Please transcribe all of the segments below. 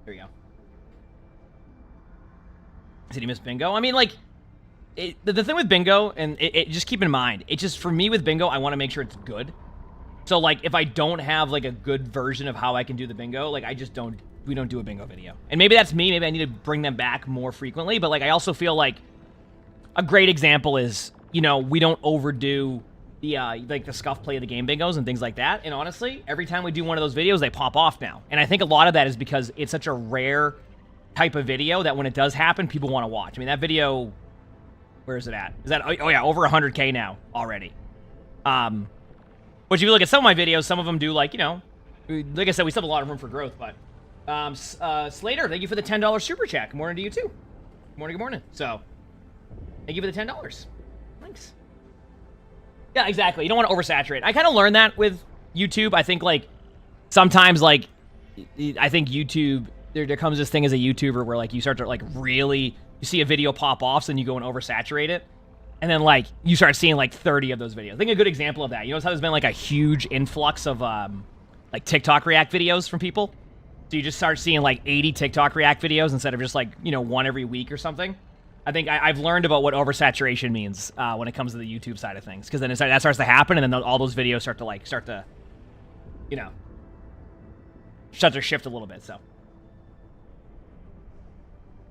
There you go. Did he miss bingo? I mean, like, the thing with bingo, and just keep in mind, it just, for me with bingo, I want to make sure it's good. So, like, if I don't have, like, a good version of how I can do the bingo, like, we don't do a bingo video. And maybe that's me, maybe I need to bring them back more frequently, but, like, I also feel like a great example is, you know, we don't overdo the, like, the scuff play of the game bingos and things like that. And honestly, every time we do one of those videos, they pop off now. And I think a lot of that is because it's such a rare type of video that when it does happen, people want to watch. I mean, that video, where is it at? Is that, oh yeah, over 100K now already. But if you look at some of my videos, some of them do, like, you know, like I said, we still have a lot of room for growth, but, Slater, thank you for the $10 super chat. Good morning to you, too. Good morning, good morning. So, thank you for the $10. Thanks. Yeah, exactly. You don't want to oversaturate. I kind of learned that with YouTube. I think, like, sometimes, like, I think YouTube, there comes this thing as a YouTuber where, like, you start to, like, really, you see a video pop off, so then you go and oversaturate it. And then, like, you start seeing, like, 30 of those videos. I think a good example of that, you notice how there's been, like, a huge influx of, like, TikTok React videos from people? So you just start seeing, like, 80 TikTok React videos instead of just, like, you know, one every week or something. I think I've learned about what oversaturation means when it comes to the YouTube side of things. Because then that starts to happen, and then all those videos start to, you know, start to shift a little bit, so.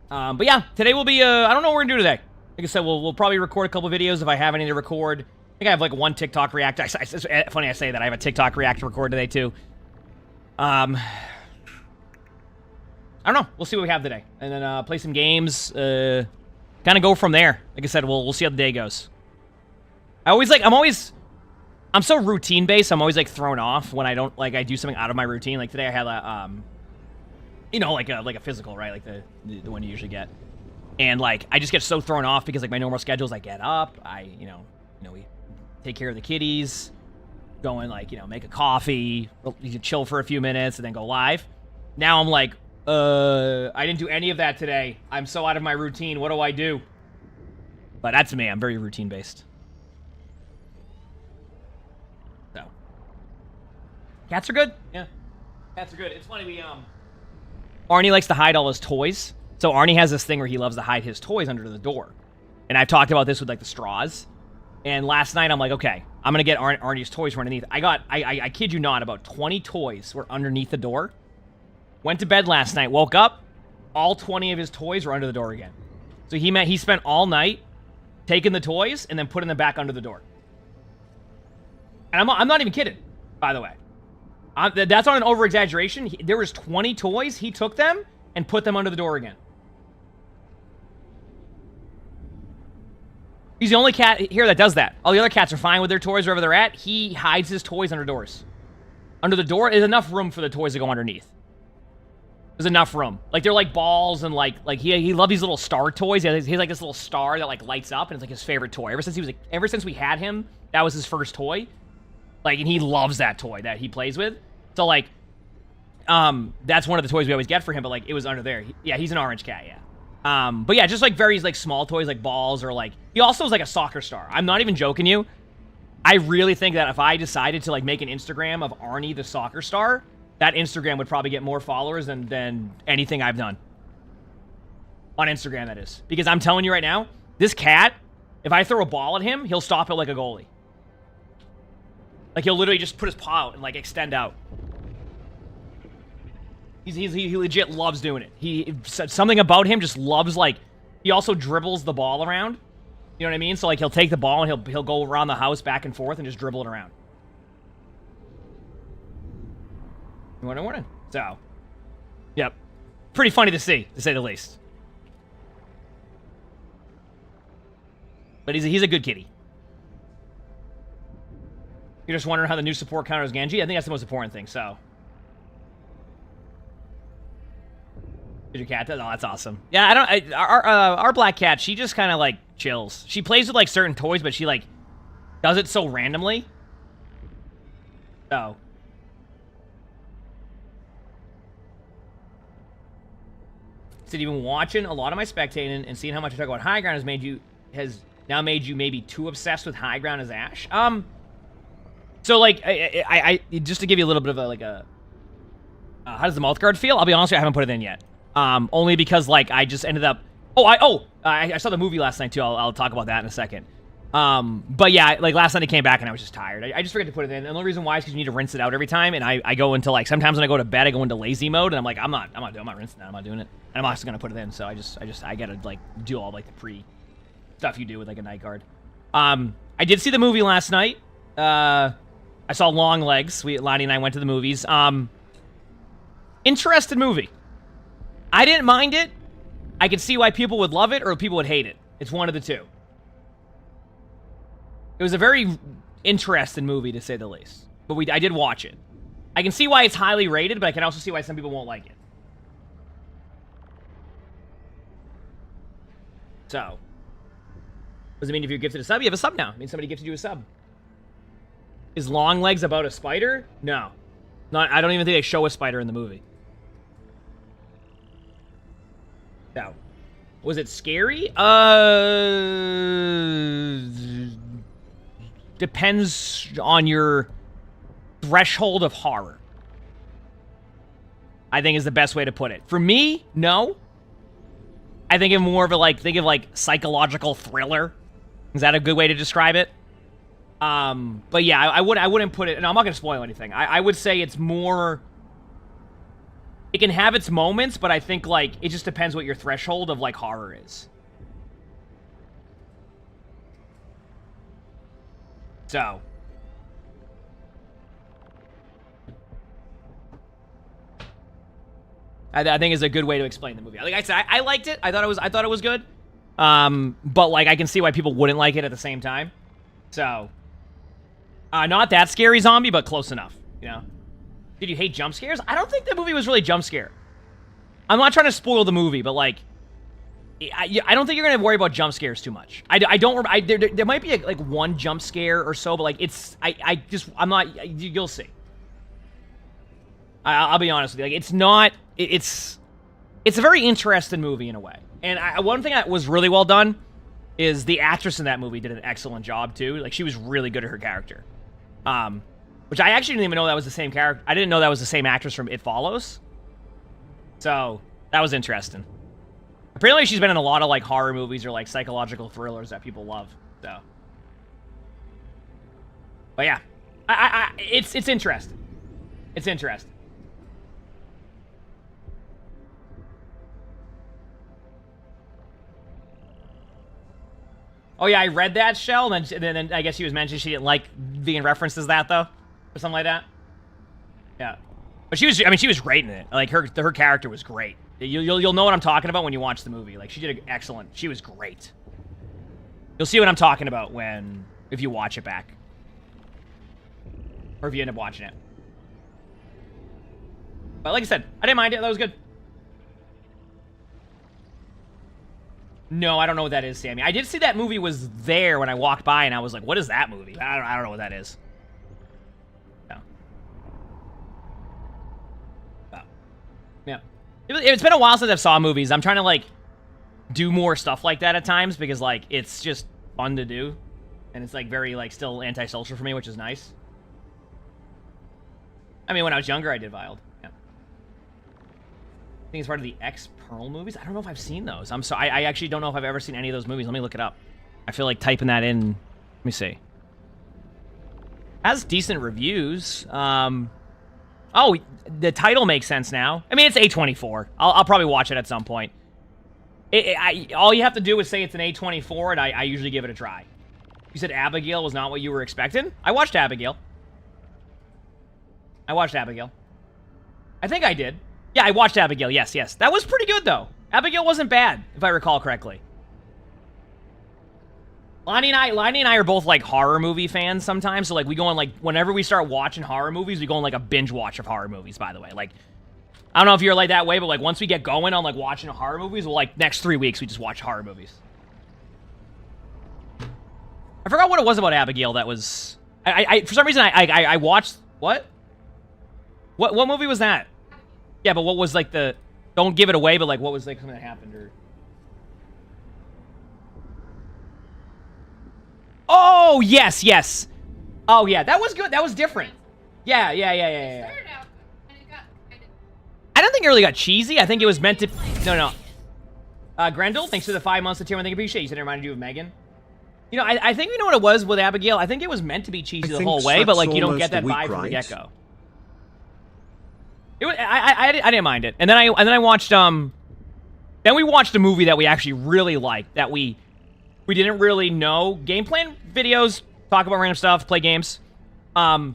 But yeah, today will be, I don't know what we're going to do today. Like I said, we'll probably record a couple videos if I have any to record. I think I have, like, one TikTok React. It's funny I say that. I have a TikTok React to record today, too. I don't know. We'll see what we have today. And then play some games. Kind of go from there. Like I said, we'll see how the day goes. I'm so routine-based. I'm always, like, thrown off when I don't, like, I do something out of my routine. Like, today I had a, you know, like a physical, right? Like the one you usually get. And, like, I just get so thrown off because, like, my normal schedule is I get up, you know, we take care of the kitties, go and, like, you know, make a coffee, you chill for a few minutes, and then go live. Now I'm like, I didn't do any of that today. I'm so out of my routine. What do I do? But that's me. I'm very routine-based. So. Cats are good. Yeah. Cats are good. It's funny, Arnie likes to hide all his toys. So Arnie has this thing where he loves to hide his toys under the door. And I've talked about this with, like, the straws. And last night I'm like, okay, I'm going to get Arnie's toys from underneath. I kid you not, about 20 toys were underneath the door. Went to bed last night, woke up, all 20 of his toys were under the door again. So he spent all night taking the toys and then putting them back under the door. And I'm not even kidding, by the way. That's not an over-exaggeration. There was 20 toys. He took them and put them under the door again. He's the only cat here that does that. All the other cats are fine with their toys wherever they're at. He hides his toys under doors. Under the door is enough room for the toys to go underneath. There's enough room. Like, they're like balls, and like he loves these little star toys. He's like this little star that, like, lights up, and it's like his favorite toy. Ever since we had him, that was his first toy. Like, and he loves that toy that he plays with. So, like, that's one of the toys we always get for him, but, like, it was under there. Yeah, he's an orange cat, yeah. But yeah, just, like, very, like, small toys, like balls, or, like, he also is, like, a soccer star. I'm not even joking you. I really think that if I decided to, like, make an Instagram of Arnie the soccer star, that Instagram would probably get more followers than anything I've done. On Instagram, that is. Because I'm telling you right now, this cat, if I throw a ball at him, he'll stop it like a goalie. Like, he'll literally just put his paw out and, like, extend out. He legit loves doing it. Something about him just loves, like, he also dribbles the ball around. You know what I mean? So, like, he'll take the ball and he'll go around the house back and forth and just dribble it around. Morning. So, yep. Pretty funny to see, to say the least. But he's a good kitty. You're just wondering how the new support counters Genji? I think that's the most important thing, so. Did your cat? Oh, that's awesome. Yeah, our black cat, she just kind of, like, chills. She plays with, like, certain toys, but she, like, does it so randomly. So. Said even watching a lot of my spectating and seeing how much I talk about high ground has now made you maybe too obsessed with high ground as Ash. So, like, I just to give you a little bit of a, like, a How does the mouth guard feel? I'll be honest with you, I haven't put it in yet. Only because, like, I just ended up... I saw the movie last night, too. I'll talk about that in a second. But yeah, like, last night I came back and I was just tired. I just forget to put it in. And the only reason why is because you need to rinse it out every time. And I go into, like, sometimes when I go to bed, I go into lazy mode. And I'm like, I'm not rinsing that. I'm not doing it. And I'm also going to put it in. So I got to, like, do all, like, the pre-stuff you do with, like, a night guard. I did see the movie last night. I saw Long Legs. Lonnie and I went to the movies. Interesting movie. I didn't mind it. I could see why people would love it or people would hate it. It's one of the two. It was a very interesting movie, to say the least. But I did watch it. I can see why it's highly rated, but I can also see why some people won't like it. So. Does it mean if you're gifted a sub, you have a sub now? It means somebody gifted you a sub. Is Long Legs about a spider? No. I don't even think they show a spider in the movie. No. Was it scary? Depends on your threshold of horror. I think is the best way to put it. For me, no. I think of more of a, like, psychological thriller. Is that a good way to describe it? But yeah, I wouldn't put it, and I'm not going to spoil anything. I would say it's more... It can have its moments, but I think, like, it just depends what your threshold of, like, horror is. So. I think is a good way to explain the movie. Like I said, I liked it. I thought it was good. But, like, I can see why people wouldn't like it at the same time. So. Not that scary zombie, but close enough, you know? Did you hate jump scares? I don't think the movie was really jump scare. I'm not trying to spoil the movie, but, like, I don't think you're gonna worry about jump scares too much. There might be like one jump scare or so, but, like, I'm not. You'll see. I'll be honest with you. Like, it's not. It's a very interesting movie in a way. And one thing that was really well done is the actress in that movie did an excellent job too. Like, she was really good at her character. Which I actually didn't even know that was the same character. I didn't know that was the same actress from It Follows. So, that was interesting. Apparently, she's been in a lot of, like, horror movies or, like, psychological thrillers that people love. So. But yeah. It's interesting. It's interesting. Oh yeah, I read that, Shell, and then I guess she was mentioning she didn't like being referenced as that, though? Or something like that? Yeah. But she was great in it. Like, her character was great. You'll know what I'm talking about when you watch the movie. Like, she did an excellent... She was great. You'll see what I'm talking about if you watch it back. Or if you end up watching it. But like I said, I didn't mind it. That was good. No, I don't know what that is, Sammy. I did see that movie was there when I walked by, and I was like, what is that movie? I don't know what that is. No. But, yeah. It's been a while since I've saw movies. I'm trying to, like, do more stuff like that at times because, like, it's just fun to do. And it's, like, very, like, still antisocial for me, which is nice. I mean, when I was younger, I did Wild. Yeah. I think it's part of the X-Pearl movies. I don't know if I've seen those. I'm sorry. I actually don't know if I've ever seen any of those movies. Let me look it up. I feel like typing that in. Let me see. Has decent reviews. Oh, the title makes sense now. I mean, it's A24. I'll probably watch it at some point. All you have to do is say it's an A24, and I usually give it a try. You said Abigail was not what you were expecting? I watched Abigail. I think I did. Yeah, I watched Abigail. Yes. That was pretty good, though. Abigail wasn't bad, if I recall correctly. Lonnie and I are both, like, horror movie fans sometimes. So, like, we go on, like, whenever we start watching horror movies, we go on, like, a binge watch of horror movies, by the way. Like, I don't know if you're, like, that way, but, like, once we get going on, like, watching horror movies, we'll, like, next 3 weeks, we just watch horror movies. I forgot what it was about Abigail that was... for some reason, I watched... What? What movie was that? Yeah, but what was, like, the... Don't give it away, but, like, what was, like, something that happened, or... Oh, yes. Oh, yeah, that was good. That was different. Yeah. don't think it really got cheesy. I think it was meant to... No. Grendel, thanks for the 5 months of tier 1. Thank you, appreciate you. Said it reminded you of Megan. You know, I think we know what it was with Abigail. I think it was meant to be cheesy the whole way, but like you don't get that vibe from the get-go. I didn't mind it. And then I watched then we watched a movie that we actually really liked that we didn't really know. Game plan videos, talk about random stuff, play games. There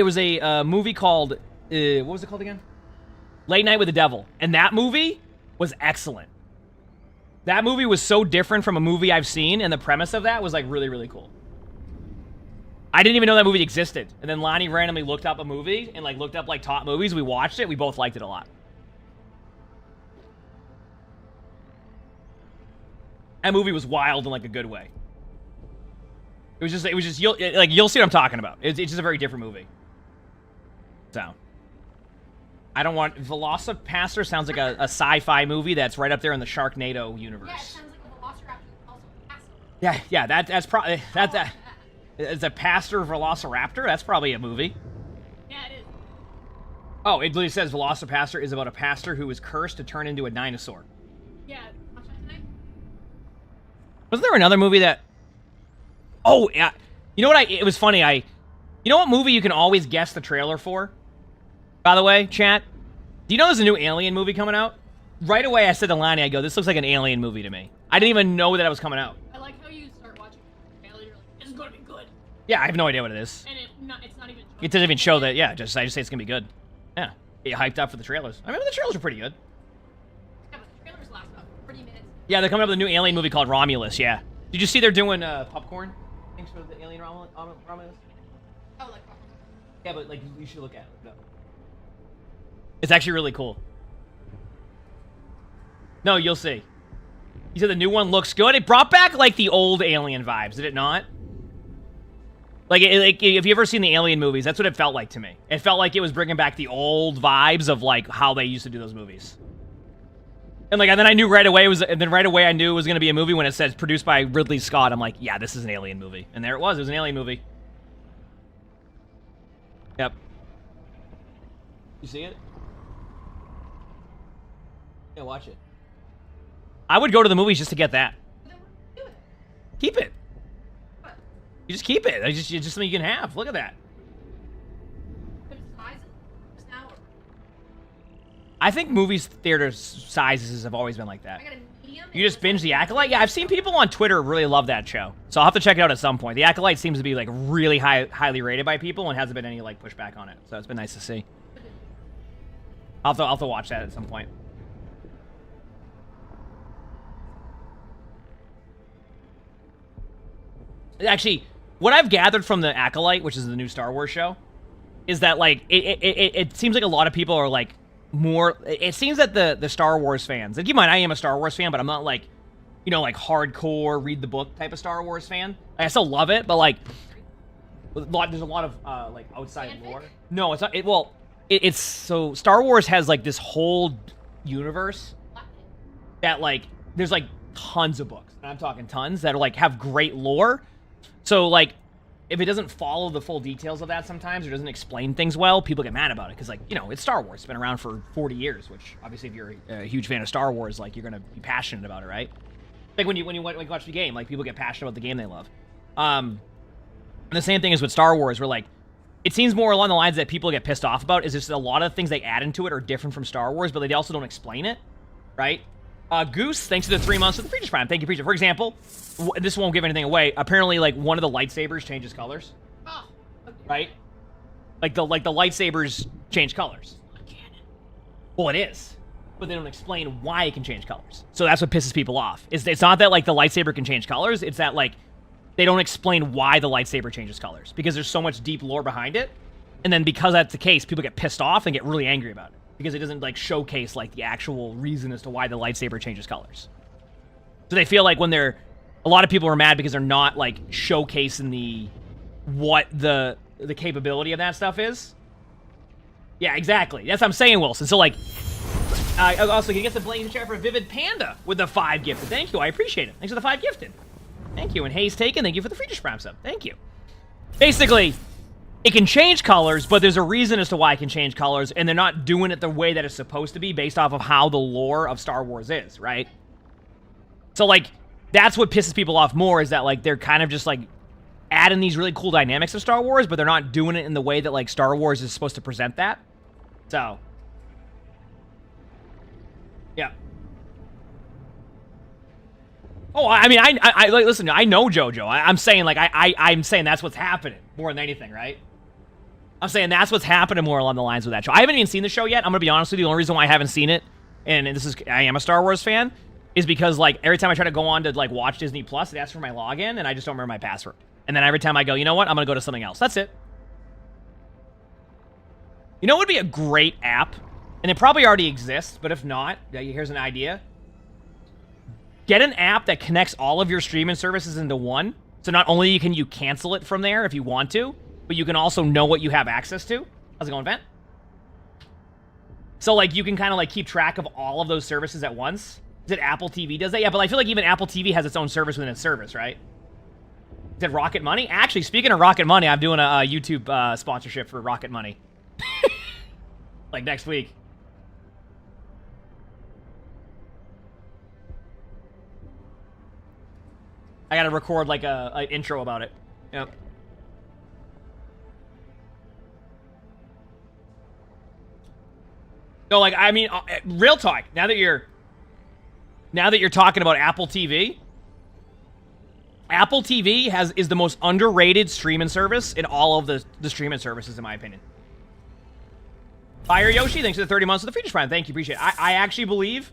was a movie called what was it called again? Late Night with the Devil, and that movie was excellent. That movie was so different from a movie I've seen, and the premise of that was like really, really cool. I didn't even know that movie existed. And then Lonnie randomly looked up a movie and like looked up like top movies. We watched it. We both liked it a lot. That movie was wild in like a good way. It was just you'll see what I'm talking about. It's just a very different movie. So I don't want Velocipaster sounds like a sci-fi movie that's right up there in the Sharknado universe. Yeah, it sounds like a Velociraptor also pastor. Yeah, that's probably that. It's a pastor Velociraptor. That's probably a movie. Yeah, it is. Oh, it literally says Velocipastor is about a pastor who is cursed to turn into a dinosaur. Yeah, watch that tonight. Wasn't there another movie that... Oh, yeah. You know what? It was funny. You know what movie you can always guess the trailer for? By the way, chat, do you know there's a new Alien movie coming out? Right away, I said to Lonnie, I go, this looks like an Alien movie to me. I didn't even know that it was coming out. I like how you start watching the trailer, you're like, this is going to be good. Yeah, I have no idea what it is. And it's not even... It doesn't even show that, yeah, I just say it's going to be good. Yeah, get hyped up for the trailers. I mean, the trailers are pretty good. Yeah, but the trailers last about 30 minutes. Yeah, they're coming up with a new Alien movie called Romulus, yeah. Did you see they're doing popcorn? Thanks for the Alien Romulus? Oh, like... Yeah, but like, you should look at it. No. It's actually really cool. No, you'll see. You said the new one looks good. It brought back like the old Alien vibes, did it not? Like if you ever seen the Alien movies, that's what it felt like to me. It felt like it was bringing back the old vibes of like how they used to do those movies. And then I knew right away I knew it was going to be a movie when it says produced by Ridley Scott. I'm like, yeah, this is an Alien movie. And there it was. It was an Alien movie. Yep. You see it? Yeah, watch it. I would go to the movies just to get that. Keep it. What? You just keep it. It's just something you can have. Look at that. I think movies theater sizes have always been like that. I got a medium. You just binge The Acolyte? Yeah, I've seen people on Twitter really love that show. So I'll have to check it out at some point. The Acolyte seems to be like really highly rated by people and hasn't been any like pushback on it. So it's been nice to see. I'll have to watch that at some point. Actually, what I've gathered from The Acolyte, which is the new Star Wars show, is that like it seems like a lot of people are like more. It seems that the Star Wars fans, and keep in mind I am a Star Wars fan, but I'm not like, you know, like hardcore read the book type of Star Wars fan. I still love it, but like there's a lot of like outside lore. No, it's not. It's so Star Wars has like this whole universe that like there's like tons of books, and I'm talking tons that are like have great lore. So like if it doesn't follow the full details of that sometimes or doesn't explain things well, people get mad about it because like, you know, it's Star Wars. It's been around for 40 years, which obviously if you're a huge fan of Star Wars, like you're gonna be passionate about it, right? Like when you watch the game, like people get passionate about the game they love. And the same thing is with Star Wars, where like it seems more along the lines that people get pissed off about is just a lot of things they add into it are different from Star Wars, but they also don't explain it, right? Goose, thanks to the 3 months of the Preacher's Prime. Thank you, Preacher. For example, this won't give anything away. Apparently, like, one of the lightsabers changes colors. Oh, okay. Right? Like the lightsabers change colors. Well, it is. But they don't explain why it can change colors. So that's what pisses people off. It's not that, like, the lightsaber can change colors. It's that, like, they don't explain why the lightsaber changes colors. Because there's so much deep lore behind it. And then because that's the case, people get pissed off and get really angry about it. Because it doesn't, like, showcase, like, the actual reason as to why the lightsaber changes colors. So they feel like when they're... A lot of people are mad because they're not, like, showcasing what the capability of that stuff is. Yeah, exactly. That's what I'm saying, Wilson. So, like... also, you get the blame chat for Vivid Panda with the 5 gifted. Thank you. I appreciate it. Thanks for the 5 gifted. Thank you. And Hayes Taken, thank you for the Free Prime sub. Thank you. Basically... it can change colors, but there's a reason as to why it can change colors, and they're not doing it the way that it's supposed to be based off of how the lore of Star Wars is, right? So, like, that's what pisses people off more, is that, like, they're kind of just, like, adding these really cool dynamics of Star Wars, but they're not doing it in the way that, like, Star Wars is supposed to present that. So, yeah. Oh, I mean, I like, listen, I know JoJo. I'm saying, like, I'm saying that's what's happening more than anything, right? I'm saying that's what's happening more along the lines with that show. I haven't even seen the show yet. I'm gonna be honest with you. The only reason why I haven't seen it, and this is, I am a Star Wars fan, is because, like, every time I try to go on to, like, watch Disney Plus, it asks for my login, and I just don't remember my password. And then every time I go, you know what? I'm gonna go to something else. That's it. You know what would be a great app? And it probably already exists, but if not, here's an idea. Get an app that connects all of your streaming services into one. So not only can you cancel it from there if you want to, but you can also know what you have access to. How's it going, Vent? So, like, you can kind of, like, keep track of all of those services at once. Is it Apple TV does that? Yeah, but I feel like even Apple TV has its own service within its service, right? Is it Rocket Money? Actually, speaking of Rocket Money, I'm doing a YouTube sponsorship for Rocket Money. Like, next week. I gotta record, like, an intro about it. Yep. No, like, I mean, real talk. Now that you're talking about Apple TV, Apple TV is the most underrated streaming service in all of the streaming services, in my opinion. Fire Yoshi, thanks for the 30 months of the Features Prime. Thank you, appreciate it. I actually believe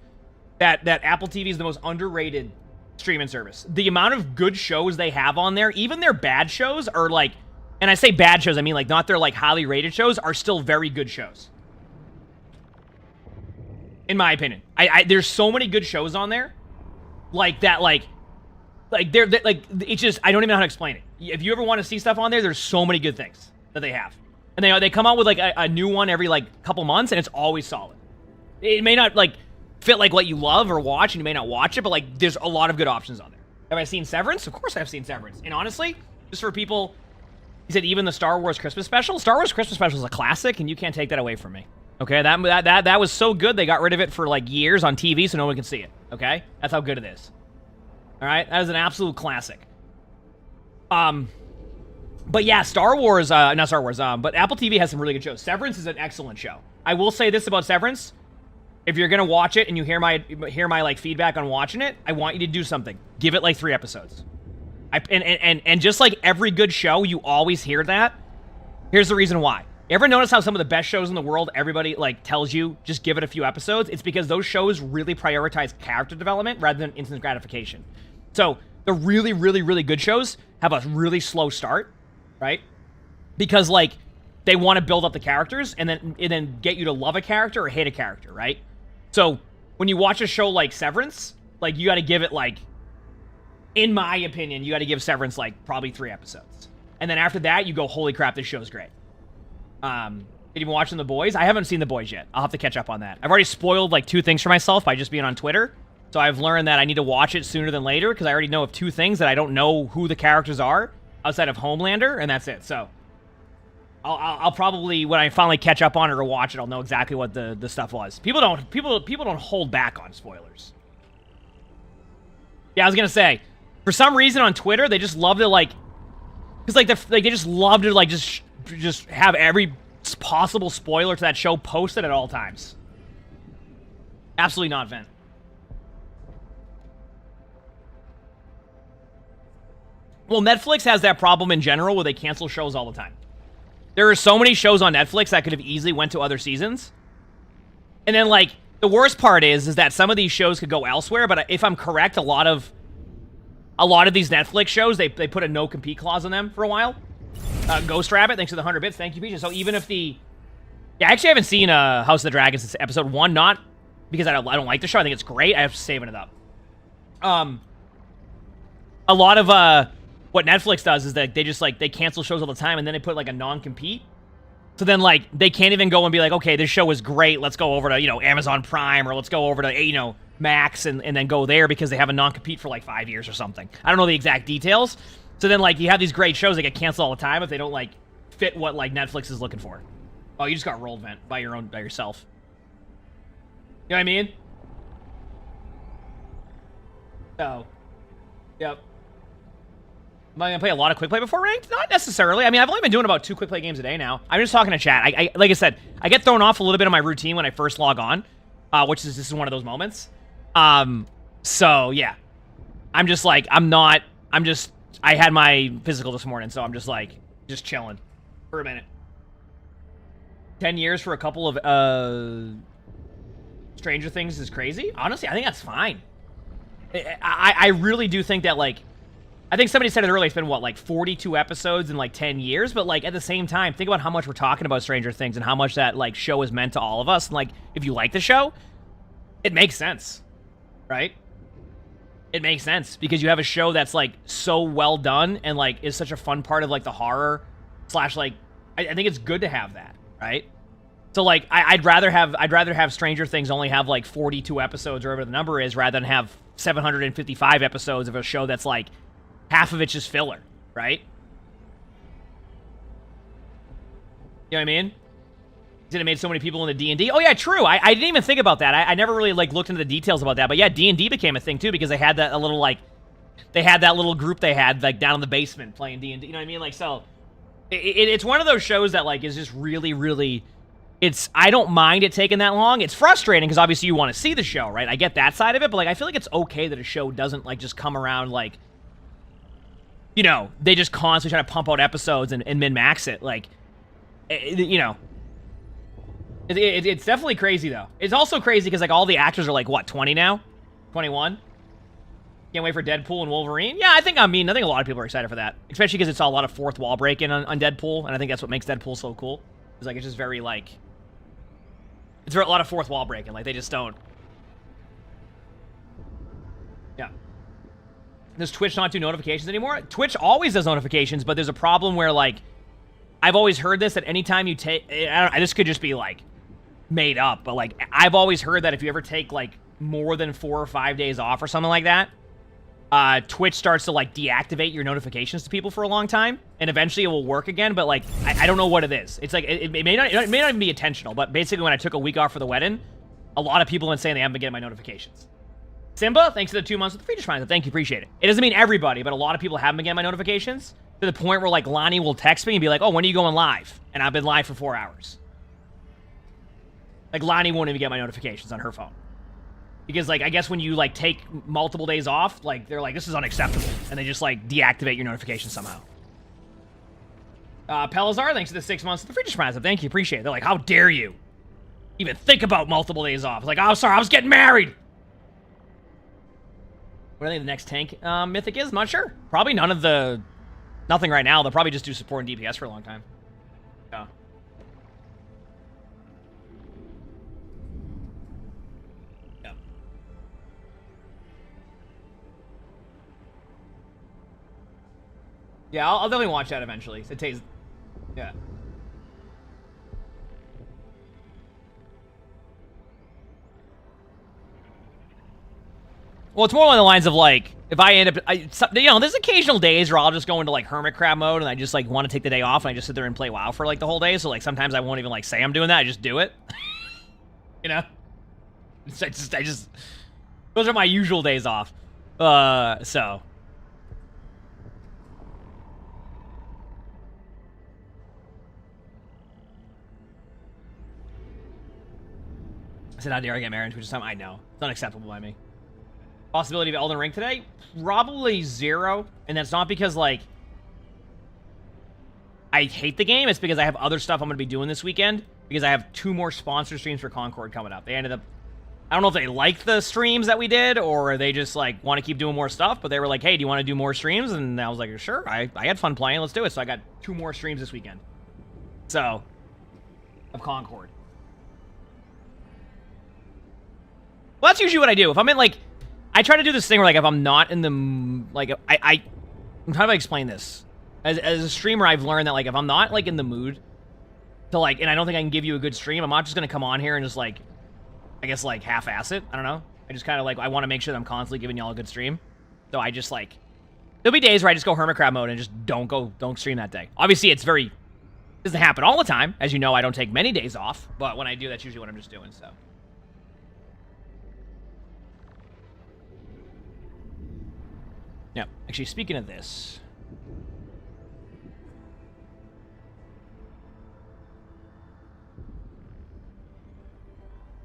that Apple TV is the most underrated streaming service. The amount of good shows they have on there, even their bad shows are, like, and I say bad shows, I mean, like, not their, like, highly rated shows, are still very good shows. In my opinion. There's so many good shows on there, like, that, like, they're, like, it's just, I don't even know how to explain it. If you ever want to see stuff on there, there's so many good things that they have. And they come out with, like, a new one every, like, couple months, and it's always solid. It may not, like, fit, like, what you love or watch, and you may not watch it, but, like, there's a lot of good options on there. Have I seen Severance? Of course I've seen Severance. And honestly, just for people, he said even the Star Wars Christmas Special? Star Wars Christmas Special is a classic, and you can't take that away from me. Okay, that was so good, they got rid of it for, like, years on TV so no one can see it. Okay? That's how good it is. Alright? That is an absolute classic. But yeah, Star Wars, not Star Wars, but Apple TV has some really good shows. Severance is an excellent show. I will say this about Severance. If you're gonna watch it and you hear my like, feedback on watching it, I want you to do something. Give it, like, 3 episodes. And just like every good show, you always hear that. Here's the reason why. You ever notice how some of the best shows in the world, everybody, like, tells you, just give it a few episodes? It's because those shows really prioritize character development rather than instant gratification. So, the really, really, really good shows have a really slow start, right? Because, like, they want to build up the characters and then get you to love a character or hate a character, right? So, when you watch a show like Severance, like, you got to give it, like, in my opinion, you got to give Severance, like, probably 3 episodes. And then after that, you go, holy crap, this show's great. Did you been watching The Boys? I haven't seen The Boys yet. I'll have to catch up on that. I've already spoiled, like, 2 things for myself by just being on Twitter. So I've learned that I need to watch it sooner than later because I already know of 2 things that I don't know who the characters are outside of Homelander, and that's it. So I'll probably, when I finally catch up on it or watch it, I'll know exactly what the stuff was. People don't hold back on spoilers. Yeah, I was gonna say, for some reason on Twitter, they just love to, like, because, like, they just love to, like, just have every possible spoiler to that show posted at all times. Absolutely not, Vent. Well, Netflix has that problem in general where they cancel shows all the time. There are so many shows on Netflix that could have easily went to other seasons. And then, like, the worst part is that some of these shows could go elsewhere, but if I'm correct, a lot of these Netflix shows, they put a no-compete clause on them for a while. Ghost Rabbit, thanks for the 100 bits. Thank you, Peach. So even if the... Yeah, I actually haven't seen House of the Dragon since episode 1. Not because I don't like the show. I think it's great. I have to saving it up. A lot of what Netflix does is that they just, like, they cancel shows all the time, and then they put, like, a non-compete. So then, like, they can't even go and be like, okay, this show is great. Let's go over to, you know, Amazon Prime, or let's go over to, you know, Max and then go there because they have a non-compete for, like, 5 years or something. I don't know the exact details. So then, like, you have these great shows that get canceled all the time if they don't, like, fit what like Netflix is looking for. Oh, you just got rolled, Vent, by yourself. You know what I mean? So, yep. Am I gonna play a lot of Quickplay before ranked? Not necessarily. I mean, I've only been doing about 2 Quickplay games a day now. I'm just talking to chat. I like I said, I get thrown off a little bit of my routine when I first log on, which is this is one of those moments. So yeah, I'm just like I had my physical this morning, so I'm just like just chilling for a minute. 10 years for a couple of Stranger Things is crazy. Honestly, I think that's fine. I really do think that, like, I think somebody said it earlier, it's been, what, like 42 episodes in, like, 10 years? But, like, at the same time, think about how much we're talking about Stranger Things and how much that, like, show is meant to all of us. And, like, if you like the show, it makes sense, right? It makes sense because you have a show that's, like, so well done and, like, is such a fun part of, like, the horror slash, like, I think it's good to have that, right? So, like, I'd rather have Stranger Things only have, like, 42 episodes or whatever the number is rather than have 755 episodes of a show that's, like, half of it's just filler, right? You know what I mean? It made so many people into D&D. Oh, yeah, true. I didn't even think about that. I never really, like, looked into the details about that. But, yeah, D&D became a thing, too, because they had that little, like, they had that little group they had, like, down in the basement playing D&D. You know what I mean? Like, so, it's one of those shows that, like, is just really, really... I don't mind it taking that long. It's frustrating because obviously you want to see the show, right? I get that side of it, but like I feel like it's okay that a show doesn't like just come around like, you know, they just constantly try to pump out episodes and min-max it. Like, you know, it's definitely crazy though. It's also crazy because like all the actors are like, what, 20 now? 21? Can't wait for Deadpool and Wolverine. Yeah, I think a lot of people are excited for that, especially because it's a lot of fourth wall breaking on Deadpool, and I think that's what makes Deadpool so cool. It's like, it's just very like... It's a lot of fourth wall breaking. Like, they just don't... Yeah. Does Twitch not do notifications anymore? Twitch always does notifications, but there's a problem where, like... I've always heard this, that anytime you take... This could just be, like, made up, but, like, I've always heard that if you ever take, like, more than 4 or 5 days off or something like that, Twitch starts to, like, deactivate your notifications to people for a long time, and eventually it will work again, but, like, I don't know what it is. It's like, it may not even be intentional, but basically when I took a week off for the wedding, a lot of people have been saying they haven't been getting my notifications. Simba, thanks for the 2 months with the free response. Thank you, appreciate it. It doesn't mean everybody, but a lot of people haven't been getting my notifications, to the point where, like, Lonnie will text me and be like, oh, when are you going live? And I've been live for 4 hours. Like, Lonnie won't even get my notifications on her phone. Because, like, I guess when you, like, take multiple days off, like, they're like, this is unacceptable. And they just, like, deactivate your notifications somehow. Pelazar, thanks for the 6 months of the free response. Thank you, appreciate it. They're like, how dare you even think about multiple days off? It's like, oh, sorry, I was getting married. What do I think the next tank mythic is? I'm not sure. Probably nothing right now. They'll probably just do support and DPS for a long time. Yeah. Yeah, I'll definitely watch that eventually. It takes... Yeah. Well, it's more along the lines of, like, if I end up... you know, there's occasional days where I'll just go into, like, hermit crab mode, and I just, like, want to take the day off, and I just sit there and play WoW for, like, the whole day. So, like, sometimes I won't even, like, say I'm doing that. I just do it. You know? I just... Those are my usual days off. So... I said, how dare I get married, which is something I know. It's unacceptable by me. Possibility of Elden Ring today? Probably 0. And that's not because, like, I hate the game. It's because I have other stuff I'm going to be doing this weekend. Because I have 2 more sponsor streams for Concord coming up. They ended up... I don't know if they like the streams that we did, or they just, like, want to keep doing more stuff. But they were like, hey, do you want to do more streams? And I was like, sure. I had fun playing. Let's do it. So I got 2 more streams this weekend. So, of Concord. Well, that's usually what I do. If I'm in, like... I try to do this thing where, like, if I'm not in the... Like, I'm trying to explain this. As a streamer, I've learned that, like, if I'm not, like, in the mood to, like... And I don't think I can give you a good stream, I'm not just going to come on here and just, like... I guess, like, half-ass it. I don't know. I just kind of, like... I want to make sure that I'm constantly giving y'all a good stream. So I just, like... There'll be days where I just go hermit crab mode and just don't stream that day. Obviously, it's very Doesn't happen all the time. As you know, I don't take many days off, but when I do, that's usually what I'm just doing, so. Yeah, actually, speaking of this.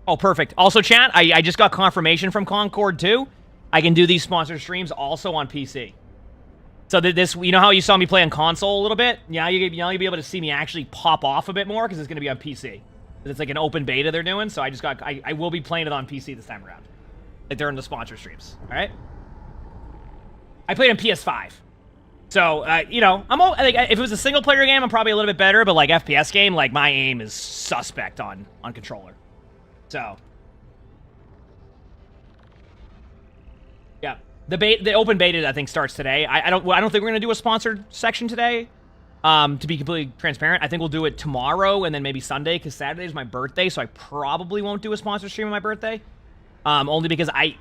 Oh, perfect. Also, chat, I just got confirmation from Concord, too. I can do these sponsored streams also on PC. So this, you know how you saw me play on console a little bit? Yeah, you'll be able to see me actually pop off a bit more because it's going to be on PC. It's like an open beta they're doing, so I will be playing it on PC this time around. Like during the sponsor streams, all right? I played on PS5. So, you know, like, if it was a single-player game, I'm probably a little bit better, but like FPS game, like my aim is suspect on controller. So, yeah. The open beta, I think, starts today. I don't think we're gonna do a sponsored section today. To be completely transparent, I think we'll do it tomorrow and then maybe Sunday because Saturday is my birthday, so I probably won't do a sponsored stream on my birthday. Only because I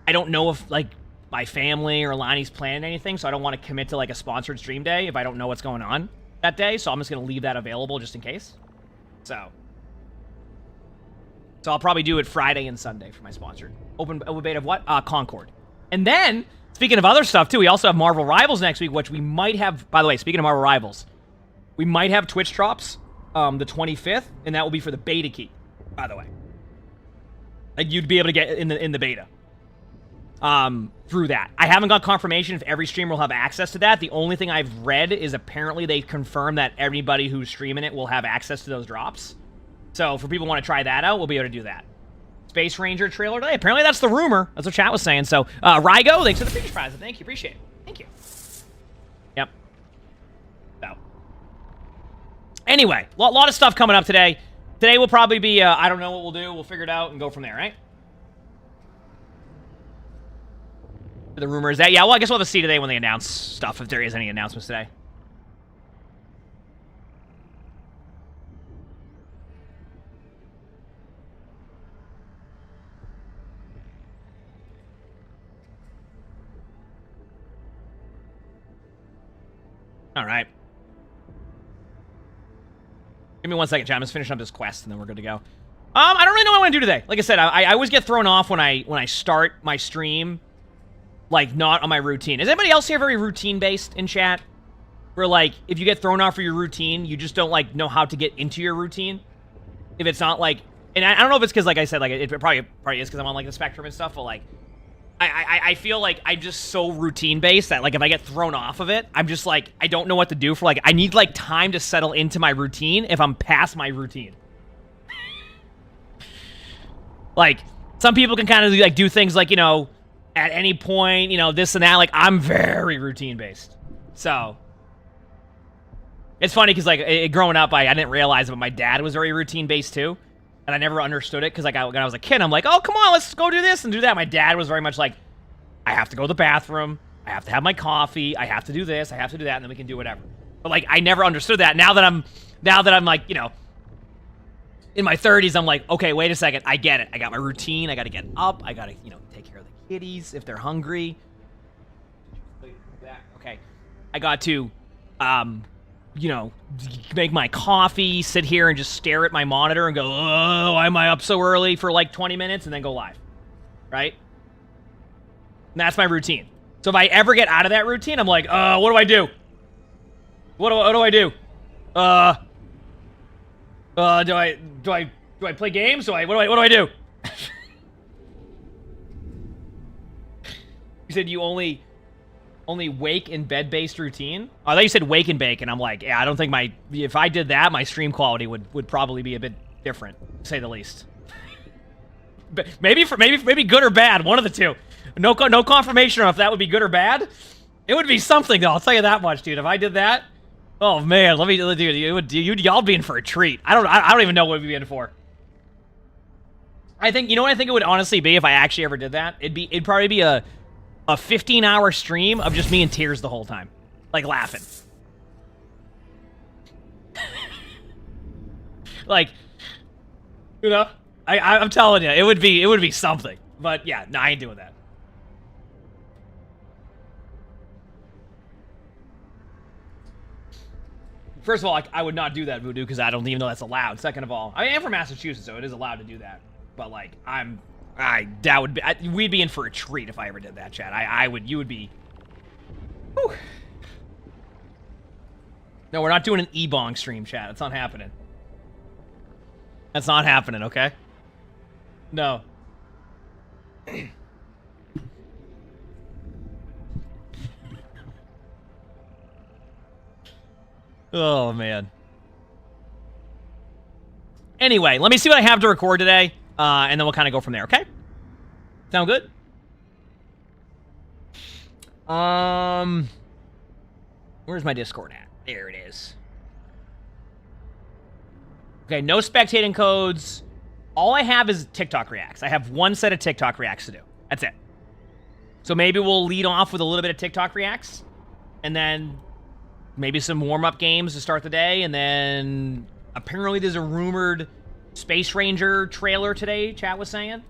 don't know if like my family or Lonnie's planning anything, so I don't want to commit to like a sponsored stream day if I don't know what's going on that day. So I'm just gonna leave that available just in case. So I'll probably do it Friday and Sunday for my sponsored open beta of what? Concord. And then, speaking of other stuff, too, we also have Marvel Rivals next week, which we might have... By the way, speaking of Marvel Rivals, we might have Twitch drops the 25th, and that will be for the beta key, by the way. Like, you'd be able to get in the beta through that. I haven't got confirmation if every streamer will have access to that. The only thing I've read is apparently they confirmed that everybody who's streaming it will have access to those drops. So, for people who want to try that out, we'll be able to do that. Space Ranger trailer today. Apparently that's the rumor. That's what chat was saying. So, Rygo, thanks for the feature prize. Thank you. Appreciate it. Thank you. Yep. So. Anyway, a lot of stuff coming up today. Today will probably be, I don't know what we'll do. We'll figure it out and go from there, right? The rumor is that, yeah, well, I guess we'll have to see today when they announce stuff, if there is any announcements today. All right. Give me 1 second, chat. I'm just finishing up this quest, and then we're good to go. I don't really know what I want to do today. Like I said, I always get thrown off when I start my stream, like, not on my routine. Is anybody else here very routine-based in chat? Where, like, if you get thrown off for your routine, you just don't, like, know how to get into your routine? If it's not, like... And I don't know if it's because, like I said, like, it probably is because I'm on, like, the spectrum and stuff, but, like... I feel like I'm just so routine-based that, like, if I get thrown off of it, I'm just, like, I don't know what to do for, like, I need, like, time to settle into my routine if I'm past my routine. Like, some people can kind of, like, do things, like, you know, at any point, you know, this and that. Like, I'm very routine-based. So, it's funny because, like, growing up, I didn't realize it, but my dad was very routine-based, too. And I never understood it because, like, when I was a kid, I'm like, oh, come on, let's go do this and do that. My dad was very much like, I have to go to the bathroom. I have to have my coffee. I have to do this. I have to do that, and then we can do whatever. But, like, I never understood that. Now that I'm like, you know, in my 30s, I'm like, okay, wait a second. I get it. I got my routine. I got to get up. I got to, you know, take care of the kitties if they're hungry. Okay. I got to, you know, make my coffee, sit here and just stare at my monitor and go, oh, why am I up so early for like 20 minutes and then go live, right? And that's my routine. So if I ever get out of that routine, I'm like, what do I do? What do I do? Do I play games? What do I do? You said you only wake in bed-based routine? Oh, I thought you said wake and bake, and I'm like, yeah, I don't think if I did that, my stream quality would probably be a bit different, to say the least. But maybe good or bad, one of the two. No confirmation on if that would be good or bad. It would be something, though, I'll tell you that much, dude. If I did that, oh man, y'all be in for a treat. I don't even know what we'd be in for. I think, you know what I think it would honestly be if I actually ever did that? It'd probably be a 15-hour stream of just me in tears the whole time. Like, laughing. Like, you know? I'm telling you, it would be something. But, yeah, no, I ain't doing that. First of all, I would not do that, Voodoo, because I don't even know that's allowed. Second of all, I am from Massachusetts, so it is allowed to do that. But like, that would be, we'd be in for a treat if I ever did that, chat. You would be. Whew. No, we're not doing an emongg stream, chat. That's not happening. That's not happening, okay? No. Oh, man. Anyway, let me see what I have to record today, and then we'll kind of go from there, okay? Sound good? Where's my Discord at? There it is. Okay, no spectating codes. All I have is TikTok reacts. I have one set of TikTok reacts to do. That's it. So maybe we'll lead off with a little bit of TikTok reacts, and then maybe some warm-up games to start the day, and then apparently there's a rumored Space Ranger trailer today, chat was saying.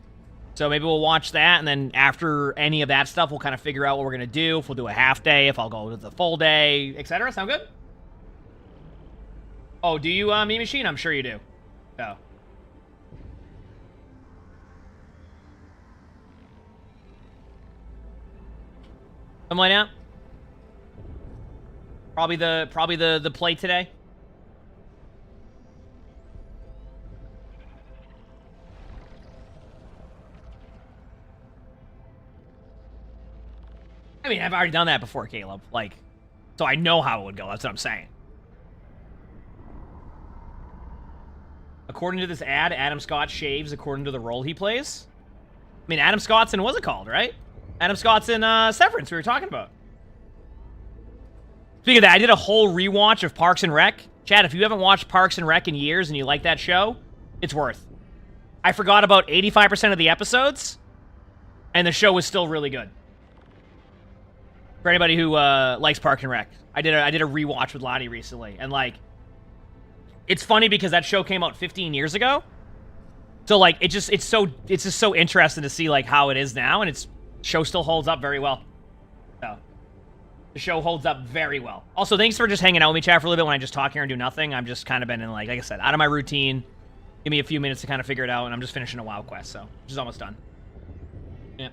So maybe we'll watch that, and then after any of that stuff, we'll kind of figure out what we're going to do. If we'll do a half day, if I'll go to the full day, etc. Sound good? Oh, do you, Mean Machine? I'm sure you do. Oh. Something like that? Probably the play today. I mean, I've already done that before, Caleb. Like, so I know how it would go. That's what I'm saying. According to this ad, Adam Scott shaves according to the role he plays. I mean, Adam Scott's in, what's it called, right? Adam Scott's in Severance, we were talking about. Speaking of that, I did a whole rewatch of Parks and Rec. Chad, if you haven't watched Parks and Rec in years and you like that show, it's worth. I forgot about 85% of the episodes, and the show was still really good. For anybody who likes Parks and Rec, I did a rewatch with Lottie recently, and like, it's funny because that show came out 15 years ago. So like, it's just so interesting to see like how it is now, and the show still holds up very well. So the show holds up very well. Also, thanks for just hanging out with me, chat, for a little bit when I just talk here and do nothing. I'm just kind of been in like I said, out of my routine. Give me a few minutes to kind of figure it out, and I'm just finishing a WoW quest, so which is almost done. Yeah.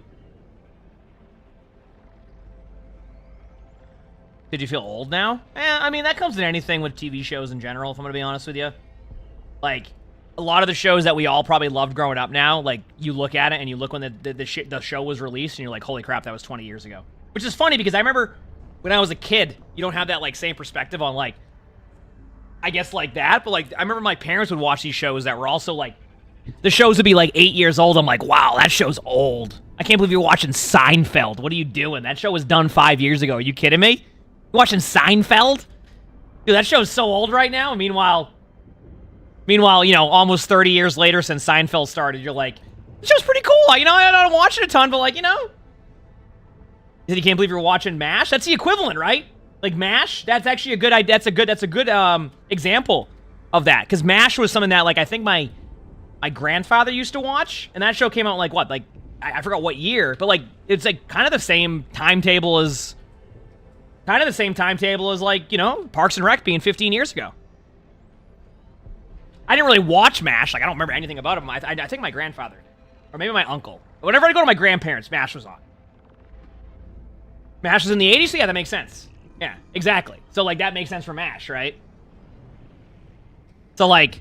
Did you feel old now? I mean, that comes in anything with TV shows in general, if I'm going to be honest with you. Like, a lot of the shows that we all probably loved growing up now, like, you look at it and you look when the show was released and you're like, holy crap, that was 20 years ago. Which is funny because I remember when I was a kid, you don't have that, like, same perspective on, like, I guess, like, that. But, like, I remember my parents would watch these shows that were also, like, the shows would be, like, 8 years old. I'm like, wow, that show's old. I can't believe you're watching Seinfeld. What are you doing? That show was done 5 years ago. Are you kidding me? You watching Seinfeld? Dude, that show's so old right now. Meanwhile, you know, almost 30 years later since Seinfeld started, you're like, this show's pretty cool. You know, I don't watch it a ton, but like, you know. You can't believe you're watching MASH? That's the equivalent, right? Like MASH, that's actually a good idea. That's a good example of that. Because MASH was something that, like, I think my grandfather used to watch, and that show came out like what? Like, I forgot what year, but like, it's like kind of the same timetable as like, you know, Parks and Rec being 15 years ago. I didn't really watch MASH. Like, I don't remember anything about it. I think my grandfather did. Or maybe my uncle. Whenever I go to my grandparents, MASH was on. MASH was in the 80s? So yeah, that makes sense. Yeah, exactly. So, like, that makes sense for MASH, right? So, like,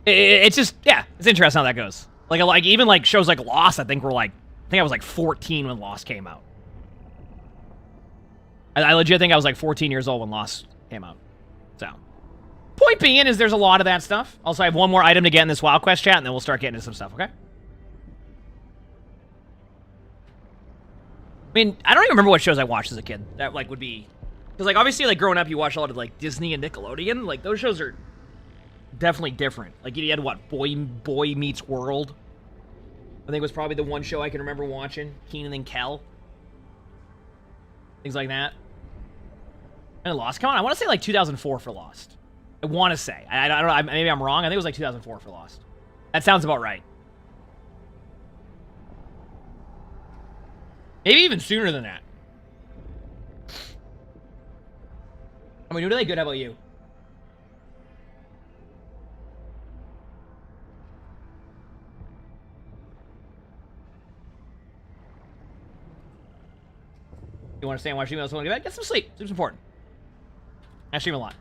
it's just, yeah, it's interesting how that goes. Like, even, like, shows like Lost, I think I was, like, 14 when Lost came out. I legit think I was like 14 years old when Lost came out. So, point being is there's a lot of that stuff. Also, I have one more item to get in this WoW Quest chat, and then we'll start getting into some stuff, okay? I mean, I don't even remember what shows I watched as a kid that, like, would be... Because, like, obviously, like, growing up, you watch a lot of, like, Disney and Nickelodeon. Like, those shows are definitely different. Like, you had, what, Boy Meets World? I think was probably the one show I can remember watching. Keenan and Kel. Things like that. And Lost, come on, I want to say like 2004 for Lost. I want to say. I don't know, maybe I'm wrong. I think it was like 2004 for Lost. That sounds about right. Maybe even sooner than that. I mean, who do they good? How about you? You want to stay and watch emails? Want to go bed? Get some sleep. Sleep's important. I stream a lot.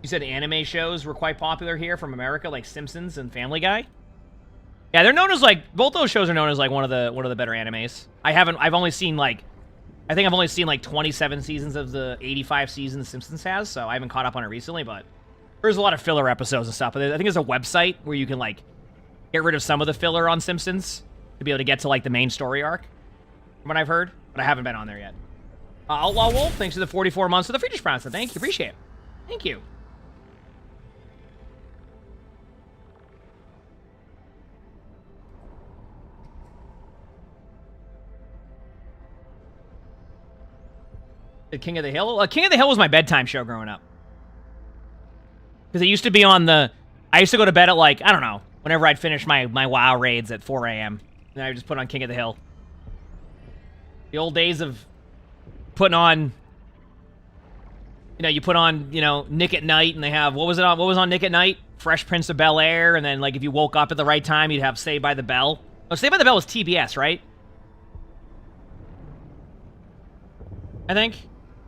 You said anime shows were quite popular here from America, like Simpsons and Family Guy. Yeah, they're known as like both those shows are known as like one of the better animes. I've only seen like I think I've only seen like 27 seasons of the 85 seasons Simpsons has, so I haven't caught up on it recently, but there's a lot of filler episodes and stuff. But I think there's a website where you can like get rid of some of the filler on Simpsons to be able to get to like the main story arc, from what I've heard, but I haven't been on there yet. Outlaw Wolf, thanks for the 44 months of the Features Promise. Thank you, appreciate it. Thank you. King of the Hill? King of the Hill was my bedtime show growing up. Because it used to be on the... I used to go to bed at, like, I don't know, whenever I'd finish my WoW raids at 4 a.m. And I would just put on King of the Hill. The old days of putting on... You know, you put on, you know, Nick at Night, and they have... What was it on? What was on Nick at Night? Fresh Prince of Bel-Air, and then, like, if you woke up at the right time, you'd have Saved by the Bell. Oh, Saved by the Bell was TBS, right? I think...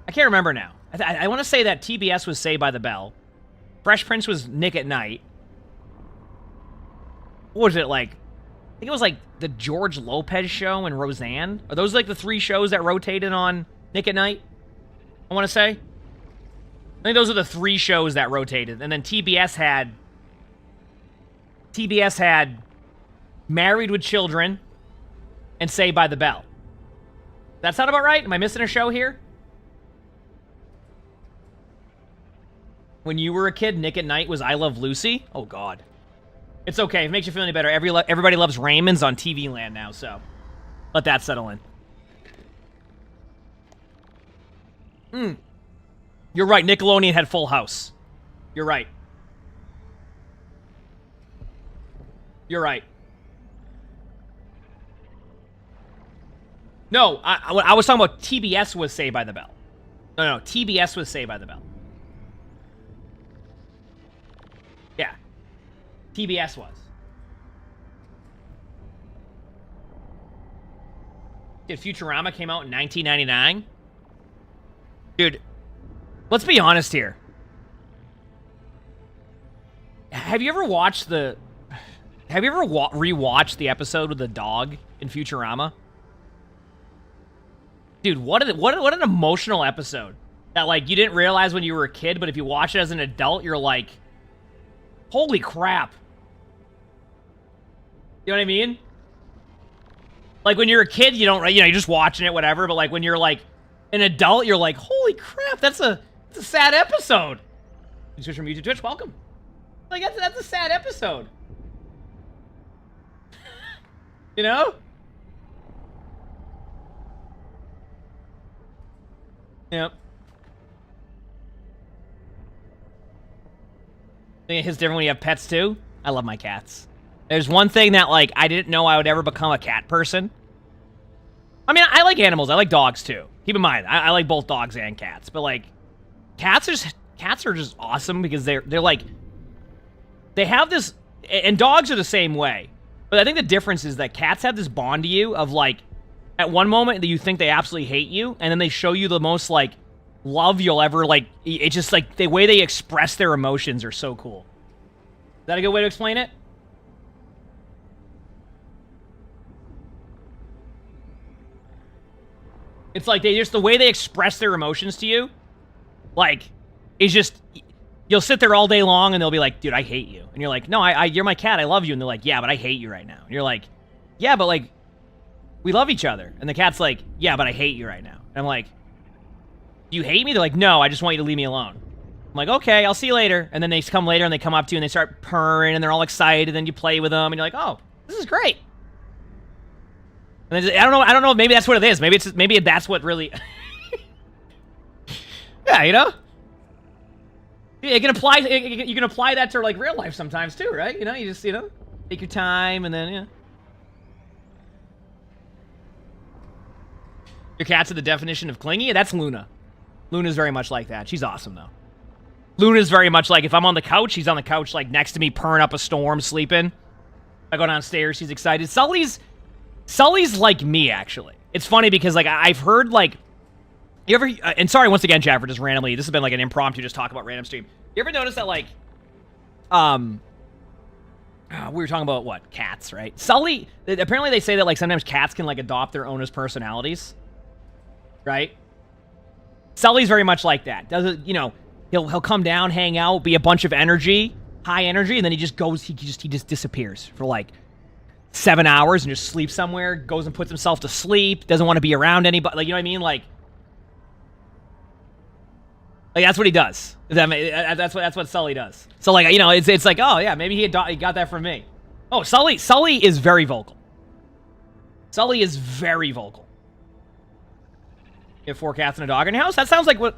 I can't remember now. I want to say that TBS was Saved by the Bell. Fresh Prince was Nick at Night. What was it like? I think it was like the George Lopez show and Roseanne. Are those like the three shows that rotated on Nick at Night? I want to say. I think those are the three shows that rotated. And then TBS had Married with Children and Saved by the Bell. That sound about right? Am I missing a show here? When you were a kid, Nick at Night was I Love Lucy? Oh, God. It's okay. If it makes you feel any better, everybody loves Raymond's on TV Land now, so let that settle in. You're right. Nickelodeon had Full House. You're right. You're right. No, I was talking about TBS was Saved by the Bell. No, TBS was Saved by the Bell. Yeah. TBS was. Dude, Futurama came out in 1999. Dude, let's be honest here. Have you ever watched the... Have you ever rewatched the episode with the dog in Futurama? Dude, what an emotional episode. That, like, you didn't realize when you were a kid, but if you watch it as an adult, you're like... Holy crap. You know what I mean? Like, when you're a kid, you don't, you know, you're just watching it, whatever, but, like, when you're, like, an adult, you're like, holy crap, that's a sad episode. You switch from YouTube to Twitch, welcome. Like, that's a sad episode. You know? Yep. I think it's different when you have pets, too. I love my cats. There's one thing that, like, I didn't know I would ever become a cat person. I mean, I like animals. I like dogs, too. Keep in mind, I like both dogs and cats. But, like, cats are just awesome because they're like... They have this... And dogs are the same way. But I think the difference is that cats have this bond to you of, like... At one moment, that you think they absolutely hate you, and then they show you the most, like... love you'll ever, like... It's just, like, the way they express their emotions are so cool. Is that a good way to explain it? It's like they just... The way they express their emotions to you... Like... Is just... You'll sit there all day long, and they'll be like, dude, I hate you. And you're like, no, you're my cat, I love you. And they're like, yeah, but I hate you right now. And you're like, yeah, but, like... We love each other. And the cat's like, yeah, but I hate you right now. And I'm like... Do you hate me? They're like, no, I just want you to leave me alone. I'm like, okay, I'll see you later. And then they come later and they come up to you and they start purring and they're all excited. And then you play with them and you're like, oh, this is great. And then, I don't know. Maybe that's what it is. Maybe that's what really. Yeah, you know. You can apply that to like real life sometimes too, right? You know, you just take your time and then Your cat's are the definition of clingy. That's Luna. Luna's very much like that. She's awesome, though. Luna's very much like, if I'm on the couch, he's on the couch, like, next to me, purring up a storm, sleeping. I go downstairs, she's excited. Sully's like me, actually. It's funny because, like, I've heard, like, you ever, and sorry once again, Chad, for just randomly, this has been, like, an impromptu just talk about random stream. You ever notice that, like, we were talking about, what, cats, right? Sully, apparently they say that, like, sometimes cats can, like, adopt their owner's personalities, right? Sully's very much like that. Doesn't, you know, he'll come down, hang out, be a bunch of energy, high energy, and then he just goes, he just disappears for, like, 7 hours and just sleeps somewhere, goes and puts himself to sleep, doesn't want to be around anybody, like, you know what I mean? Like that's what he does. That's what Sully does. So, like, you know, it's like, oh yeah, maybe he got that from me. Oh, Sully is very vocal. Sully is very vocal. You have 4 cats and a dog in your house? That sounds like what,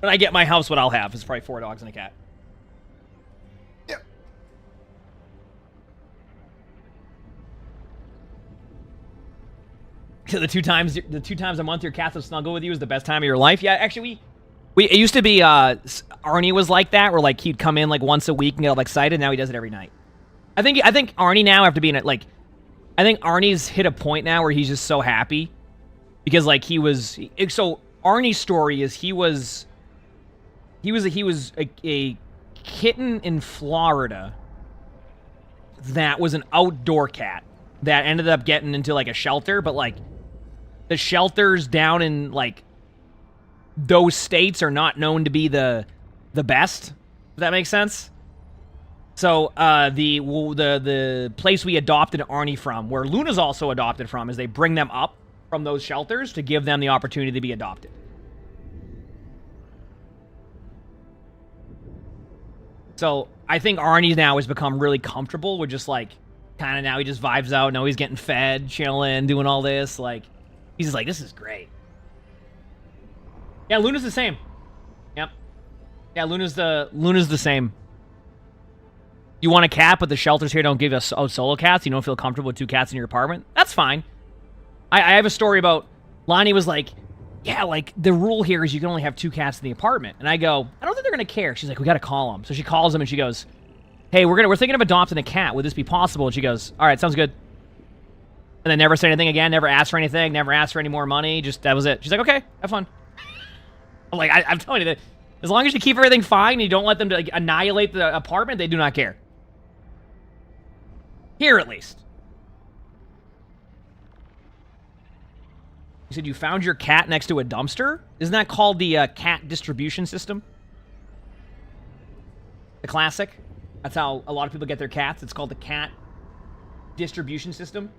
when I get my house, what I'll have is probably 4 dogs and a cat. Yeah. So the two times a month your cats will snuggle with you is the best time of your life. Yeah, actually, it used to be, Arnie was like that, where, like, he'd come in, like, once a week and get all excited. Now he does it every night. I think Arnie now, after being, like, I think Arnie's hit a point now where he's just so happy. Because, like, so Arnie's story is he was a kitten in Florida that was an outdoor cat that ended up getting into, like, a shelter, but, like, the shelters down in, like, those states are not known to be the best. Does that make sense? So, the place we adopted Arnie from, where Luna's also adopted from, is they bring them up from those shelters to give them the opportunity to be adopted. So, I think Arnie now has become really comfortable with just, like, kind of now he just vibes out. Now he's getting fed, chilling, doing all this. Like, he's just like, this is great. Yeah, Luna's the same. Yep. Yeah, Luna's the same. You want a cat, but the shelters here don't give us solo cats. You don't feel comfortable with 2 cats in your apartment. That's fine. I have a story about Lonnie was like, yeah, like, the rule here is you can only have 2 cats in the apartment. And I go, I don't think they're going to care. She's like, we got to call them. So she calls them and she goes, hey, we're thinking of adopting a cat. Would this be possible? And she goes, all right, sounds good. And then never said anything again, never asked for anything, never asked for any more money. Just, that was it. She's like, okay, have fun. I'm like, I'm telling you that as long as you keep everything fine and you don't let them, like, annihilate the apartment, they do not care. Here, at least. You said you found your cat next to a dumpster? Isn't that called the cat distribution system? The classic? That's how a lot of people get their cats. It's called the cat distribution system.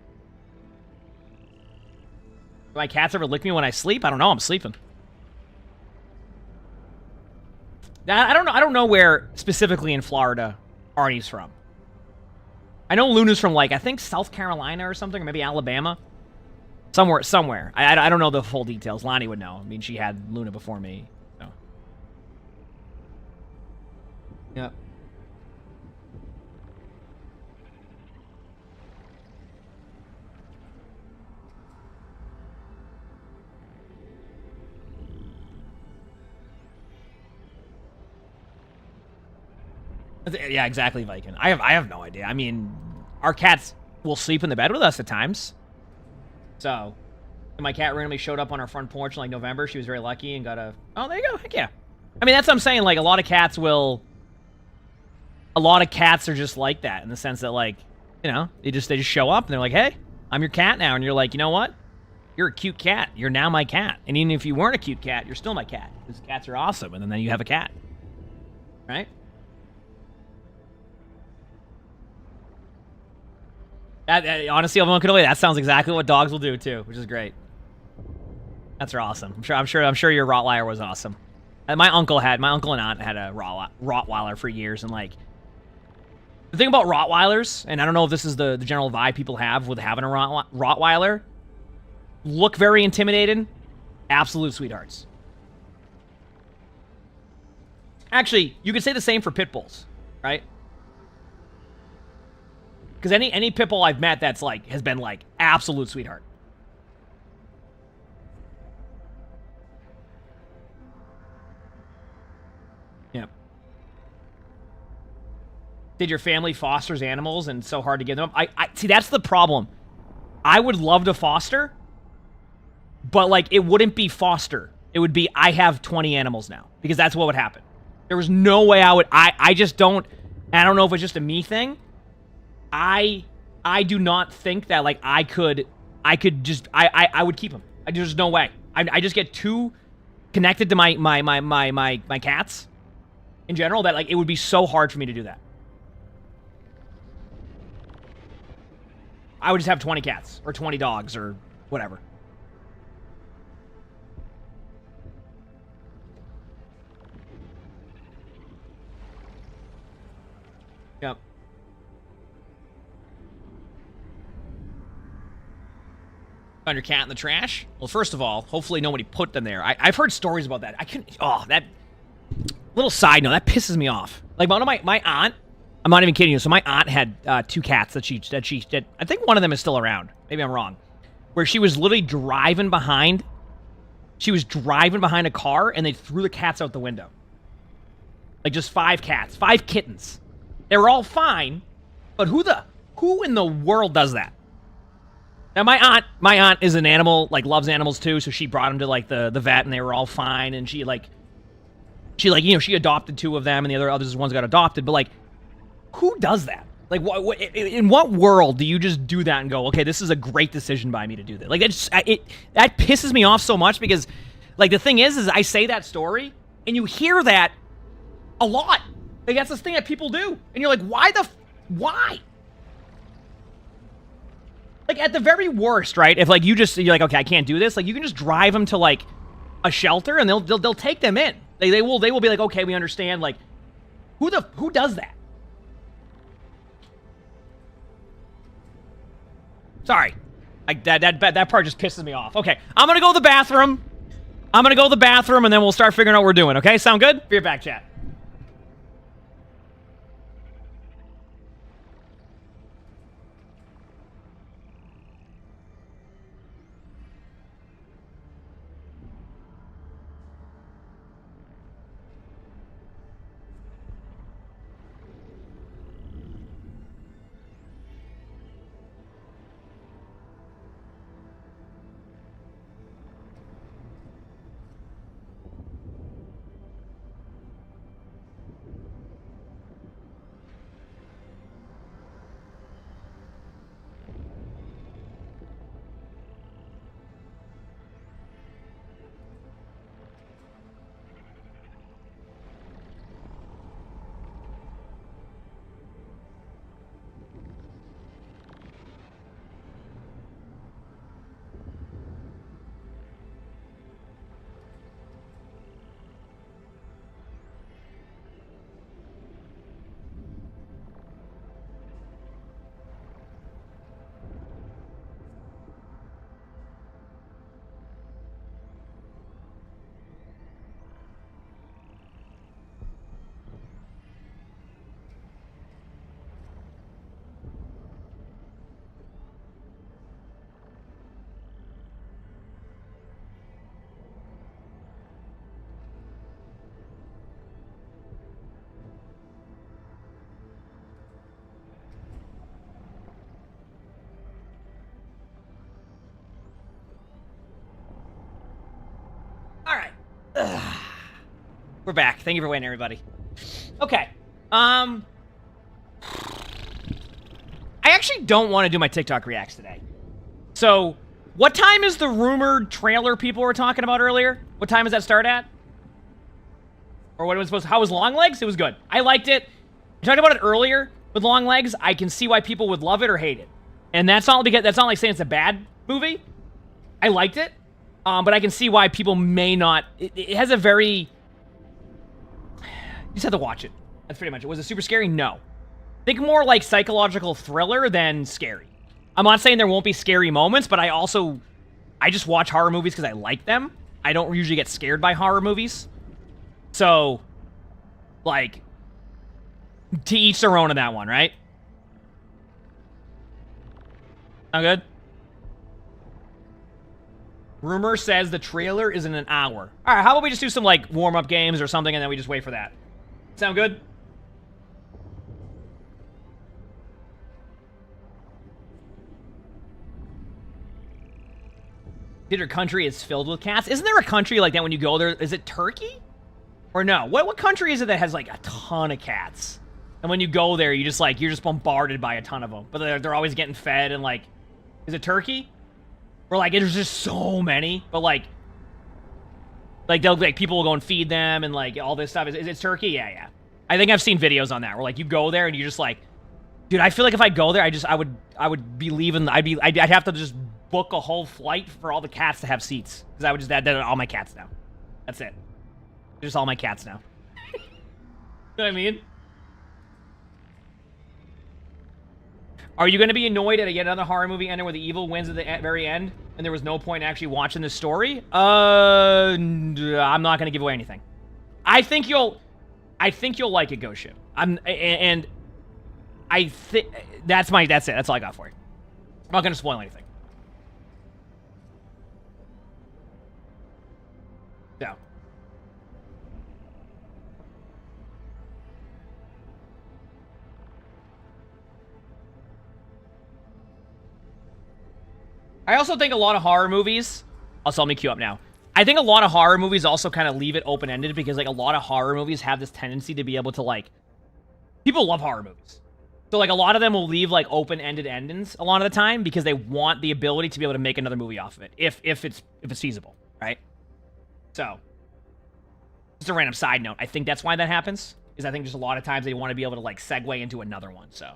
Do my cats ever lick me when I sleep? I don't know. I'm sleeping. I don't know where specifically in Florida Arnie's from. I know Luna's from, like, I think South Carolina or something, or maybe Alabama. Somewhere. I don't know the full details. Lonnie would know. I mean, she had Luna before me. So. Yep. Yeah, exactly, Viking. I have no idea. I mean, our cats will sleep in the bed with us at times. So, my cat randomly showed up on our front porch in, like, November. She was very lucky and got a... Oh, there you go. Heck yeah. I mean, that's what I'm saying. Like, a lot of cats are just like that in the sense that, like, you know, they just show up and they're like, hey, I'm your cat now. And you're like, you know what? You're a cute cat. You're now my cat. And even if you weren't a cute cat, you're still my cat. Because cats are awesome. And then you have a cat. Right? Honestly, everyone could only. That sounds exactly what dogs will do too, which is great. That's awesome. I'm sure your Rottweiler was awesome. My uncle and aunt had a Rottweiler for years, and, like, the thing about Rottweilers, and I don't know if this is the general vibe people have with having a Rottweiler, look very intimidating, absolute sweethearts. Actually, you could say the same for pit bulls, right? Because any pit bull I've met that's, like, has been, like, absolute sweetheart. Yep. Did your family fosters animals and it's so hard to give them up? I see, that's the problem. I would love to foster, but, like, it wouldn't be foster. It would be, I have 20 animals now. Because that's what would happen. There was no way I would... I just don't... I don't know if it's just a me thing. I do not think that, like, I could just... I would keep them. There's no way. I just get too connected to my cats in general that, like, it would be so hard for me to do that. I would just have 20 cats or 20 dogs or whatever. Yep. Found your cat in the trash? Well, first of all, hopefully nobody put them there. I've heard stories about that. I couldn't... Oh, that... Little side note, that pisses me off. Like, one of my aunt... I'm not even kidding you. So my aunt had 2 cats that she... I think one of them is still around. Maybe I'm wrong. Where she was literally driving behind... She was driving behind a car, and they threw the cats out the window. Like, just 5 cats. 5 kittens. They were all fine, but who in the world does that? Now, my aunt is an animal, like, loves animals too, so she brought them to, like, the vet, and they were all fine, and she adopted 2 of them, and the others ones got adopted, but, like, who does that? Like, in what world do you just do that and go, okay, this is a great decision by me to do that? Like, that pisses me off so much because, like, the thing is I say that story, and you hear that a lot. Like, that's the thing that people do. And you're like, why? Like, at the very worst, right? If, like, you're like, okay, I can't do this. Like, you can just drive them to, like, a shelter, and they'll take them in. They will be like, okay, we understand. Like, who does that? Sorry. Like, that part just pisses me off. Okay, I'm gonna go to the bathroom. And then we'll start figuring out what we're doing, okay? Sound good? Be right back, chat. We're back. Thank you for waiting, everybody. Okay. I actually don't want to do my TikTok reacts today. So, what time is the rumored trailer people were talking about earlier? What time does that start at? Or what it was supposed to... How was Longlegs? It was good. I liked it. I talked about it earlier with Longlegs. I can see why people would love it or hate it. And that's not like saying it's a bad movie. I liked it. But I can see why people may not... It has a very... You just have to watch it. That's pretty much it. Was it super scary? No. Think more like psychological thriller than scary. I'm not saying there won't be scary moments, but I just watch horror movies because I like them. I don't usually get scared by horror movies. So, like, to each their own on that one, right? Sound good? Rumor says the trailer is in an hour. All right, how about we just do some, like, warm-up games or something, and then we just wait for that? Sound good? Your country is filled with cats. Isn't there a country like that when you go there? Is it Turkey? Or no? What country is it that has like a ton of cats? And when you go there, you're just bombarded by a ton of them. But they're always getting fed and like, is it Turkey? Or like there's just so many, but like people will go and feed them and like all this stuff. Is it Turkey? Yeah. I think I've seen videos on that where like you go there and you're just like, dude, I feel like if I go there, I would be leaving. I'd have to just book a whole flight for all the cats to have seats because I would just add all my cats now. That's it. Just all my cats now. You know what I mean? Are you going to be annoyed at yet another horror movie ending where the evil wins at the very end and there was no point in actually watching the story? I'm not going to give away anything. I think you'll like it, Ghost Ship. That's it. That's all I got for you. I'm not going to spoil anything. So. I also think a lot of horror movies... Also, let me queue up now. I think a lot of horror movies also kind of leave it open-ended because, like, a lot of horror movies have this tendency to be able to, like... People love horror movies. So, like, a lot of them will leave, like, open-ended endings a lot of the time because they want the ability to be able to make another movie off of it, if it's feasible, right? So, just a random side note. I think that's why that happens, is I think just a lot of times they want to be able to, like, segue into another one, so...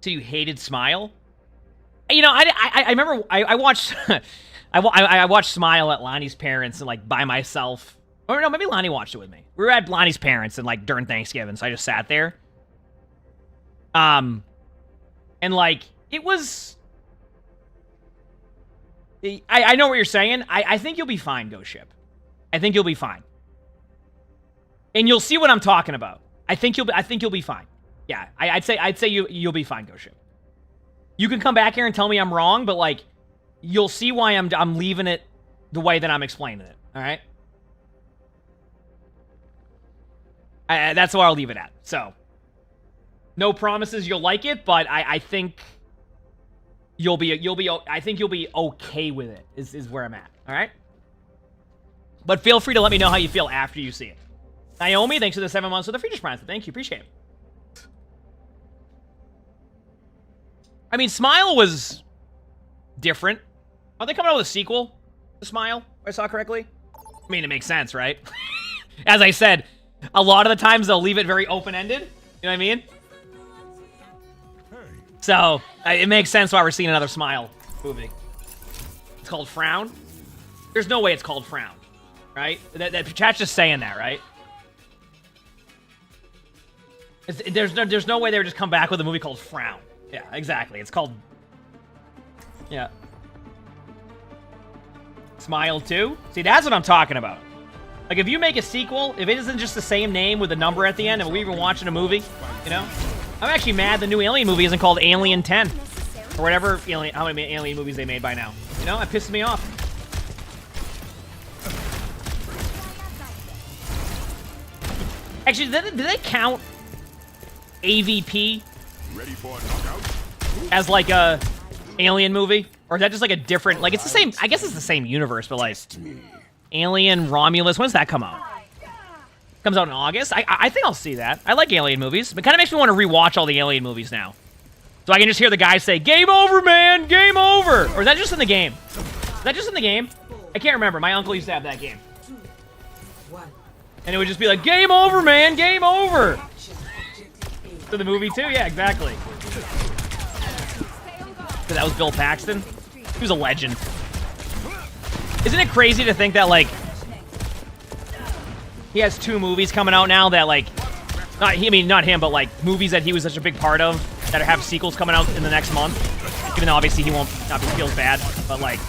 So you hated Smile? You know, I remember I watched I watched Smile at Lonnie's parents and like by myself. Or no, maybe Lonnie watched it with me. We were at Lonnie's parents and like during Thanksgiving, so I just sat there. And like it was. I know what you're saying. I think you'll be fine, Ghost Ship. I think you'll be fine. And you'll see what I'm talking about. I think you'll be fine. Yeah, I'd say you'll be fine, Ghost Ship. You can come back here and tell me I'm wrong, but like, you'll see why I'm leaving it the way that I'm explaining it. All right. That's where I'll leave it at. So, no promises you'll like it, but I think you'll be okay with it. Is where I'm at. All right. But feel free to let me know how you feel after you see it. Naomi, thanks for the 7 months of the Features Prize. Thank you, appreciate it. I mean, Smile was different. Are they coming out with a sequel to Smile, if I saw correctly? I mean, it makes sense, right? As I said, a lot of the times they'll leave it very open-ended. You know what I mean? So, it makes sense why we're seeing another Smile movie. It's called Frown. There's no way it's called Frown, right? That chat's just saying that, right? There's no way they would just come back with a movie called Frown. Yeah, exactly. It's called... Yeah. Smile 2? See, that's what I'm talking about. Like, if you make a sequel, if it isn't just the same name with a number at the end, and we're even watching a movie, you know? I'm actually mad the new Alien movie isn't called Alien 10. Or whatever how many Alien movies they made by now. You know? That pisses me off. Actually, did they count AVP as like a Alien movie? Or is that just like a different, like it's the same, I guess it's the same universe, but like Alien, Romulus, when's that come out? Comes out in August? I think I'll see that. I like Alien movies. It kind of makes me want to rewatch all the Alien movies now. So I can just hear the guys say, game over, man, game over. Or is that just in the game? Is that just in the game? I can't remember. My uncle used to have that game. And it would just be like, game over, man, game over. To the movie too? Yeah, exactly. So that was Bill Paxton. He was a legend. Isn't it crazy to think that, like, he has 2 movies coming out now that, like, not him, but, like, movies that he was such a big part of that have sequels coming out in the next month. Even though, obviously, he won't not be feels bad. But, like,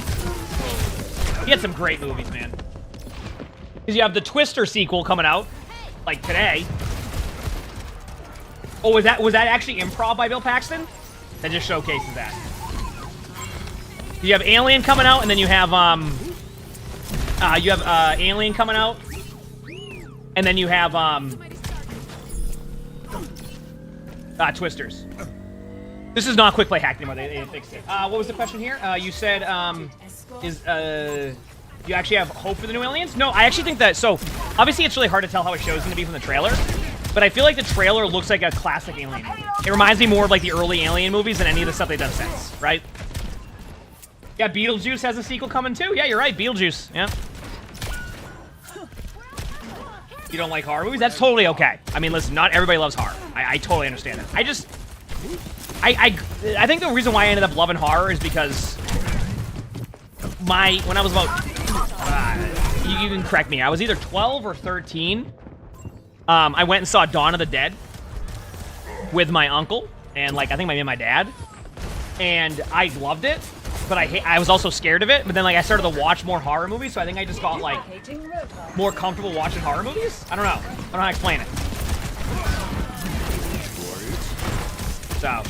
he had some great movies, man. Because you have the Twister sequel coming out, like, today. Oh, was that actually improv by Bill Paxton? That just showcases that. You have Alien coming out, and then you have Alien coming out, and then you have Twisters. This is not Quickplay hack anymore. They fixed it. What was the question here? You said, you actually have hope for the new aliens? No, I actually think that, so, obviously it's really hard to tell how a show's gonna be from the trailer, but I feel like the trailer looks like a classic Alien movie. It reminds me more of like the early Alien movies than any of the stuff they've done since, right? Yeah, Beetlejuice has a sequel coming too. Yeah, you're right, Beetlejuice, yeah. You don't like horror movies? That's totally okay. I mean, listen, not everybody loves horror. I totally understand that. I think the reason why I ended up loving horror is because when I was about, you can correct me, I was either 12 or 13. I went and saw Dawn of the Dead with my uncle and like I think my dad, and I loved it, but I was also scared of it. But then like I started to watch more horror movies, so I think I just got like more comfortable watching horror movies. I don't know. I don't know how to explain it. So.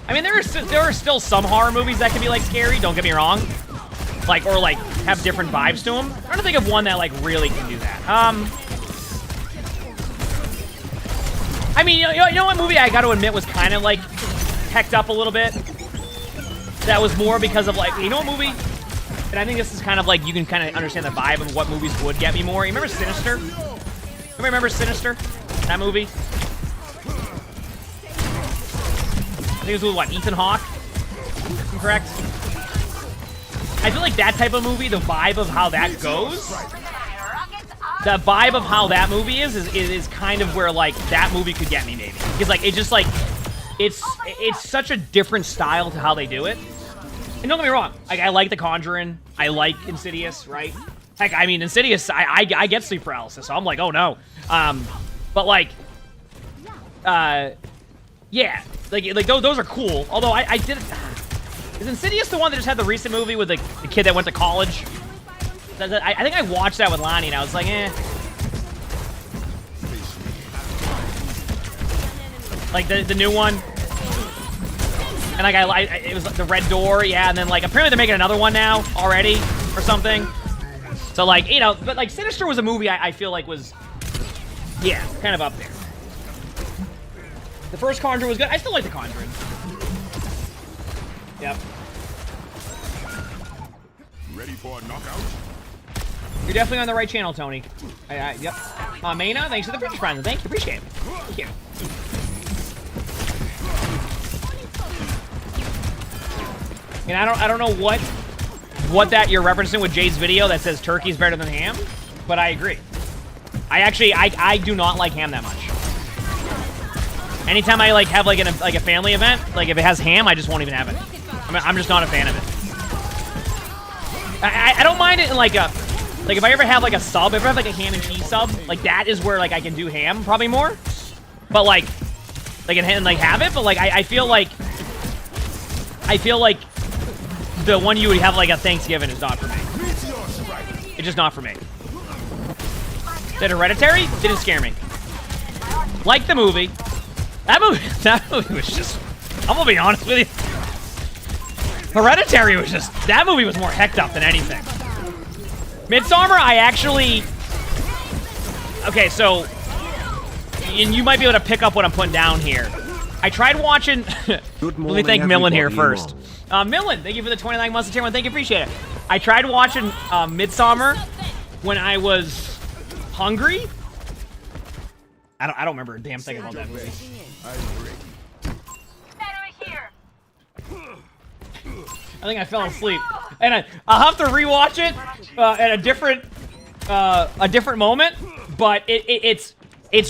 I mean, there are still some horror movies that can be like scary. Don't get me wrong, like or like have different vibes to them. I'm trying to think of one that like really can do that. I mean, you know what movie I got to admit was kind of like hecked up a little bit. That was more because of like, you know what movie? And I think this is kind of like you can kind of understand the vibe of what movies would get me more. You remember Sinister? Anybody remember Sinister? That movie? I think it was with, what, Ethan Hawke? I'm correct? I feel like that type of movie, the vibe of how that goes, the vibe of how that movie is kind of where, like, that movie could get me, maybe. Because, like, it just, like, it's such a different style to how they do it. And don't get me wrong, like, I like The Conjuring, I like Insidious, right? Heck, I mean, Insidious, I get sleep paralysis, so I'm like, oh, no. But, like, yeah, like those are cool. Although I did. Is Insidious the one that just had the recent movie with the kid that went to college? I think I watched that with Lonnie and I was like, eh. Like the new one. And like it was the Red Door, yeah. And then like apparently they're making another one now already or something. So like, you know, but like Sinister was a movie I feel like was, yeah, kind of up there. The first Conjuring was good. I still like The Conjuring. Yep. Ready for a knockout? You're definitely on the right channel, Tony. Yep. Maina, thanks for the French friends. Thank you. Appreciate it. Thank you. And I don't know what that you're referencing with Jay's video that says turkey's better than ham, but I agree. I do not like ham that much. Anytime I like have like a family event, like if it has ham, I just won't even have it. I'm just not a fan of it. I don't mind it in like a, like if I ever have like a sub, if I have like a ham and cheese sub, like that is where like I can do ham probably more. But like and like have it, but like I feel like the one you would have like a Thanksgiving is not for me. It's just not for me. That Hereditary didn't scare me. Like the movie. That movie was just, I'm gonna be honest with you. Hereditary was just, that movie was more hecked up than anything. Midsommar, I actually, okay, so, and you might be able to pick up what I'm putting down here. I tried watching, let me thank Millen here first. Millen, thank you for the 29 months of tier 1, thank you, appreciate it. I tried watching Midsommar when I was hungry. I don't remember a damn thing about that movie. I think I fell asleep, and I'll have to rewatch it at a different moment. But it's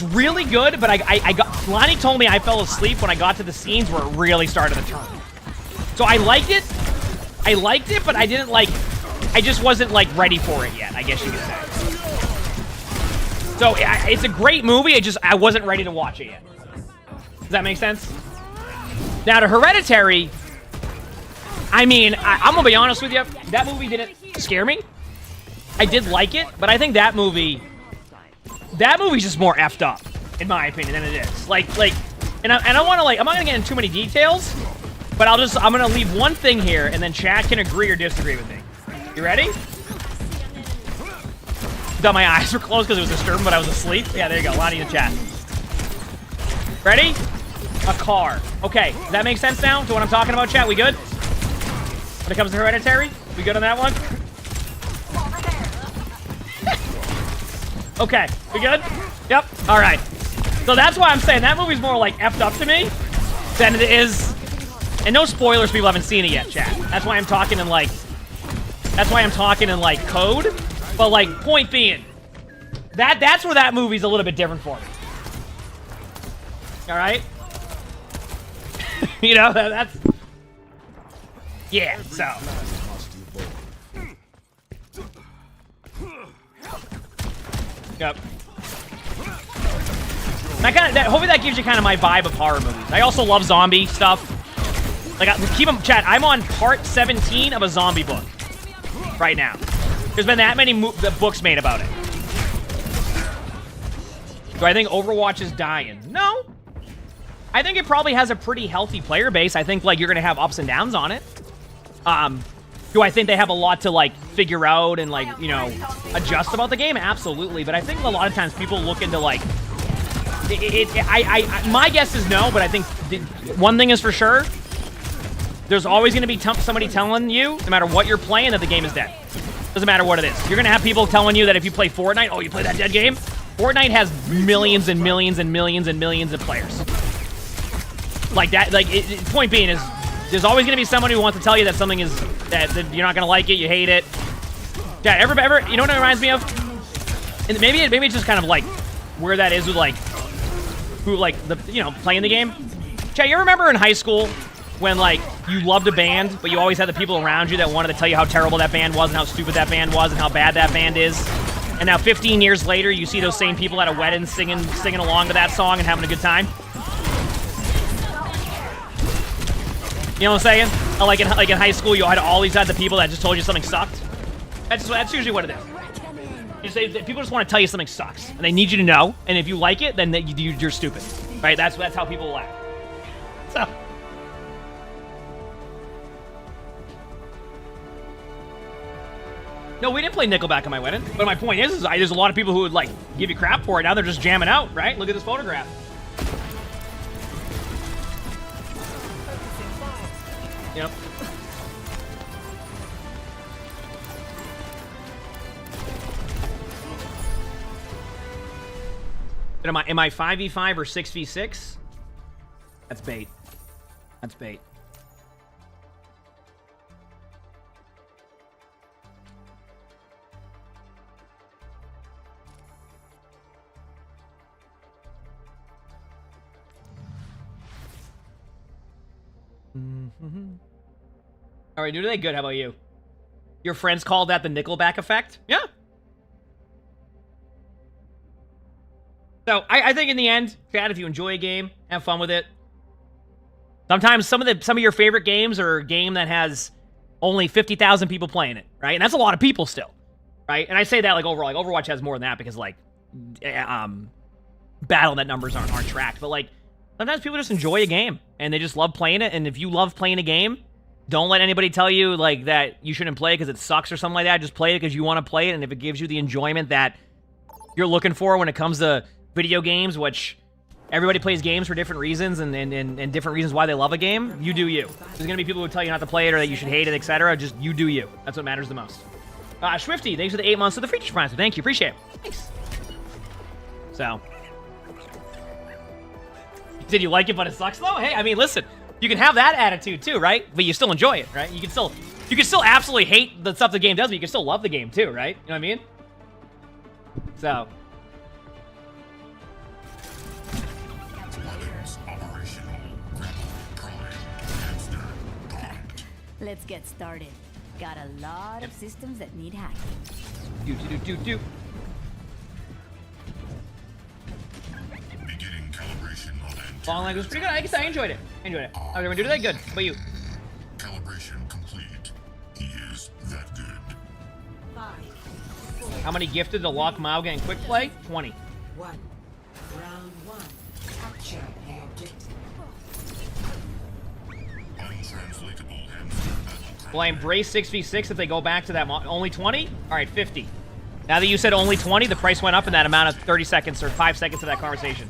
really good. But I got, Lonnie told me I fell asleep when I got to the scenes where it really started to turn. So I liked it, but I didn't like. I just wasn't like ready for it yet, I guess you could say. So it's a great movie. I wasn't ready to watch it yet. Does that make sense? Now to Hereditary. I mean, I'm gonna be honest with you. That movie didn't scare me. I did like it, but I think that movie's just more effed up, in my opinion, than it is. And I want to I'm not gonna get into too many details, but I'm gonna leave one thing here, and then chat can agree or disagree with me. You ready? Thought my eyes were closed because it was disturbing, but I was asleep. Yeah, there you go. Lonnie in the chat. Ready? A car. Okay, does that make sense now to what I'm talking about, chat? We good? When it comes to Hereditary? We good on that one? Okay, we good? Yep, alright. So that's why I'm saying that movie's more like effed up to me than it is. And no spoilers, people haven't seen it yet, chat. That's why I'm talking in like code. But like, point being, that's where that movie's a little bit different for me. Alright? You know, that's... Yeah, so... Yep. Hopefully that gives you kind of my vibe of horror movies. I also love zombie stuff. Like, keep them, chat, I'm on part 17 of a zombie book. Right now. There's been that many books made about it. Do I think Overwatch is dying? No. I think it probably has a pretty healthy player base. I think, like, you're going to have ups and downs on it. Do I think they have a lot to, like, figure out and, like, you know, adjust about the game? Absolutely. But I think a lot of times people look into, like... my guess is no, but I think one thing is for sure. There's always going to be somebody telling you, no matter what you're playing, that the game is dead. Doesn't matter what it is. You're going to have people telling you that if you play Fortnite, oh, you play that dead game? Fortnite has millions and millions and millions and millions of players. Like that, like, point being is, there's always going to be someone who wants to tell you that something is, that you're not going to like it, you hate it. Yeah, ever, you know what it reminds me of? And maybe it's just kind of like, where that is with, like, who, like, you know, playing the game. Chat, you remember in high school when, like, you loved a band, but you always had the people around you that wanted to tell you how terrible that band was and how stupid that band was and how bad that band is? And now 15 years later, you see those same people at a wedding singing along to that song and having a good time? You know what I'm saying? Like in high school, you always had the people that just told you something sucked. That's usually what it is. People just want to tell you something sucks, and they need you to know. And if you like it, then you're stupid, right? That's how people act. So. No, we didn't play Nickelback at my wedding. But my point is there's a lot of people who would, like, give you crap for it. Now they're just jamming out, right? Look at this photograph. Yep. Am I 5v5 or 6v6? That's bait. That's bait. All right, New Day, good. How about you? Your friends called that the Nickelback effect? Yeah. So I think in the end, chat, if you enjoy a game, have fun with it. Sometimes some of your favorite games are a game that has only 50,000 people playing it, right? And that's a lot of people still, right? And I say that like overall, like Overwatch has more than that because like Battle.net numbers aren't tracked, but like sometimes people just enjoy a game and they just love playing it. And if you love playing a game, don't let anybody tell you like that you shouldn't play it because it sucks or something like that. Just play it because you want to play it, and if it gives you the enjoyment that you're looking for when it comes to video games, which everybody plays games for different reasons and different reasons why they love a game, you do you. There's gonna be people who tell you not to play it or that you should hate it, etc. Just you do you. That's what matters the most. Swifty, thanks for the 8 months of the free Prime. Thank you, appreciate it. Thanks. So, did you like it, but it sucks though? Hey, I mean, listen. You can have that attitude too, right? But you still enjoy it, right? You can still absolutely hate the stuff the game does, but you can still love the game too, right? You know what I mean? So. Let's get started. Got a lot of systems that need hacking. Beginning calibration on antics. Long leg was pretty good. I guess I enjoyed it. Okay, we're doing that good. What about you? Calibration complete. He is that good. 5, 4, How many gifted to lock Mauga and Quickplay? 20. 1. Round 1. Capture the objective. Untranslatable hamster battle cry. Will I embrace 6v6 if they go back to that only 20? Alright, 50. Now that you said only 20, the price went up in that amount of 30 seconds or 5 seconds of that conversation.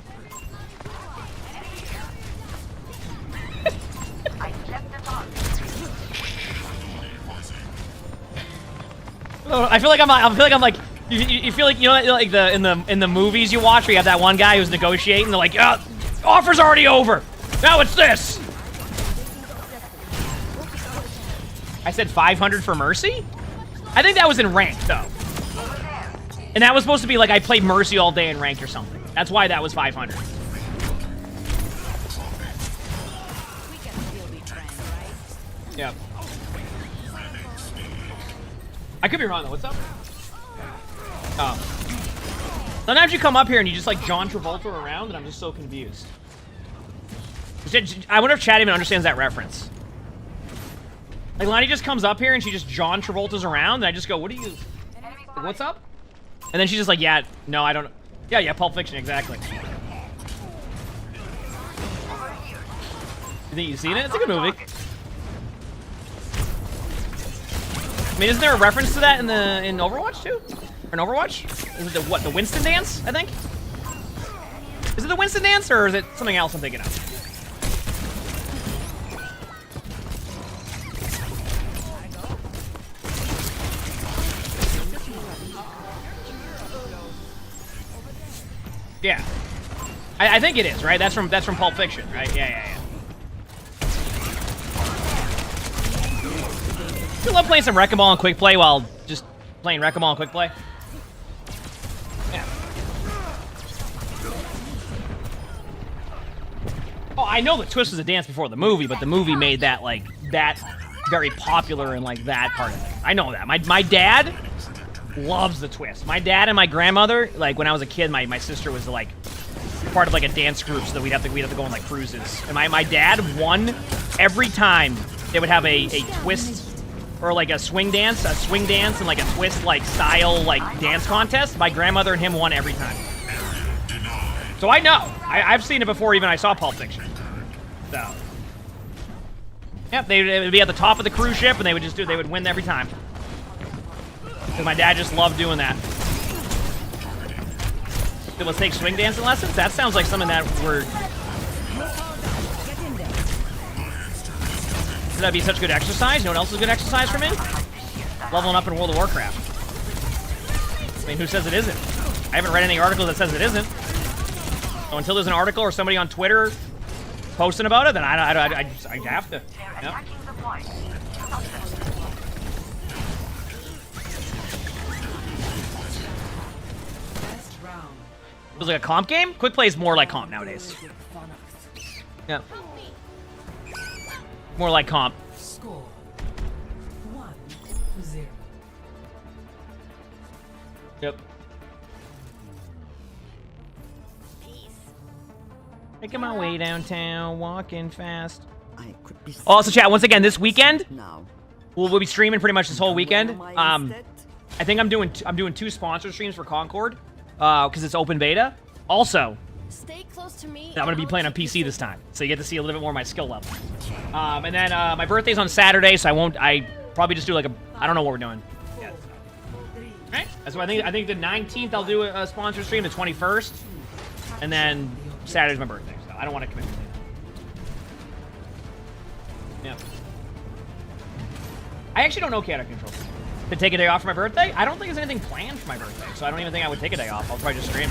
I feel like I'm like you feel like, you know, like in the movies you watch where you have that one guy who's negotiating. They're like, offer's already over. Now it's this. I said 500 for Mercy? I think that was in ranked though. And that was supposed to be like I played Mercy all day in ranked or something. That's why that was 500. Yeah. I could be wrong though. What's up? Oh. Sometimes you come up here and you just like John Travolta around, and I'm just so confused. I wonder if Chad even understands that reference. Like Lonnie just comes up here and she just John Travolta's around, and I just go, "What are you? What's up?" And then she's just like, "Yeah, no, I don't." Yeah, Pulp Fiction, exactly. You think you've seen it? It's a good movie. I mean, isn't there a reference to that in Overwatch too? Or in Overwatch? Is it the Winston dance? I think. Is it the Winston dance or is it something else I'm thinking of? Yeah, I think it is, right? That's from Pulp Fiction, right? Yeah. You love playing some Wreck-A-Ball and Quickplay while just playing Wreck-A-Ball and Quickplay? Yeah. Oh, I know that Twist was a dance before the movie, but the movie made that, like, that very popular and, like, that part of it. I know that. My dad loves the Twist. My dad and my grandmother, like, when I was a kid, my sister was, like, part of, like, a dance group, so that we'd have to go on, like, cruises. And my dad won every time they would have a Twist or like a swing dance and like a Twist like style like dance contest. My grandmother and him won every time. So I know. I've seen it before even I saw Pulp Fiction. So. Yep, they would be at the top of the cruise ship and they would win every time. Because my dad just loved doing that. So let's take swing dancing lessons? That sounds like something that we're... That'd be such good exercise. You know what else is good exercise for me? Leveling up in World of Warcraft. I mean, who says it isn't? I haven't read any article that says it isn't. So until there's an article or somebody on Twitter posting about it, then I have to. Yep. It was like a comp game? Quickplay is more like comp nowadays. Yeah. More like comp. Score 1-0. Yep. Making my way downtown, walking fast. Also, chat, once again, this weekend, we'll be streaming pretty much this whole weekend. I think I'm doing 2 sponsor streams for Concord, because it's open beta. Also, Stay close to me. I'm going to be playing on PC this time, so you get to see a little bit more of my skill level. And then my birthday's on Saturday, so I probably just do like I don't know what we're doing. Yeah. Right? So I think the 19th I'll do a sponsor stream, the 21st, and then Saturday's my birthday, so I don't want to commit to that. Yeah. I actually don't know Chaotic Control. To take a day off for my birthday? I don't think there's anything planned for my birthday, so I don't even think I would take a day off. I'll probably just stream.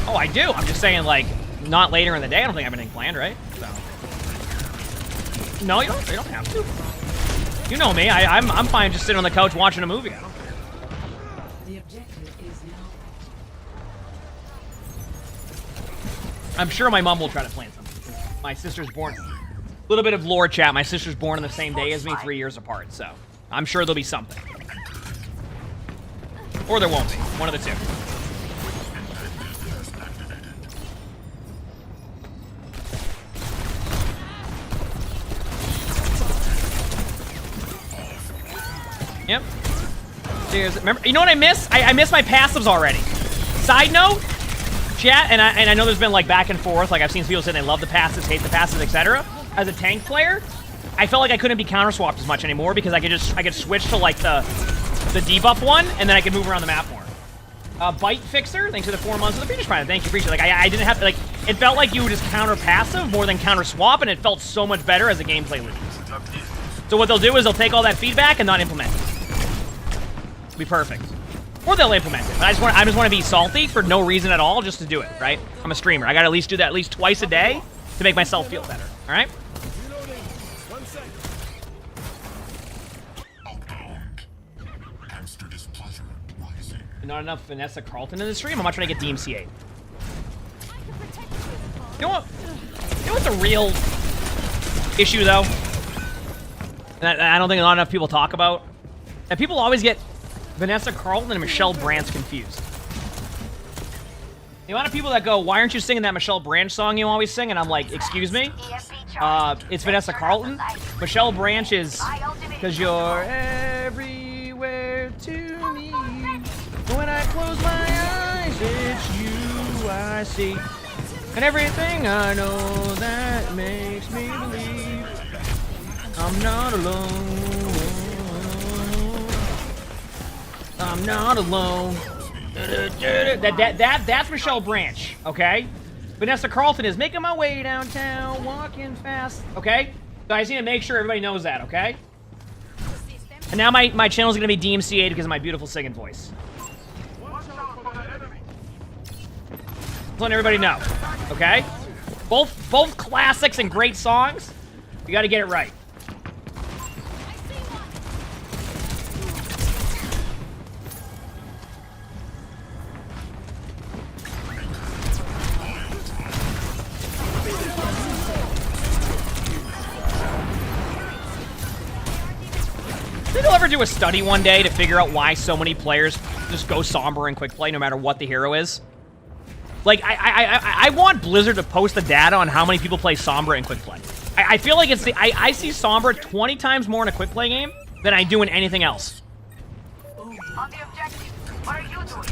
Oh, I do. I'm just saying, like, not later in the day. I don't think I have anything planned, right? So. No, you don't have to. You know me. I'm fine just sitting on the couch watching a movie. I don't care. The objective is now. I'm sure my mom will try to plan something. My sister's born. A little bit of lore chat. My sister's born on the same day as me, 3 years apart. So I'm sure there'll be something. Or there won't be. One of the two. Yep. Cheers. Remember, you know what I miss? I miss my passives already. Side note, chat, and I know there's been like back and forth. Like I've seen people saying they love the passives, hate the passives, etc. As a tank player, I felt like I couldn't be counter swapped as much anymore because I could switch to like the the debuff one, and then I can move around the map more. Bite Fixer, thanks for the 4 months of the Phoenix Prime. Thank you, appreciate it. Like, I didn't have to, like, it felt like you would just counter passive more than counter swap, and it felt so much better as a gameplay loop. So what they'll do is they'll take all that feedback and not implement it. It'll be perfect. Or they'll implement it. But I just want to be salty for no reason at all, just to do it, right? I'm a streamer. I gotta at least do that at least twice a day to make myself feel better, all right? Not enough Vanessa Carlton in the stream. I'm not trying to get DMCA. You know what? You know what's a real issue though? And I don't think not enough people talk about. And people always get Vanessa Carlton and Michelle Branch confused. The amount of people that go, "Why aren't you singing that Michelle Branch song you always sing?" And I'm like, "Excuse me? It's Vanessa Carlton. Michelle Branch is because you're everywhere to me. When I close my eyes, it's you I see. And everything I know that makes me believe I'm not alone. I'm not alone." That's Michelle Branch, okay? Vanessa Carlton is making my way downtown, walking fast, okay? So I just need to make sure everybody knows that, okay? And now my channel's gonna be DMCA'd because of my beautiful singing voice. Just letting everybody know, okay? Both classics and great songs. You got to get it right. Think they'll ever do a study one day to figure out why so many players just go Sombra and Quickplay no matter what the hero is? Like, I want Blizzard to post the data on how many people play Sombra and Quickplay. I feel like it's the... I see Sombra 20 times more in a Quickplay game than I do in anything else. On the objective. What are you doing?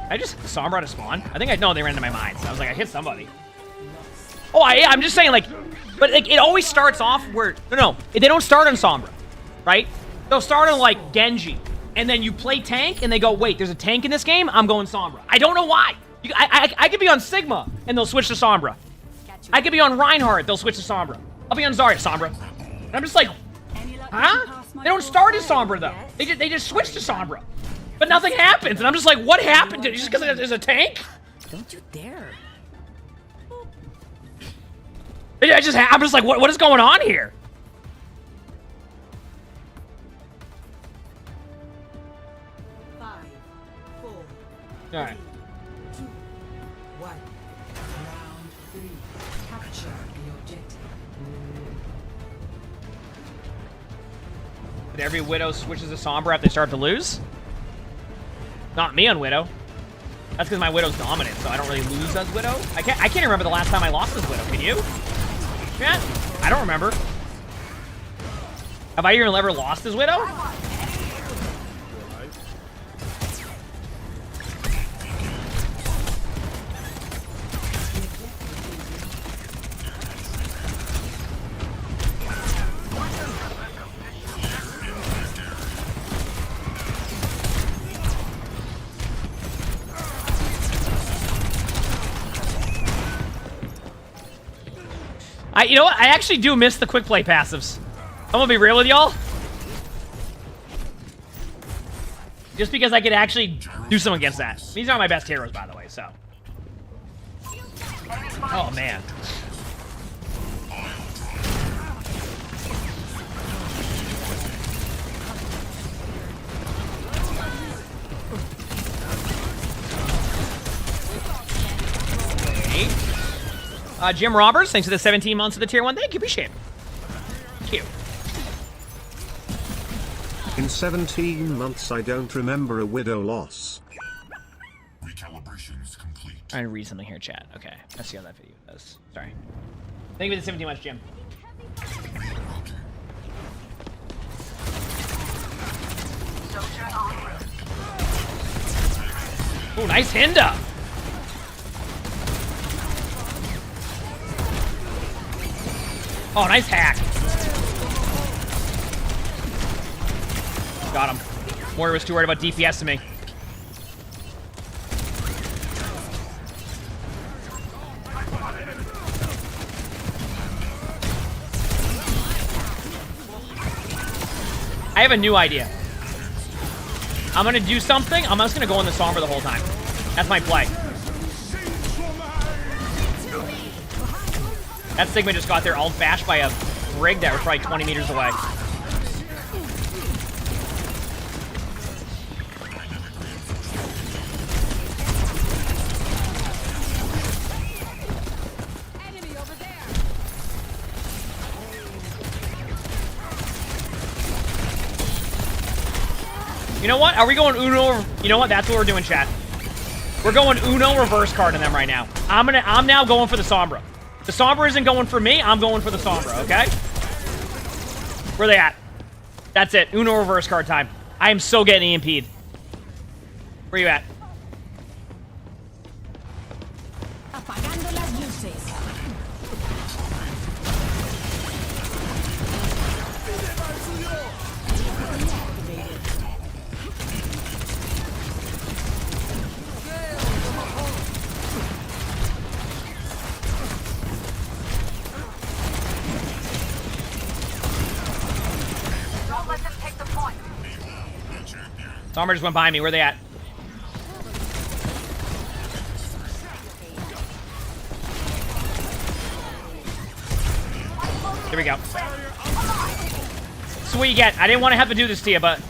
I just hit Sombra to spawn. I think no, they ran into my mind. So I was like, I hit somebody. Oh, I'm just saying, like... But like, it always starts off where... No, they don't start on Sombra, right? They'll start on, like, Genji. And then you play tank, and they go, wait, there's a tank in this game? I'm going Sombra. I don't know why. I could be on Sigma, and they'll switch to Sombra. I could be on Reinhardt, they'll switch to Sombra. I'll be on Zarya, Sombra. And I'm just like, huh? They don't start as Sombra, though. They just switch to Sombra. But nothing happens, and I'm just like, what happened? Just because there's a tank? Don't you dare. I'm just like, what is going on here? Five, 4, All right. 2, 1. Round 3. Capture the objective. Did every Widow switches to Sombra if they start to lose? Not me on Widow. That's because my Widow's dominant, so I don't really lose as Widow. I can't remember the last time I lost as Widow. Can you? Yeah, I don't remember. Have I even ever lost as Widow? You know what? I actually do miss the quick play passives. I'm gonna be real with y'all. Just because I could actually do something against that. These aren't my best heroes, by the way, so. Oh, man. Jim Roberts, thanks for the 17 months of the tier 1. Thank you, appreciate it. Thank you. In 17 months, I don't remember a Widow loss. Recalibration's complete. Trying to read something here, chat. Okay, let's see how that video does. Sorry. Thank you for the 17 months, Jim. Oh, nice Hinda. Oh, nice hack. Got him. Moira was too worried about DPS to me. I have a new idea. I'm gonna do something. I'm just gonna go in the Sombra the whole time. That's my play. That Sigma just got there ult bashed by a rig that was probably 20 meters away. You know what? Are we going Uno? You know what? That's what we're doing, chat. We're going Uno reverse card in them right now. I'm now going for the Sombra. The Sombra isn't going for me. I'm going for the Sombra, okay? Where they at? That's it. Uno reverse card time. I am so getting EMP'd. Where you at? Apagando las luces. Don't let them take the point. Sombra just went by me. Where they at? Here we go. So what you get? I didn't want to have to do this to you, but...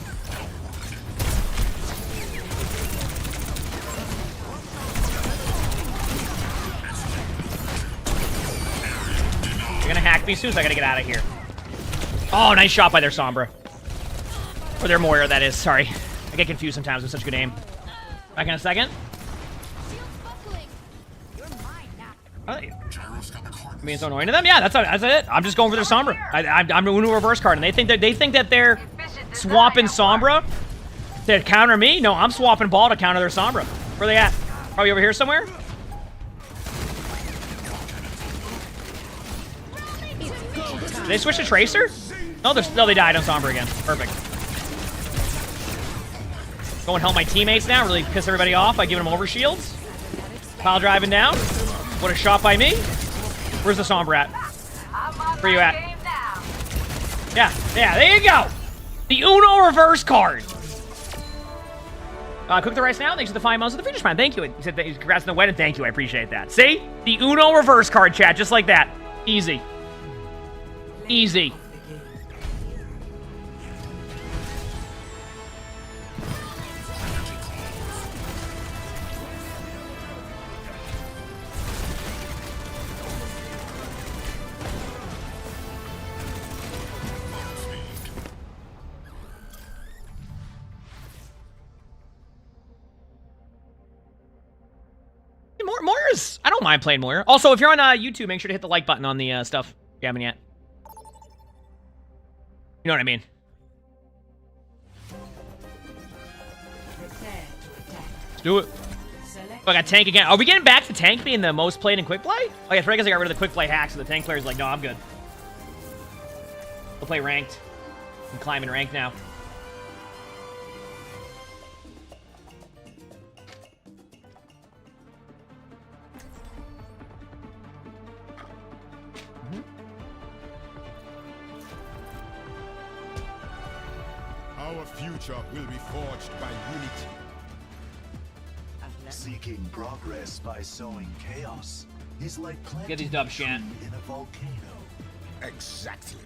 You're gonna hack me soon, so I gotta get out of here. Oh, nice shot by their Sombra. Or their Moira, that is. Sorry. I get confused sometimes with such good aim. Back in a second. I mean, so annoying to them. Yeah, that's it. I'm just going for their Sombra. I'm a Uno reverse card, and they think that they're swapping Sombra to counter me. No, I'm swapping ball to counter their Sombra. Where are they at? Probably over here somewhere. Did they switch to Tracer? No, they died on Sombra again. Perfect. Go and help my teammates now. Really piss everybody off by giving them overshields. Pile driving down. What a shot by me. Where's the Sombra at? Where you at? Yeah, there you go. The Uno reverse card. Cook the rice now. Thanks for the 5 months of the Future Spine. Thank you. He said congrats on the wedding. Thank you. I appreciate that. See? The Uno reverse card, chat. Just like that. Easy. Easy. Moira's... I don't mind playing Moira. Also, if you're on YouTube, make sure to hit the like button on the stuff if you haven't yet. You know what I mean? Let's do it. Oh, I got tank again. Are we getting back to tank being the most played in Quickplay? Oh yeah, it's right because I got rid of the Quickplay hack, so the tank player's like, no, I'm good. We'll play ranked. I'm climbing rank now. Our future will be forged by unity. Seeking progress by sowing chaos is like planting Get these dubs, Shant. in a volcano. Exactly.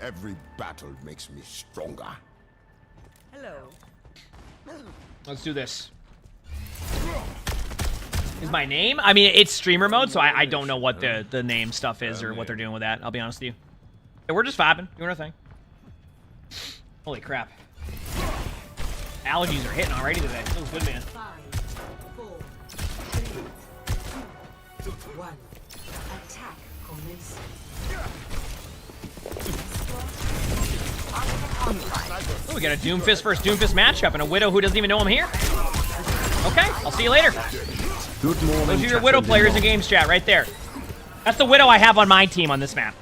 Every battle makes me stronger. Hello. Let's do this. Is my name? I mean, it's streamer mode, so I don't know what the name stuff is or what they're doing with that. I'll be honest with you. Yeah, we're just vibing, doing our thing. Holy crap. Allergies are hitting already today. Feels good, man. 5, 4, 3, 2, 1. Attack commences. Oh, we got a Doomfist versus Doomfist matchup and a Widow who doesn't even know I'm here. Okay, I'll see you later. Good morning. Those are your Widow players in games chat right there. That's the Widow I have on my team on this map.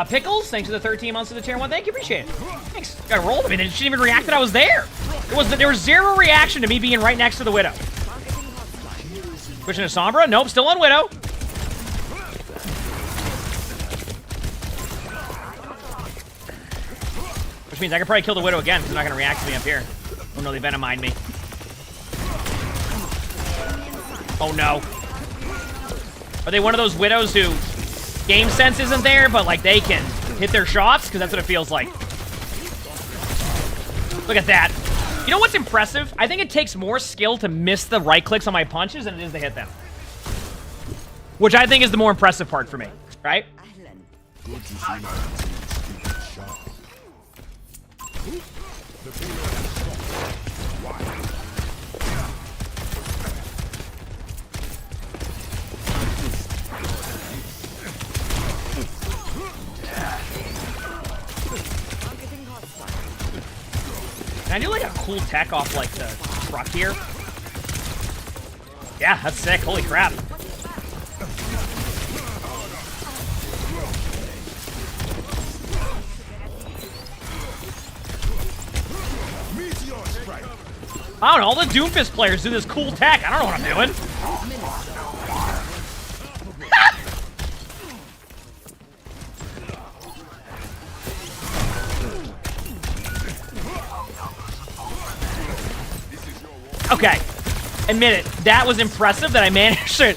Pickles, thanks for the 13 months of the tier 1. Thank you, appreciate it. Thanks. Got rolled. I mean, she didn't even react that I was there. There was zero reaction to me being right next to the Widow. Switching to Sombra. Nope, still on Widow. Which means I can probably kill the Widow again because they're not going to react to me up here. Oh no, they Venomied me. Oh no. Are they one of those Widows who game sense isn't there, but like they can hit their shots? Because that's what it feels like. Look at that. You know what's impressive? I think it takes more skill to miss the right clicks on my punches than it is to hit them. Which I think is the more impressive part for me, right? Good to see my team keep it sharp. The payload has stopped. Why? Can I do like a cool tech off like the truck here? Yeah, that's sick. Holy crap. I don't know, all the Doomfist players do this cool tech. I don't know what I'm doing. Okay, admit it. That was impressive that I managed to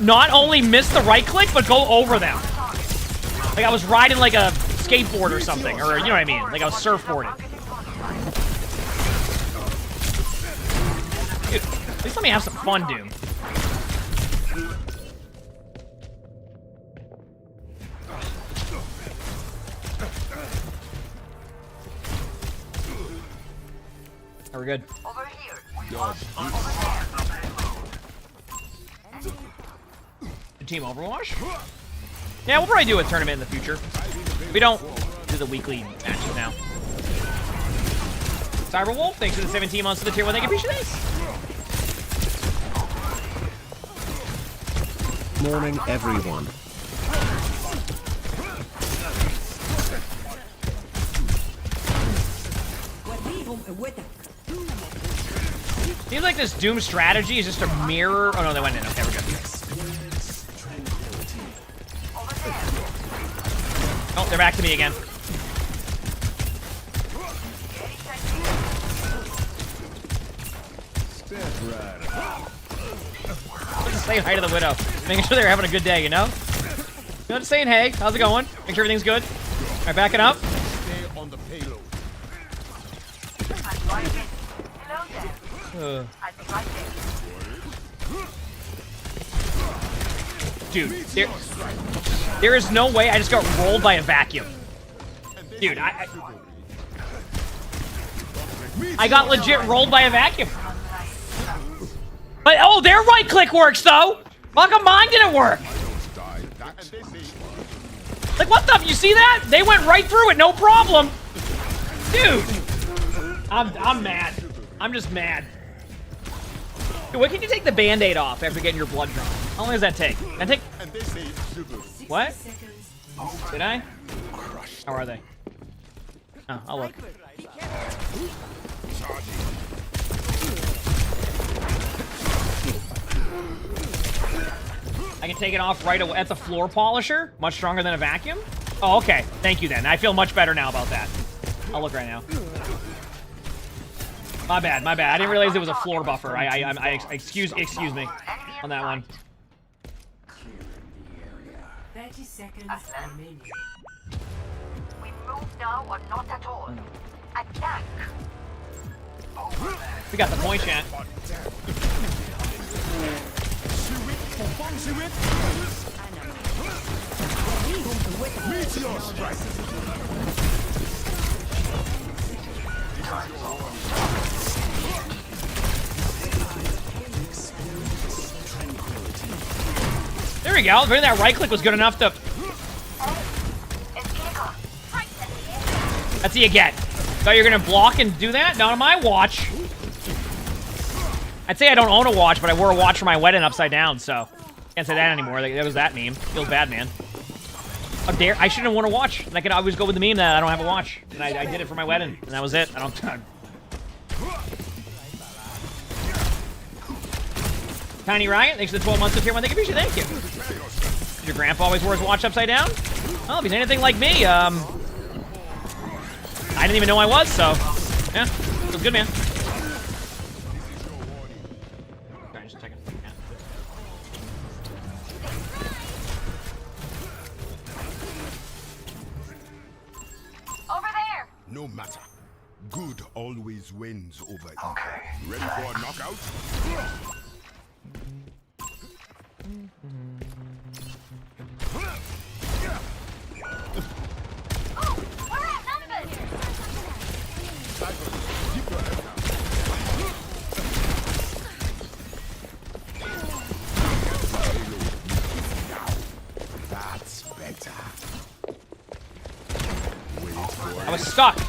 not only miss the right click, but go over them. Like I was riding like a skateboard or something, or you know what I mean? Like I was surfboarding. Dude, at least let me have some fun, Doom. Are we good? Over here. Team Overwatch? Yeah, we'll probably do a tournament in the future. We don't do the weekly matches now. Cyberwolf, thanks for the 17 months of the tier 1. Thank you, appreciate this. Morning, everyone. Seems like this Doom strategy is just a mirror. Oh no, they went in. Okay, we're good. Oh, they're back to me again. Just saying hi to the Widow. Making sure they're having a good day, you know? You know, just saying hey, how's it going? Make sure everything's good. All right, backing up. Stay on the payload. Dude, there is no way I just got rolled by a vacuum. Dude, I got legit rolled by a vacuum. But, oh, their right click works, though. How come mine didn't work? Like, what the? You see that? They went right through it, no problem. Dude. I'm mad. I'm just mad. Dude, when can you take the Band-Aid off after getting your blood drawn? How long does that take? Can I take... What? Did I? How are they? Oh, I'll look. I can take it off right away at the floor polisher? Much stronger than a vacuum? Oh, okay. Thank you, then. I feel much better now about that. I'll look right now. My bad, my bad. I didn't realize it was a floor buffer. Excuse me on that one. 30 seconds remaining. We move now or not at all. Attack. We got the point, chat. There we go. Maybe that right click was good enough to... That's what you get. Thought you were going to block and do that? Not on my watch. I'd say I don't own a watch, but I wore a watch for my wedding upside down, so... Can't say that anymore. That was that meme. Feels bad, man. How dare I shouldn't want to watch. And I could always go with the meme that I don't have a watch. And I did it for my wedding, and that was it. I don't. Tiny Ryan, thanks for the 12 months of tier 1. Thank you. Thank you. Your grandpa always wore his watch upside down? Well, if he's anything like me, I didn't even know I was, so yeah, feels good, man. Sorry, just a second. Yeah. Over there! No matter. Good always wins over evil. Okay. Ready for a knockout? Oh, we're outnumbered! Keep your head down. That's better. Wait for I was stuck. Come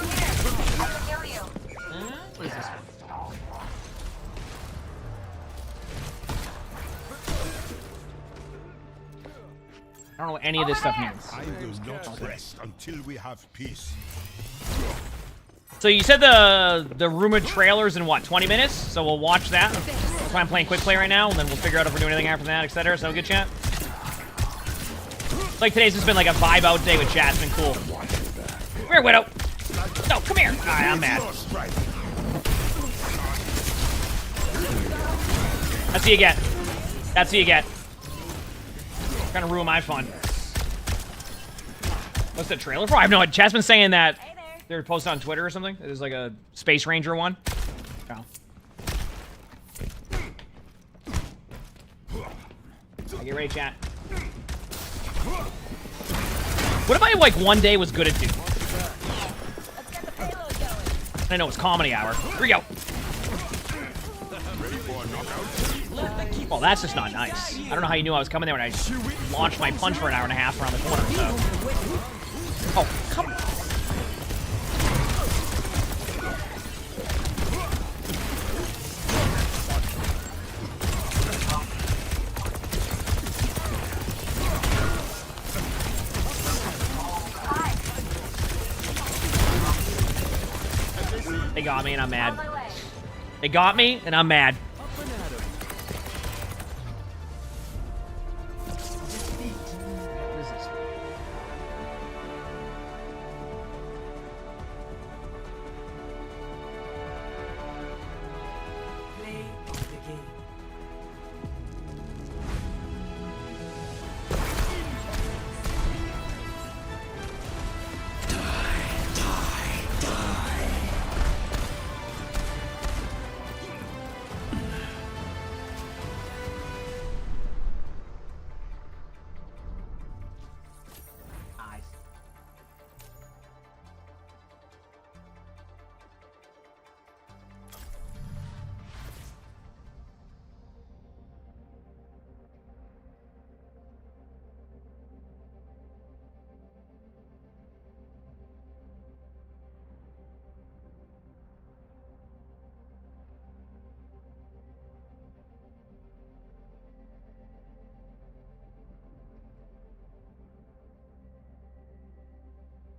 here. I can heal you. What is this? I don't know what any of this stuff means. I will not rest until we have peace. So you said the rumored trailer's in what, 20 minutes? So we'll watch that. That's why I'm playing Quickplay right now, and then we'll figure out if we're doing anything after that, etc. So good chat. Like today's just been like a vibe out day with chat. It's been cool. Come here, Widow. No, come here. Alright, I'm mad. That's what you get. That's what you get. Trying to ruin my fun. What's the trailer for? I have no idea. Chat's been saying that they're posted on Twitter or something. There's like a Space Ranger one. Oh. Get ready, chat. What if I, like, one day was good at Doom? I know it's comedy hour. Here we go. Well, that's just not nice. I don't know how you knew I was coming there when I launched my punch for an hour and a half around the corner, so. Oh, come on. They got me and I'm mad. They got me and I'm mad. Play of the game.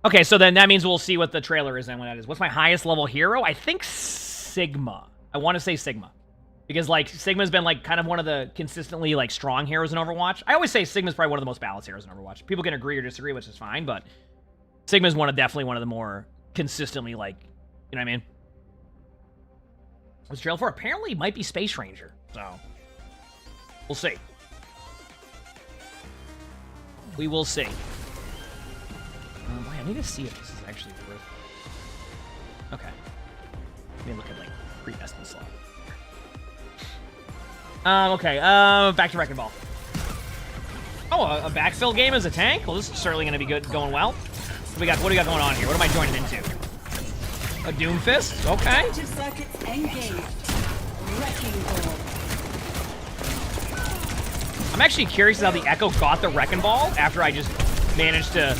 Okay, so then that means we'll see what the trailer is and what that is. What's my highest level hero? I think Sigma. I want to say Sigma. Because, like, Sigma's been, like, kind of one of the consistently, like, strong heroes in Overwatch. I always say Sigma's probably one of the most balanced heroes in Overwatch. People can agree or disagree, which is fine, but Sigma's definitely one of the more consistently, like, you know what I mean? What's the trailer for? Apparently it might be Space Ranger, so we'll see. We will see. Boy, I need to see if this is actually worth it. Okay. Let me look at, like, pre-estimate slot. Okay, back to Wrecking Ball. Oh, a backfill game as a tank? Well, this is certainly going to be good, going well. What do we got going on here? What am I joining into? A Doomfist? Okay. Circuits engaged. Wrecking ball. I'm actually curious how the Echo got the Wrecking Ball after I just managed to...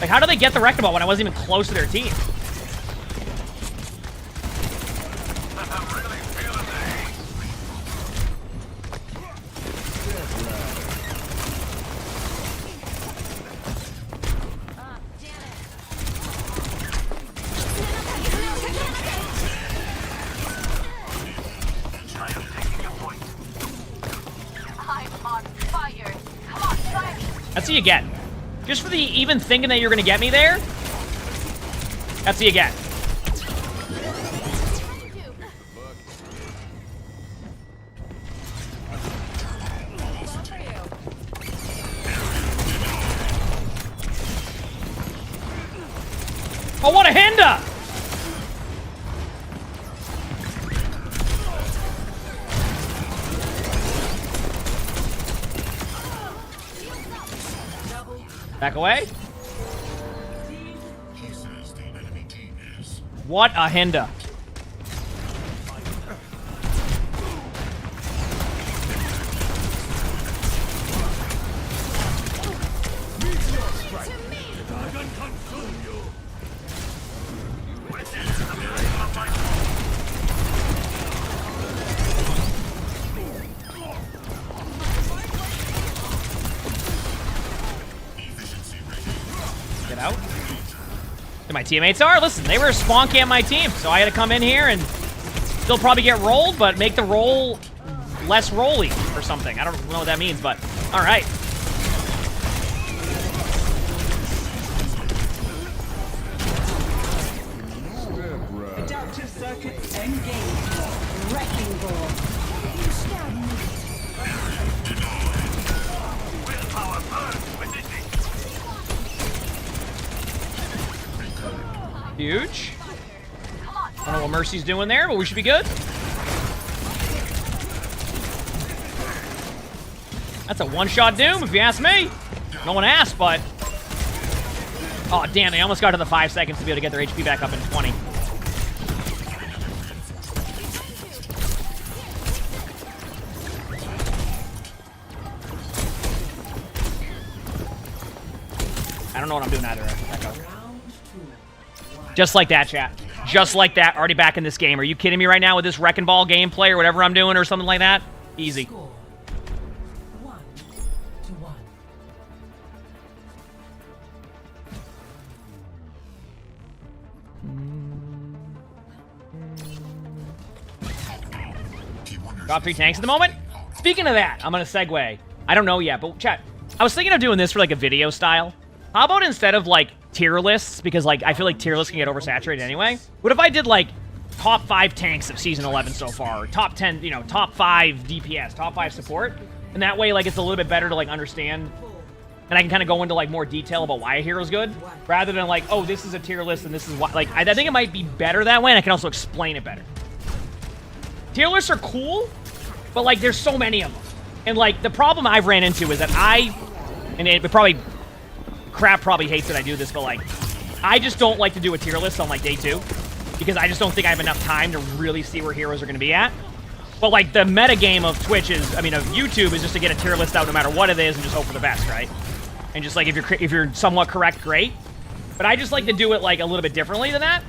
Like, how did they get the Wrecking Ball when I wasn't even close to their team? That's what you get. Just for the even thinking that you're gonna get me there. That's what you get. Oh, what a hinder! Back away. He says the enemy team is. What a hinder. Get out. And my teammates are? Listen, they were spawn camp my team, so I had to come in here and still probably get rolled, but make the roll less rolly or something. I don't know what that means, but all right. Adaptive circuits engaged. Wrecking ball. Huge. I don't know what Mercy's doing there, but we should be good. That's a one-shot Doom, if you ask me. No one asked, but... Oh, damn, they almost got to the 5 seconds to be able to get their HP back up in 20. I don't know what I'm doing either. Echo. Just like that, chat. Just like that, already back in this game. Are you kidding me right now with this Wrecking Ball gameplay or whatever I'm doing or something like that? Easy. Score 1-1. Got 3 tanks at the moment. Speaking of that, I'm going to segue. I don't know yet, but chat, I was thinking of doing this for like a video style. How about instead of like tier lists, because like I feel like tier lists can get oversaturated anyway. What if I did like top 5 tanks of season 11 so far, or top 10, you know, top 5 DPS, top 5 support, and that way like it's a little bit better to like understand, and I can kind of go into like more detail about why a hero's good, rather than like, oh, this is a tier list and this is why. Like I think it might be better that way, and I can also explain it better. Tier lists are cool, but like there's so many of them, and like the problem I've ran into is that Crap probably hates that I do this, but like, I just don't like to do a tier list on like day 2, because I just don't think I have enough time to really see where heroes are going to be at. But like the meta game of Twitch is, I mean, of YouTube is just to get a tier list out no matter what it is and just hope for the best, right? And just like if you're somewhat correct, great. But I just like to do it like a little bit differently than that.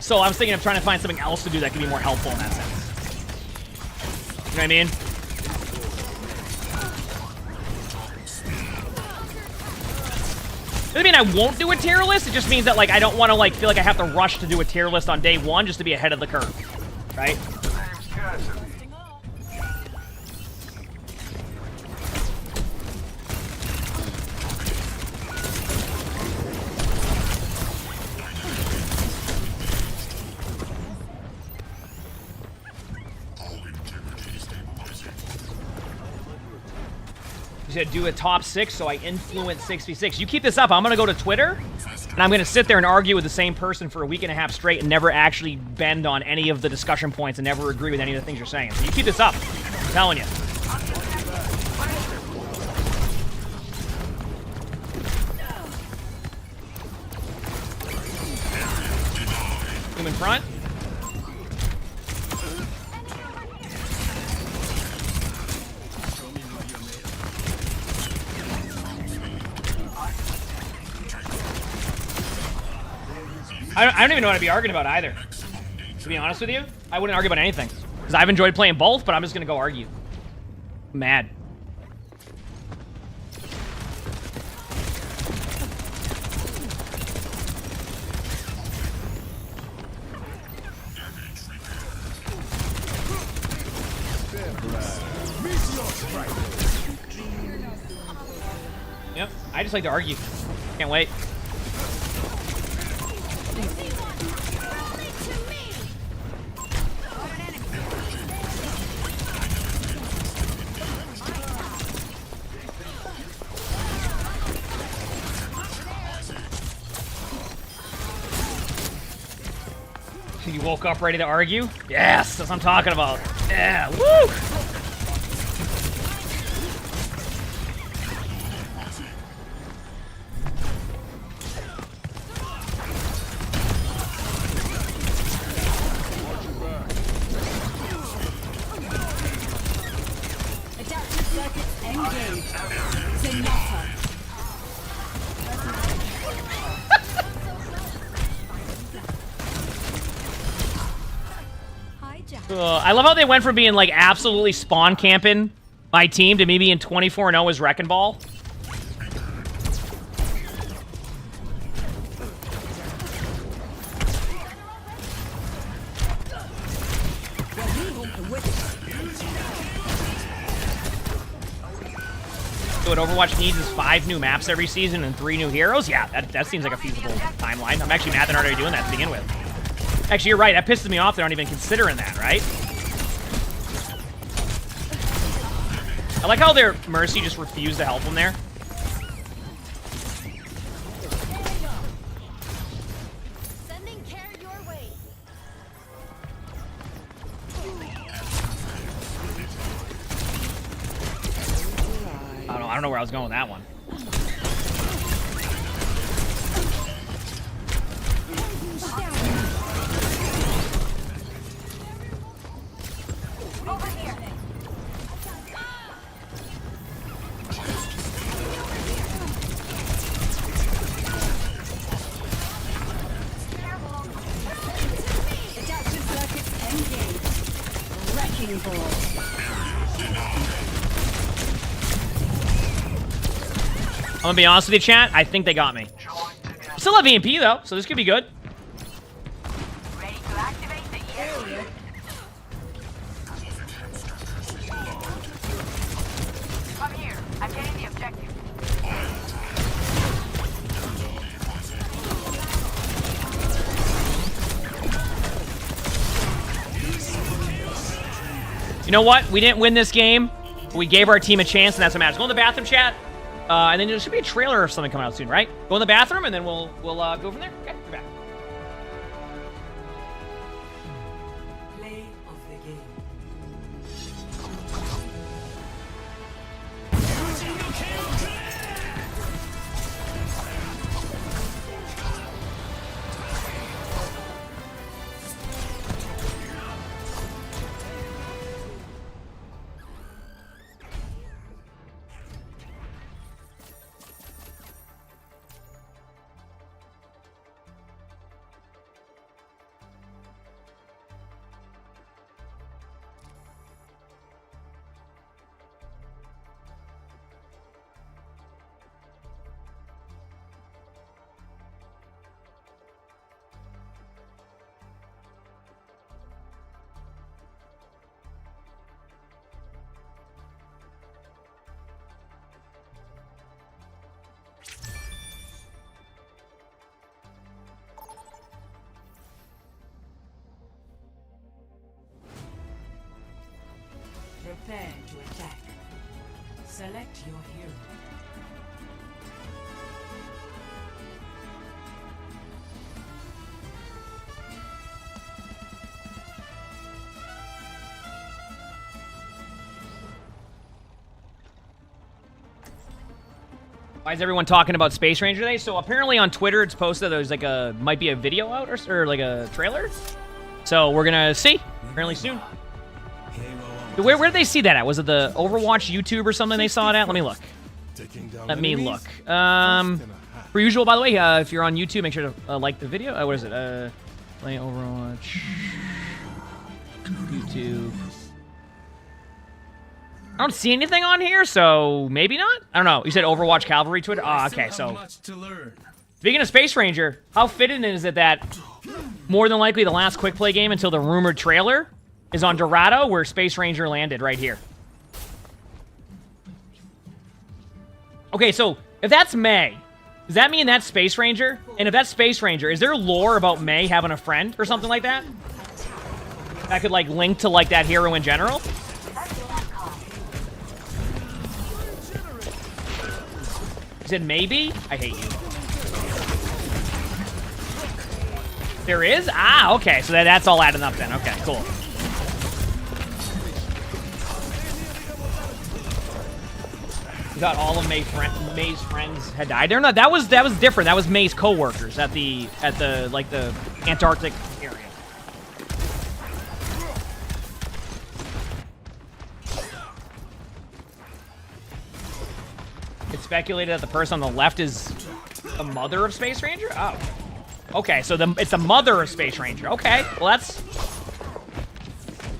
So I was thinking of trying to find something else to do that could be more helpful in that sense. You know what I mean? Doesn't mean I won't do a tier list, it just means that like I don't want to like feel like I have to rush to do a tier list on day 1 just to be ahead of the curve, right? You said do a top 6, so I influence 6v6. You keep this up, I'm gonna go to Twitter, and I'm gonna sit there and argue with the same person for a week and a half straight and never actually bend on any of the discussion points and never agree with any of the things you're saying. So you keep this up, I'm telling you. Come in front. I don't even know what I'd be arguing about either. To be honest with you, I wouldn't argue about anything. Because I've enjoyed playing both, but I'm just going to go argue. I'm mad. I just like to argue. Can't wait. You woke up ready to argue? Yes, that's what I'm talking about. Yeah, woo! Adaptive circuits engaged. Zenyatta. I love how they went from being like absolutely spawn camping my team to me being 24-0 as Wrecking Ball. So what Overwatch needs is 5 new maps every season and 3 new heroes? Yeah, that seems like a feasible timeline. I'm actually mad they're not already doing that to begin with. Actually, you're right. That pisses me off. They aren't even considering that, right? I like how their Mercy just refused to help them there. Sending care your way. I don't know where I was going with that one. Over here. Adaptive circuits engaged. Wrecking ball. I'm gonna be honest with you, chat. I think they got me. Still have EMP though, so this could be good. Ready to activate the EMP. Come here. I'm getting the objective. You know what? We didn't win this game. We gave our team a chance, and that's what matters. Go in the bathroom, chat. And then there should be a trailer or something coming out soon, right? Go in the bathroom, and then we'll go from there. Okay, we're back. Play of the game. Prepare to attack. Select your hero. Why is everyone talking about Space Ranger today? So apparently on Twitter it's posted there's like might be a video out or like a trailer. So we're gonna see apparently soon. Where did they see that at? Was it the Overwatch YouTube or something they saw it at? Let me look. Let me look. Per usual, by the way, if you're on YouTube, make sure to like the video. What is it? Play Overwatch. YouTube. I don't see anything on here, so maybe not? I don't know. You said Overwatch Cavalry Twitter? Oh, okay, so. Speaking of Space Ranger, how fitting is it that more than likely the last Quickplay game until the rumored trailer is on Dorado, where Space Ranger landed right here. Okay, so If that's May, does that mean that's Space Ranger? And if that's Space Ranger, is there lore about May having a friend or something like that? That could, like, link to, like, that hero in general? Is it maybe? I hate you. There is? Ah, okay. So that's all adding up then. Okay, cool. You thought all of May's friends had died. They're not. That was different. That was May's coworkers at the like the Antarctic area. It's speculated that the person on the left is the mother of Space Ranger. Oh, okay. So it's the mother of Space Ranger. Okay, well that's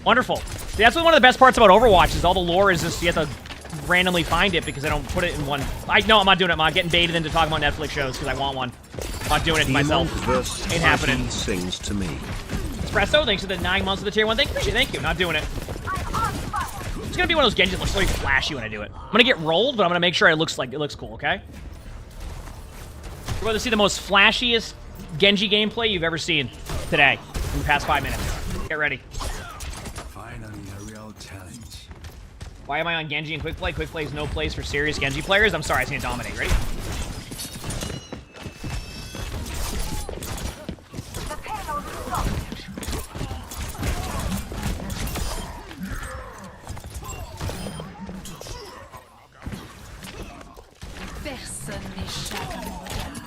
wonderful. See, that's one of the best parts about Overwatch is all the lore is just you have to randomly find it because I don't put it in one. No, I'm not doing it. I'm getting baited into talking about Netflix shows because I want one. I'm not doing it myself. Ain't happening. Sings to me. Espresso, thanks for the 9 months of the tier 1. Thank you. Not doing it. It's gonna be one of those Genji that looks really flashy when I do it. I'm gonna get rolled, but I'm gonna make sure it looks cool. Okay. We're going to see the most flashiest Genji gameplay you've ever seen today in the past 5 minutes. Get ready. Finally, a real challenge. Why am I on Genji and Quickplay? Quickplay is no place for serious Genji players. I'm sorry, I seen it dominate. Ready? The payload is locked. Personne n'échappe à mon regard.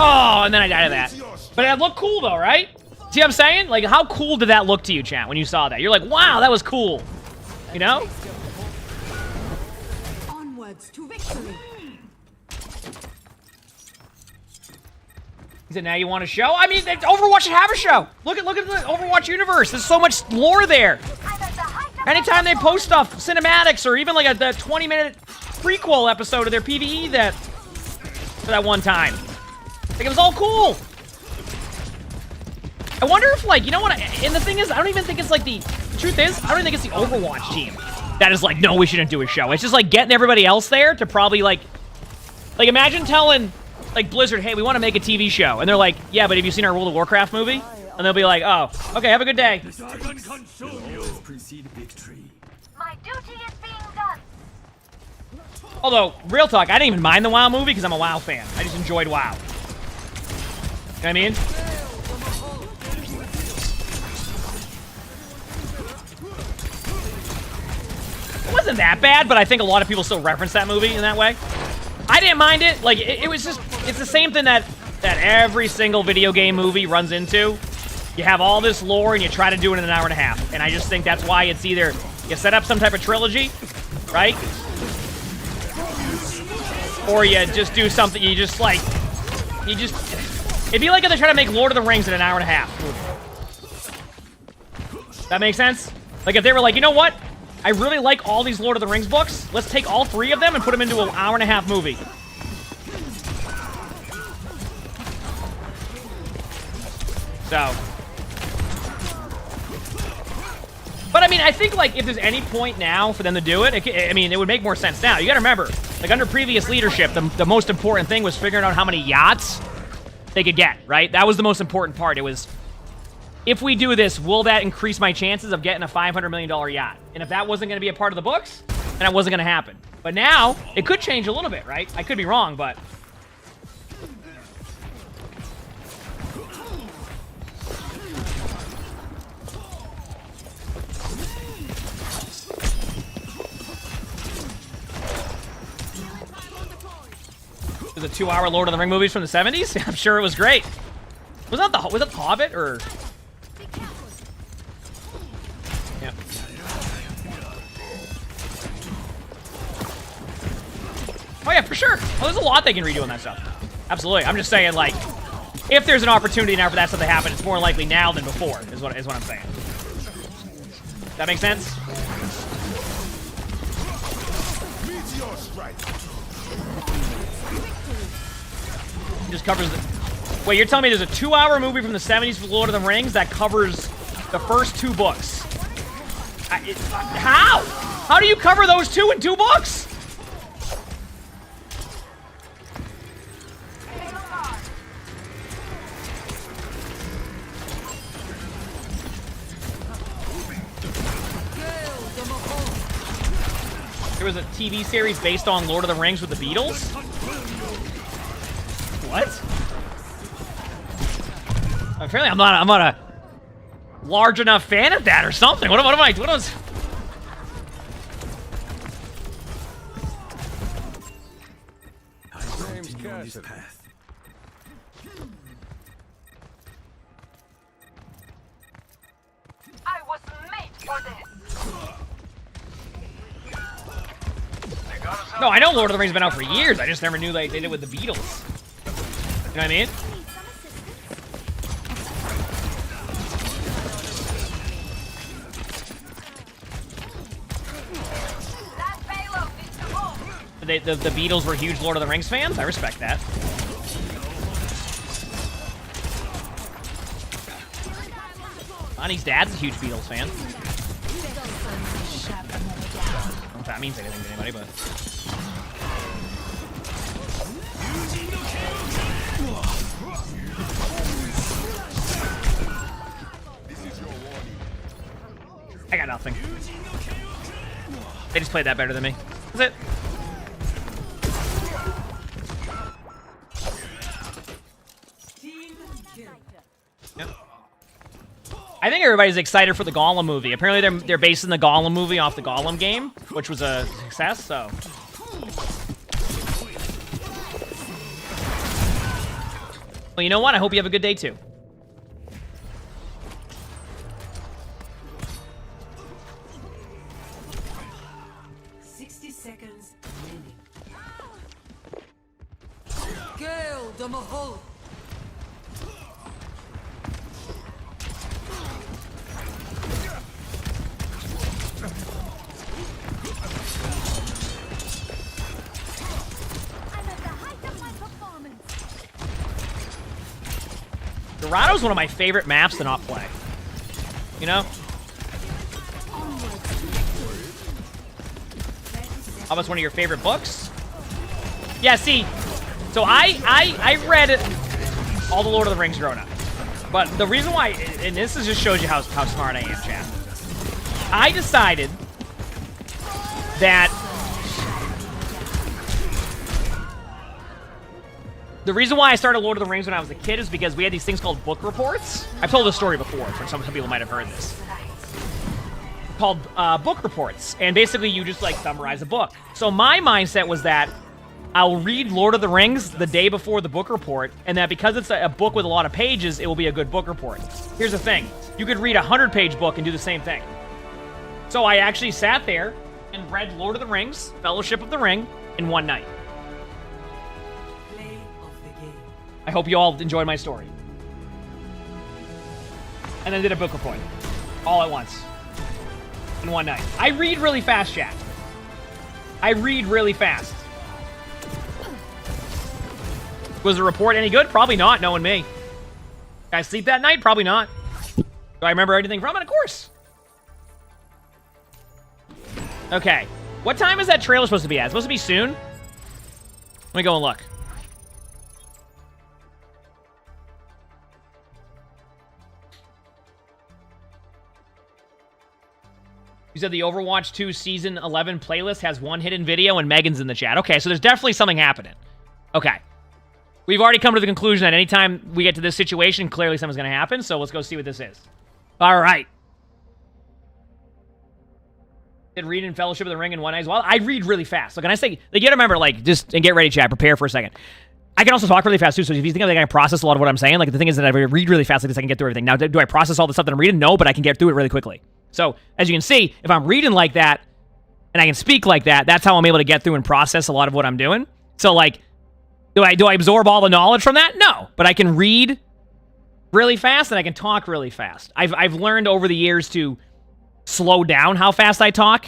Oh, and then I died of that. But it looked cool though, right? See what I'm saying? Like, how cool did that look to you, chat, when you saw that? You're like, wow, that was cool. You know? Onwards to victory. He said, now you want a show? I mean, Overwatch should have a show. Look at the Overwatch universe. There's so much lore there. Anytime they post stuff, cinematics, or even like a 20-minute prequel episode of their PvE for that one time. Like, it was all cool. I wonder if, like, you know what? And the thing is, I don't even think it's like the truth is, I don't even think it's the Overwatch team that is like, no, we shouldn't do a show. It's just like getting everybody else there to probably like imagine telling like Blizzard, hey, we want to make a TV show, and they're like, yeah, but have you seen our World of Warcraft movie? And they'll be like, oh, okay, have a good day. Precede victory. My duty is being done. Although, real talk, I didn't even mind the WoW movie because I'm a WoW fan. I just enjoyed WoW. You know what I mean? It wasn't that bad, but I think a lot of people still reference that movie in that way. I didn't mind it. Like, it was just, it's the same thing that every single video game movie runs into. You have all this lore and you try to do it in an hour and a half. And I just think that's why it's either you set up some type of trilogy, right? Or you just do something, it'd be like if they try to make Lord of the Rings in an hour and a half. That makes sense? Like if they were like, you know what? I really like all these Lord of the Rings books. Let's take all 3 of them and put them into an hour and a half movie. So. But I mean, I think like if there's any point now for them to do it, it would make more sense now. You gotta remember, like under previous leadership, the most important thing was figuring out how many yachts they could get, right? That was the most important part. It was, if we do this, will that increase my chances of getting a $500 million yacht? And if that wasn't gonna be a part of the books, then it wasn't gonna happen. But now, it could change a little bit, right? I could be wrong, but... The 2-hour Lord of the Ring movies from the 70s? I'm sure it was great. Was it The Hobbit or? Yeah. Oh yeah, for sure. Well, there's a lot they can redo on that stuff. Absolutely. I'm just saying, like, if there's an opportunity now for that stuff to happen, it's more likely now than before. Is what I'm saying. That make sense? Just covers the... Wait, you're telling me there's a 2-hour movie from the 70s for Lord of the Rings that covers the first 2 books? How? How do you cover those 2 in 2 books? There was a TV series based on Lord of the Rings with the Beatles? What? Apparently I'm not a large enough fan of that or something. What was... I continue on this path. I was made for this. No, I know Lord of the Rings has been out for years. I just never knew they did it with the Beatles. You know what I mean? That payload needs to move. The Beatles were huge Lord of the Rings fans. I respect that. Bonnie's dad's a huge Beatles fan. I don't know if that means anything to anybody, but... I got nothing. They just played that better than me. That's it. Yep. I think everybody's excited for the Gollum movie. Apparently they're basing the Gollum movie off the Gollum game, which was a success, so... Well, you know what? I hope you have a good day, too. Dorado's one of my favorite maps to not play. You know? How about one of your favorite books? Yeah, see, so I read all the Lord of the Rings growing up. But the reason why, and this just shows you how smart I am, chat. I decided that the reason why I started Lord of the Rings when I was a kid is because we had these things called book reports. I've told this story before, for some people might have heard this. Called book reports. And basically you just like summarize a book. So my mindset was that I'll read Lord of the Rings the day before the book report, and that because it's a book with a lot of pages, it will be a good book report. Here's the thing. You could read a 100-page book and do the same thing. So I actually sat there and read Lord of the Rings, Fellowship of the Ring, in one night. I hope you all enjoyed my story. And then did a book report. All at once. In one night. I read really fast, chat. I read really fast. Was the report any good? Probably not, knowing me. Did I sleep that night? Probably not. Do I remember anything from it? Of course. Okay. What time is that trailer supposed to be at? It's supposed to be soon? Let me go and look. You said the Overwatch 2 Season 11 playlist has one hidden video and Megan's in the chat. Okay, so there's definitely something happening. Okay. We've already come to the conclusion that anytime we get to this situation, clearly something's going to happen, so let's go see what this is. All right. Did read in Fellowship of the Ring in one night as well? I read really fast. Look, and I say, like, you gotta remember, like, just, and get ready, chat, prepare for a second. I can also talk really fast, too, so if you think I can process a lot of what I'm saying, like, the thing is that I read really fast like this, I can get through everything. Now, do I process all the stuff that I'm reading? No, but I can get through it really quickly. So, as you can see, if I'm reading like that, and I can speak like that, that's how I'm able to get through and process a lot of what I'm doing. So, like, do I absorb all the knowledge from that? No, but I can read really fast, and I can talk really fast. I've learned over the years to slow down how fast I talk.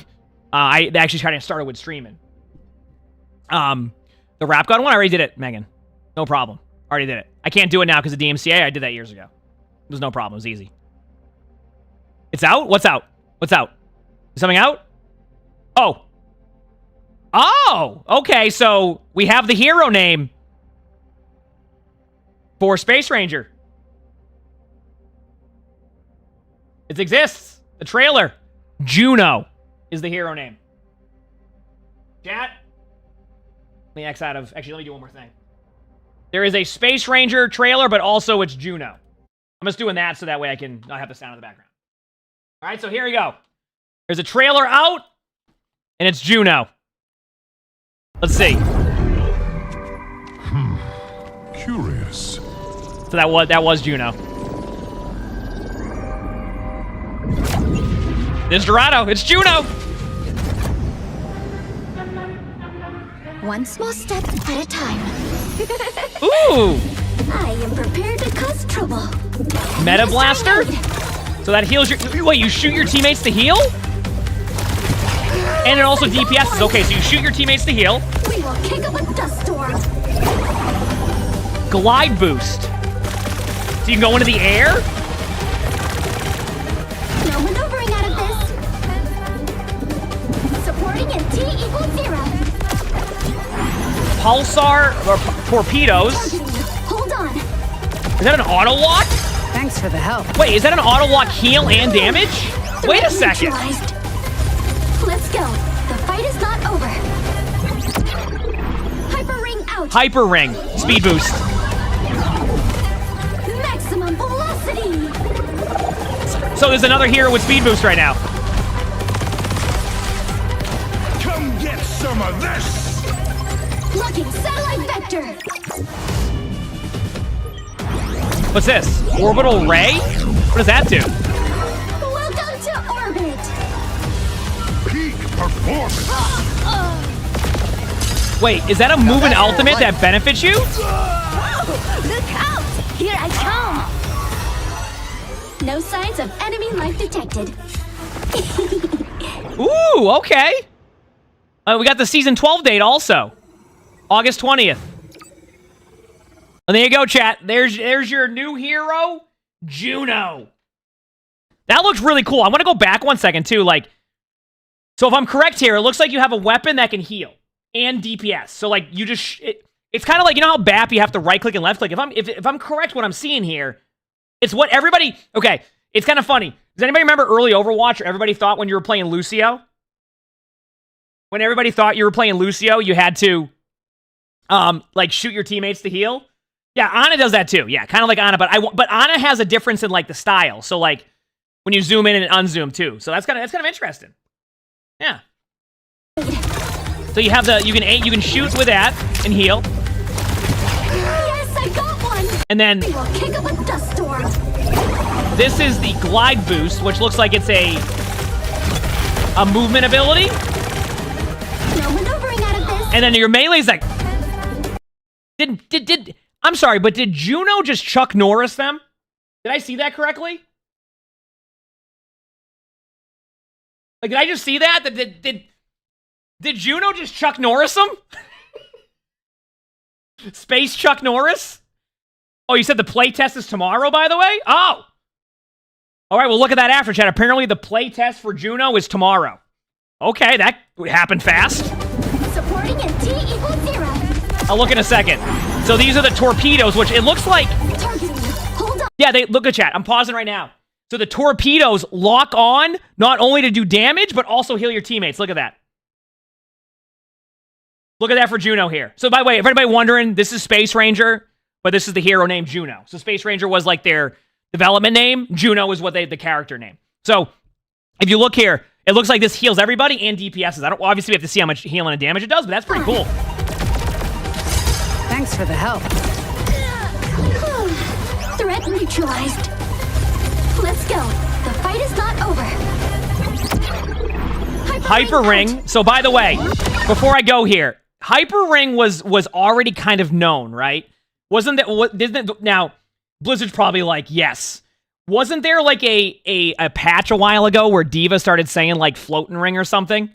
I actually tried to start it with streaming. The Rap God one, I already did it, Megan. No problem. Already did it. I can't do it now because of DMCA. I did that years ago. It was no problem. It was easy. It's out? What's out? What's out? Is something out? Oh. Oh! Okay, so we have the hero name for Space Ranger. It exists. The trailer. Juno is the hero name. Chat. Let me X out of... Actually, let me do one more thing. There is a Space Ranger trailer, but also it's Juno. I'm just doing that so that way I can not have the sound in the background. All right, so here we go. There's a trailer out, and it's Juno. Let's see. Curious. So that was Juno. There's Dorado. It's Juno. One small step at a time. Ooh. I am prepared to cause trouble. Meta Blaster? So that heals your... Wait, you shoot your teammates to heal? And it also DPSs. Okay, so you shoot your teammates to heal. We will kick up a dust storm. Glide boost. So you can go into the air? No maneuvering out of this. Supporting in T=0. Pulsar or torpedoes. Hold on. Is that an auto lock? Thanks for the help. Wait, is that an auto lock heal and damage? Wait a second. Neutralized. Let's go. The fight is not over. Hyper ring out. Hyper ring. Speed boost. Maximum velocity. So there's another hero with speed boost right now. Come get some of this! Locking satellite vector. What's this? Orbital ray? What does that do? Welcome to orbit. Peak performance! Wait, is that a move and ultimate that benefits you? Look out! Here I come. No signs of enemy life detected. Ooh, okay. We got the season 12 date also. August 20th. And there you go, chat. There's your new hero, Juno. That looks really cool. I want to go back 1 second, too. Like, so if I'm correct here, it looks like you have a weapon that can heal and DPS. So, like, you just... It's kind of like, you know how BAP you have to right-click and left-click? If I'm correct what I'm seeing here, it's what everybody... Okay, it's kind of funny. Does anybody remember early Overwatch, or everybody thought when you were playing Lucio? When everybody thought you were playing Lucio, you had to... like, shoot your teammates to heal. Yeah, Ana does that too. Yeah, kind of like Ana, but Ana has a difference in like the style. So like when you zoom in and unzoom too. So that's kind of interesting. Yeah. So you have you can shoot with that and heal. Yes, I got one. And then We will kick up a dust storm. this is the glide boost, which looks like it's a movement ability. No maneuvering out of this. And then your melee's like I'm sorry, but did Juno just Chuck Norris them? Did I see that correctly? Like, did I just see that? Did Juno just Chuck Norris them? Space Chuck Norris? Oh, you said the playtest is tomorrow, by the way? Oh! All right, well, look at that after chat. Apparently, the playtest for Juno is tomorrow. Okay, that happened fast. Supporting in T=0. I'll look in a second. So these are the torpedoes, which it looks like... Targeting. Hold on. Yeah, look at chat. I'm pausing right now. So the torpedoes lock on, not only to do damage, but also heal your teammates. Look at that. Look at that for Juno here. So by the way, if anybody wondering, this is Space Ranger, but this is the hero named Juno. So Space Ranger was like their development name. Juno is what the character name. So if you look here, it looks like this heals everybody and DPSs. Obviously we have to see how much healing and damage it does, but that's pretty cool. Thanks for the help. Threat neutralized. Let's go. The fight is not over. Hyper Ring. So by the way, before I go here, Hyper Ring was already kind of known, right? Wasn't that now Blizzard's probably like, yes. Wasn't there like a patch a while ago where Diva started saying like floating ring or something?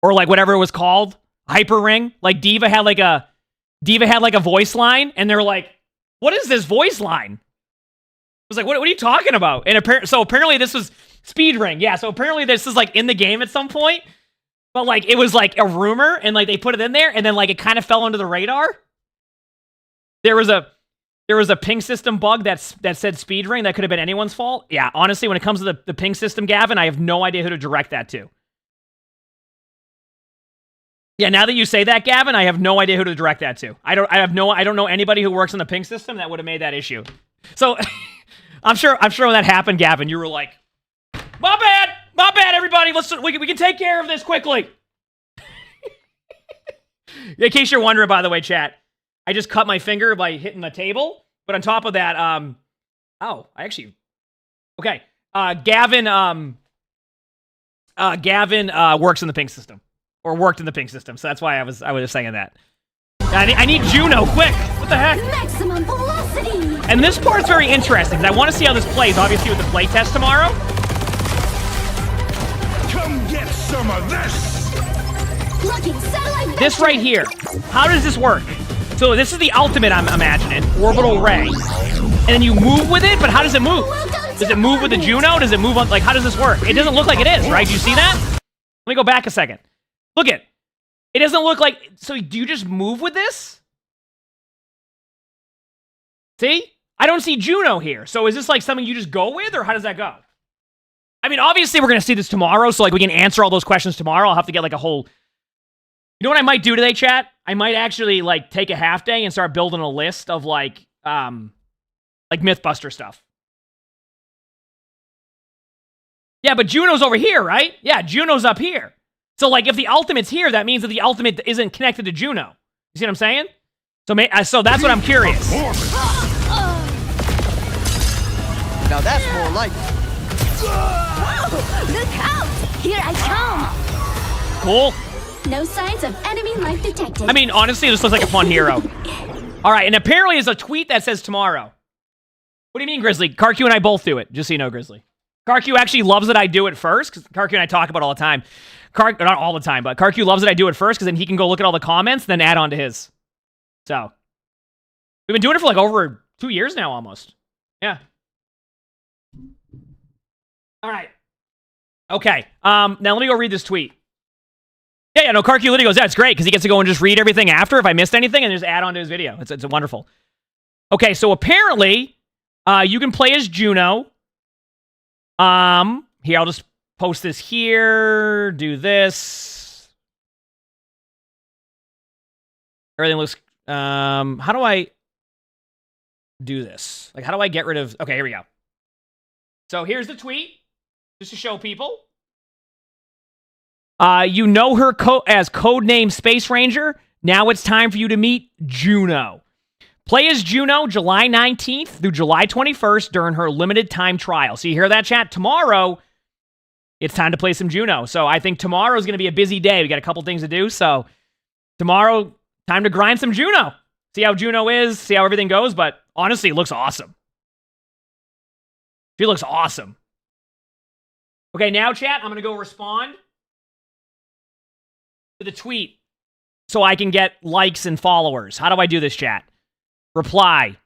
Or like whatever it was called? Hyper Ring? Like Diva had like a Diva had like a voice line, and they're like, "What is this voice line?" I was like, what are you talking about? And apparently this was speed ring. Yeah, so apparently this is like in the game at some point. But like it was like a rumor, and like they put it in there, and then like it kind of fell under the radar. There was a ping system bug that said speed ring that could have been anyone's fault. Yeah, honestly, when it comes to the ping system, Gavin, I have no idea who to direct that to. Yeah, now that you say that, Gavin, I have no idea who to direct that to. I don't know anybody who works on the ping system that would have made that issue. So I'm sure when that happened, Gavin, you were like, my bad, everybody. We can take care of this quickly. In case you're wondering, by the way, chat, I just cut my finger by hitting the table. But on top of that, Gavin works in the ping system, or worked in the ping system, so that's why I was just saying that. I need Juno, quick! What the heck? Maximum velocity! And this part's very interesting, because I want to see how this plays, obviously, with the playtest tomorrow. Come get some of this! Looking satellite This right here. How does this work? So this is the ultimate, I'm imagining. Orbital ray. And then you move with it, but how does it move? Does it move with the Juno? Does it move on, like, how does this work? It doesn't look like it is, right? Do you see that? Let me go back a second. Look it. It doesn't look like, so do you just move with this? See? I don't see Juno here. So is this like something you just go with, or how does that go? I mean, obviously we're going to see this tomorrow, so like we can answer all those questions tomorrow. I'll have to get like a whole, you know what I might do today, chat? I might actually like take a half day and start building a list of like Mythbuster stuff. Yeah, but Juno's over here, right? Yeah, Juno's up here. So, like, if the ultimate's here, that means that the ultimate isn't connected to Juno. You see what I'm saying? So that's what I'm curious. Now that's more like it. Whoa! Look out! Here I come! Cool. No signs of enemy life detected. I mean, honestly, this looks like a fun hero. All right, and apparently there's a tweet that says tomorrow. What do you mean, Grizzly? Karq and I both do it, just so you know, Grizzly. Karq actually loves that I do it first, because Karq and I talk about it all the time. Not all the time, but Karq loves that I do it first, because then he can go look at all the comments, then add on to his. So, we've been doing it for like over 2 years now, almost. Yeah. All right. Okay. Now let me go read this tweet. Yeah, no, Karq literally goes, yeah, it's great, because he gets to go and just read everything after if I missed anything, and just add on to his video. It's wonderful. Okay, so apparently, you can play as Juno. Here, I'll just post this here, do this. Everything looks, how do I do this? Like, how do I get rid of, okay, here we go. So here's the tweet, just to show people. You know her as codename Space Ranger. Now it's time for you to meet Juno. Play as Juno July 19th through July 21st during her limited time trial. So you hear that, chat? Tomorrow, it's time to play some Juno. So I think tomorrow is going to be a busy day. We got a couple things to do. So tomorrow, time to grind some Juno. See how Juno is, see how everything goes. But honestly, it looks awesome. She looks awesome. Okay, now, chat, I'm going to go respond to the tweet so I can get likes and followers. How do I do this, chat? Reply.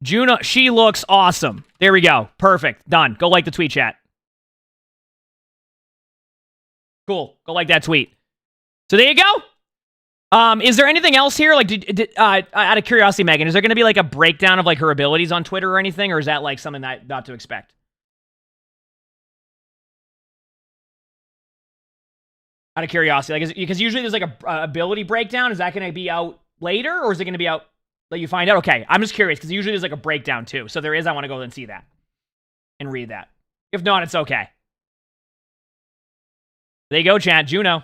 Juno, she looks awesome. There we go. Perfect. Done. Go like the tweet, chat. Cool. Go like that tweet. So there you go. Is there anything else here? Like, out of curiosity, Megan, is there going to be like a breakdown of like her abilities on Twitter or anything? Or is that like something that not to expect? Out of curiosity, like, because usually there's like a ability breakdown. Is that going to be out later, or is it going to be out that you find out? Okay, I'm just curious because usually there's like a breakdown too. So there is. I want to go and see that and read that. If not, it's okay. There you go, chat. Juno.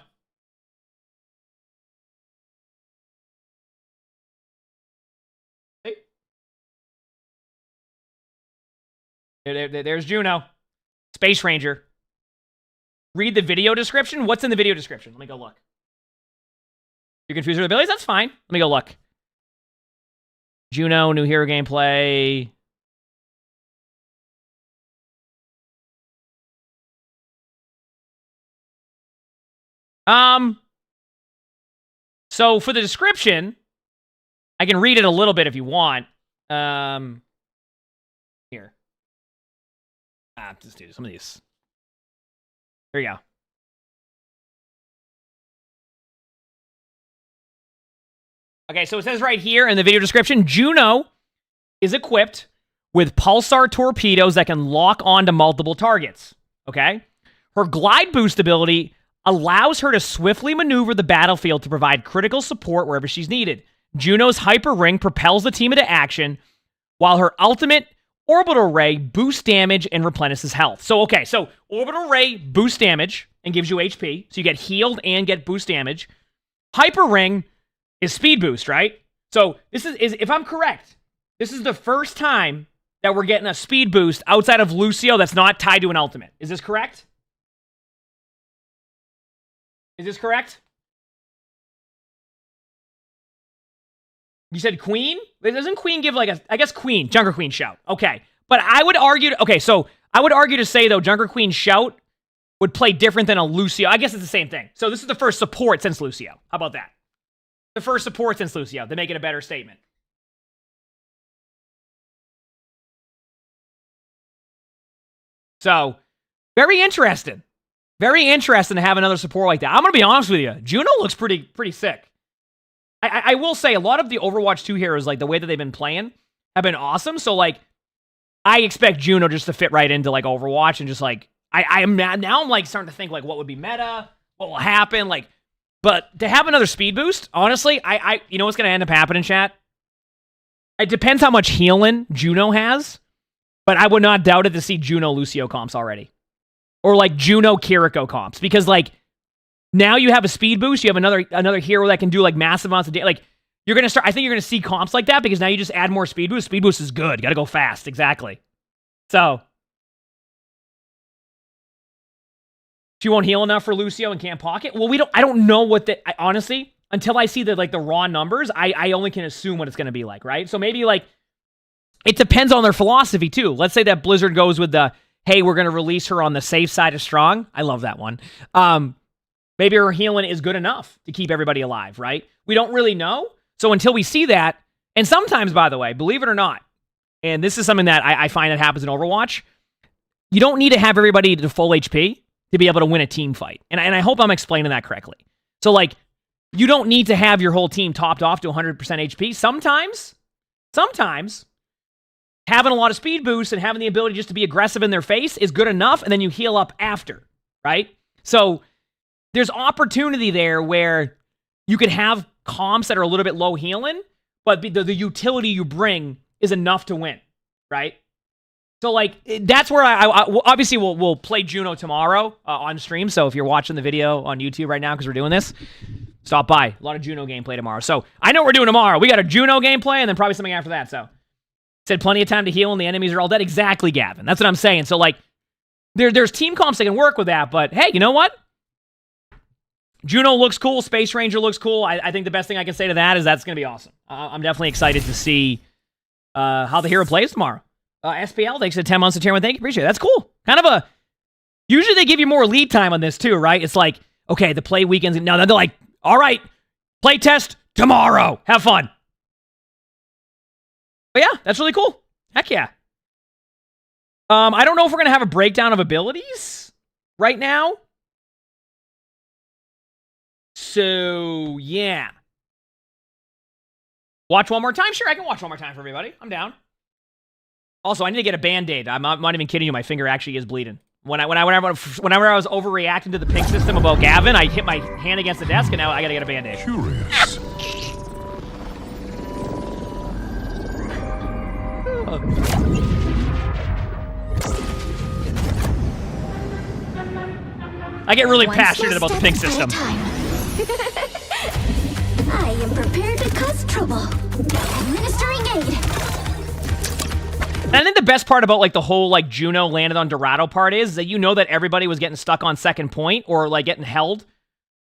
Hey. There's Juno. Space Ranger. Read the video description? What's in the video description? Let me go look. You're confused with abilities? That's fine. Let me go look. Juno, new hero gameplay. So for the description, I can read it a little bit if you want. Here. Just do some of these. Here you go. Okay, so it says right here in the video description, Juno is equipped with pulsar torpedoes that can lock onto multiple targets. Okay? Her glide boost ability allows her to swiftly maneuver the battlefield to provide critical support wherever she's needed. Juno's hyper ring propels the team into action, while her ultimate orbital ray boosts damage and replenishes health. So, okay, so orbital ray boosts damage and gives you HP, so you get healed and get boost damage. Hyper ring is speed boost, right? So this is if I'm correct, this is the first time that we're getting a speed boost outside of Lucio that's not tied to an ultimate. Is this correct? Is this correct? You said Queen? Doesn't Queen give like a... I guess Queen. Junker Queen shout. Okay. But I would argue... Okay, so I would argue to say, though, Junker Queen shout would play different than a Lucio. I guess it's the same thing. So this is the first support since Lucio. How about that? The first support since Lucio. To make it a better statement. So, very interesting. Very interesting to have another support like that. I'm going to be honest with you. Juno looks pretty sick. I will say, a lot of the Overwatch 2 heroes, like, the way that they've been playing, have been awesome. So, like, I expect Juno just to fit right into, like, Overwatch and just, like, I'm like, starting to think, like, what would be meta? What will happen? Like, but to have another speed boost, honestly, you know what's going to end up happening, chat? It depends how much healing Juno has, but I would not doubt it to see Juno Lucio comps already. Or, like, Juno Kiriko comps. Because, like, now you have a speed boost. You have another hero that can do, like, massive amounts of damage. Like, you're going to start... I think you're going to see comps like that because now you just add more speed boost. Speed boost is good. You got to go fast. Exactly. So... She won't heal enough for Lucio and can't pocket? Well, I don't know what honestly, until I see the raw numbers, I only can assume what it's going to be like, right? So maybe, like, it depends on their philosophy, too. Let's say that Blizzard goes with the, hey, we're going to release her on the safe side of strong. I love that one. Maybe her healing is good enough to keep everybody alive, right? We don't really know. So until we see that, and sometimes, by the way, believe it or not, and this is something that I find that happens in Overwatch, you don't need to have everybody to full HP to be able to win a team fight. And I hope I'm explaining that correctly. So, like, you don't need to have your whole team topped off to 100% HP. Sometimes, having a lot of speed boosts and having the ability just to be aggressive in their face is good enough, and then you heal up after, right? So, there's opportunity there where you could have comps that are a little bit low healing, but the utility you bring is enough to win, right? So, like, that's where I obviously we'll play Juno tomorrow on stream. So if you're watching the video on YouTube right now because we're doing this, stop by. A lot of Juno gameplay tomorrow. So I know what we're doing tomorrow. We got a Juno gameplay and then probably something after that. So said plenty of time to heal and the enemies are all dead. Exactly, Gavin. That's what I'm saying. So, like, there's team comps that can work with that. But hey, you know what? Juno looks cool. Space Ranger looks cool. I think the best thing I can say to that is that's going to be awesome. I'm definitely excited to see how the hero plays tomorrow. SPL, thanks for 10 months of tier 1. Thank you. Appreciate it. That's cool. Kind of a... Usually they give you more lead time on this too, right? It's like, okay, the play weekends... No, they're like, all right, play test tomorrow. Have fun. But yeah, that's really cool. Heck yeah. I don't know if we're going to have a breakdown of abilities right now. So, yeah. Watch one more time? Sure, I can watch one more time for everybody. I'm down. Also, I need to get a Band-Aid. I'm not even kidding you. My finger actually is bleeding. Whenever I was overreacting to the pink system about Gavin, I hit my hand against the desk, and now I gotta get a Band-Aid. Curious. I get really passionate about the pink system. I am prepared to cause trouble. Administering aid. And I think the best part about, like, the whole, like, Juno landed on Dorado part is that you know that everybody was getting stuck on second point or, like, getting held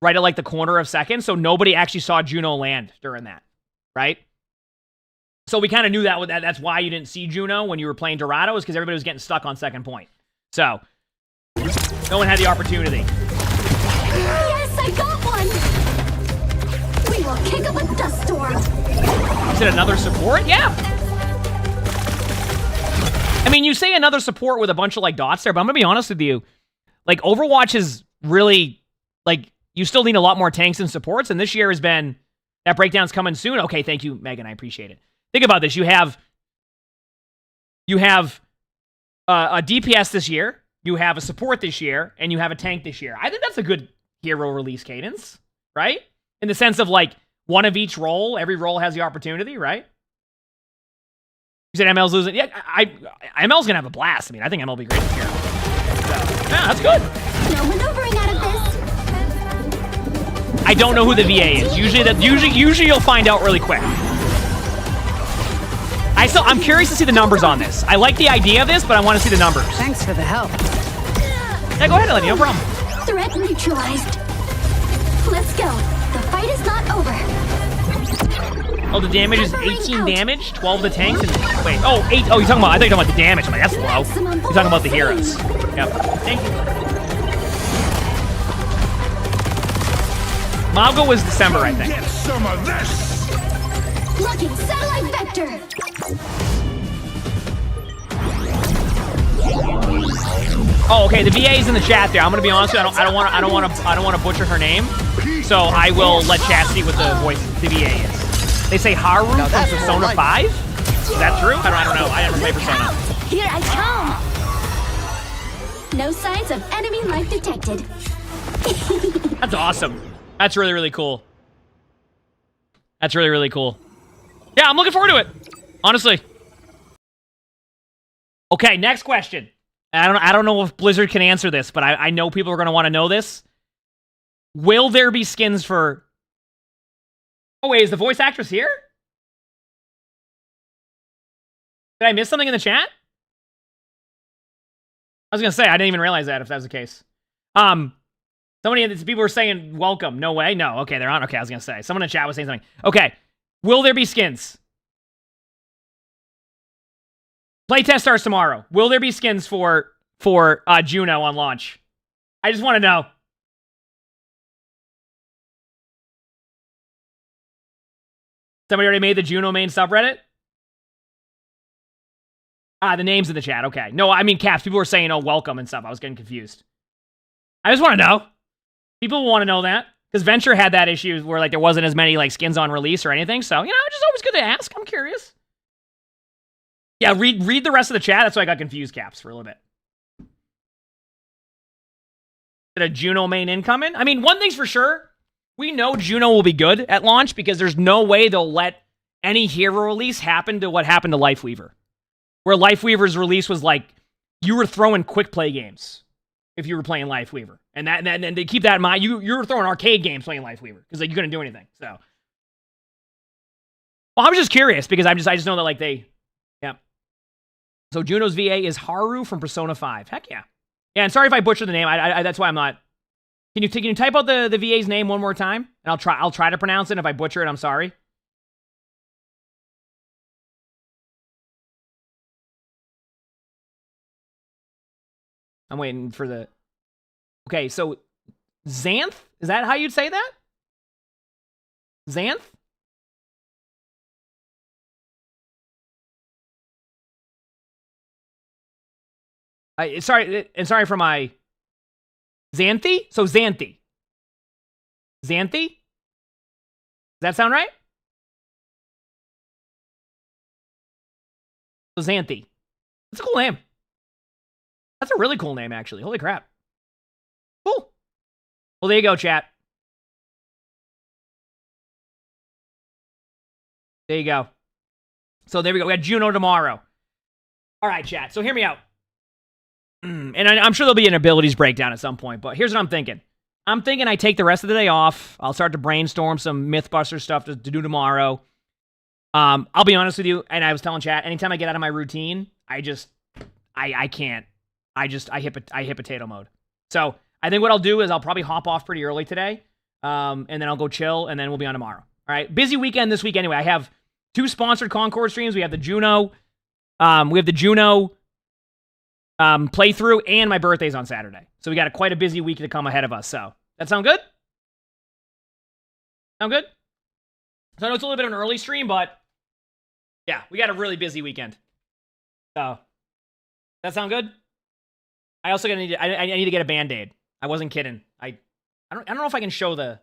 right at, like, the corner of second, so nobody actually saw Juno land during that, right? So we kind of knew that. That's why you didn't see Juno when you were playing Dorado, is because everybody was getting stuck on second point. So, no one had the opportunity. Yes, I got one! We will kick up a dust storm. Is it another support? Yeah. I mean, you say another support with a bunch of, like, dots there, but I'm gonna be honest with you. Like, Overwatch is really, like, you still need a lot more tanks and supports, and this year has been, that breakdown's coming soon. Okay, thank you, Megan, I appreciate it. Think about this. You have a DPS this year, you have a support this year, and you have a tank this year. I think that's a good hero release cadence, right? In the sense of, like, one of each role. Every role has the opportunity, right? You said ML's losing. Yeah, ML's gonna have a blast. I mean, I think ML will be great this year. So, yeah, that's good. No maneuvering out of this. I don't know who the VA is. Usually you'll find out really quick. I'm curious to see the numbers on this. I like the idea of this, but I want to see the numbers. Thanks for the help. Yeah, go ahead, Eleni, no problem. Threat neutralized. Let's go. The fight is not over. Oh, the damage is 18 damage, 12 the tanks, and wait, oh, 8. Oh, you're talking about, I thought you were talking about the damage. I'm like, that's low. You're talking about the heroes. Yep. Thank you. Mago was December, I think. Get some of this! Locking satellite vector. Oh, okay. The VA's in the chat there. I'm gonna be honest with you. I don't want to butcher her name, so I will let chat see what the voice the VA is. They say Haru from Persona 5. Is that true? I don't know. I never played Persona. Here I come. No signs of enemy life detected. That's awesome. That's really, really cool. That's really, really cool. Yeah, I'm looking forward to it. Honestly. Okay, next question. I don't know if Blizzard can answer this, but I know people are going to want to know this. Will there be skins for... Oh, wait, is the voice actress here? Did I miss something in the chat? I was going to say, I didn't even realize that if that was the case. People were saying, welcome. No way? No. Okay, they're on. Okay, I was going to say. Someone in the chat was saying something. Okay. Will there be skins? Playtest starts tomorrow. Will there be skins for Juno on launch? I just want to know. Somebody already made the Juno main subreddit? The name's in the chat. Okay. No, I mean, Caps. People were saying, oh, welcome and stuff. I was getting confused. I just want to know. People want to know that. Because Venture had that issue where, like, there wasn't as many, like, skins on release or anything. So, you know, it's just always good to ask. I'm curious. Yeah, read the rest of the chat. That's why I got confused, Caps, for a little bit. Did a Juno main incoming? I mean, one thing's for sure. We know Juno will be good at launch because there's no way they'll let any hero release happen to what happened to Lifeweaver. Where Lifeweaver's release was like, you were throwing Quickplay games if you were playing Lifeweaver. And to keep that in mind, you were throwing arcade games playing Lifeweaver because like, you couldn't do anything. So, well, I was just curious because I just know that like yeah. So Juno's VA is Haru from Persona 5. Heck yeah. Yeah, and sorry if I butchered the name. I that's why I'm not. Can you type out the VA's name one more time? And I'll try to pronounce it. If I butcher it, I'm sorry. I'm waiting for the... Okay, so Xanth? Is that how you'd say that? Xanth? Sorry for my... Xanthi? So Xanthi. Xanthi? Does that sound right? So Xanthi. That's a cool name. That's a really cool name, actually. Holy crap. Cool. Well, there you go, chat. There you go. So there we go. We got Juno tomorrow. All right, chat. So hear me out. And I'm sure there'll be an abilities breakdown at some point, but here's what I'm thinking. I'm thinking I take the rest of the day off. I'll start to brainstorm some Mythbuster stuff to do tomorrow. I'll be honest with you, and I was telling chat, anytime I get out of my routine, I can't. I hit potato mode. So I think what I'll do is I'll probably hop off pretty early today, and then I'll go chill, and then we'll be on tomorrow. All right, busy weekend this week anyway. I have 2 sponsored Concord streams. We have the Juno, playthrough, and my birthday's on Saturday. So we got quite a busy week to come ahead of us. So that sound good? Sound good? So I know it's a little bit of an early stream, but yeah, we got a really busy weekend. So, that sound good? I also I need to get a Band-Aid. I wasn't kidding. I don't know if I can show the...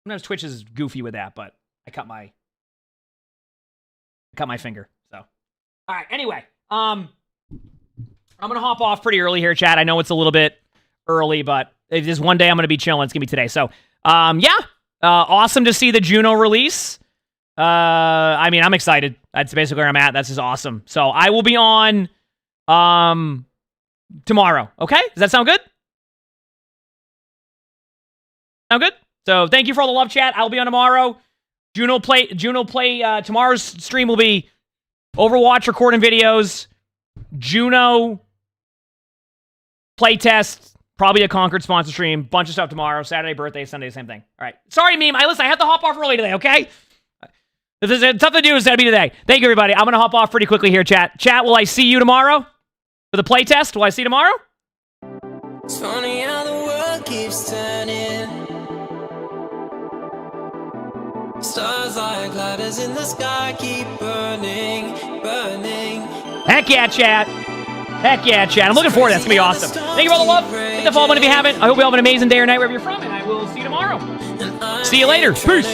Sometimes Twitch is goofy with that, but I cut my finger. So, all right. Anyway, I'm gonna hop off pretty early here, chat. I know it's a little bit early, but it is one day I'm gonna be chilling. It's gonna be today. So, yeah, awesome to see the Juno release. I mean, I'm excited. That's basically where I'm at. That's just awesome. So I will be on tomorrow. Okay, does that sound good? Sound good? So thank you for all the love, chat. I'll be on tomorrow. Juno play. Tomorrow's stream will be Overwatch recording videos, Juno playtest, probably a Conquered sponsor stream, bunch of stuff tomorrow. Saturday, birthday, Sunday, same thing. All right. Sorry, meme. I have to hop off early today. Okay. If there's something to do, it's gotta be today. Thank you, everybody. I'm gonna hop off pretty quickly here, chat. Chat, will I see you tomorrow for the playtest? Will I see you tomorrow? It's funny how the world keeps turning. Stars like ladders in the sky keep burning, burning. Heck yeah, chat. Heck yeah, chat. I'm looking forward to that. It's gonna be awesome. Thank you for all the love. Hit the follow button if you haven't. I hope you all have an amazing day or night wherever you're from, and I will see you tomorrow. See you later. Peace.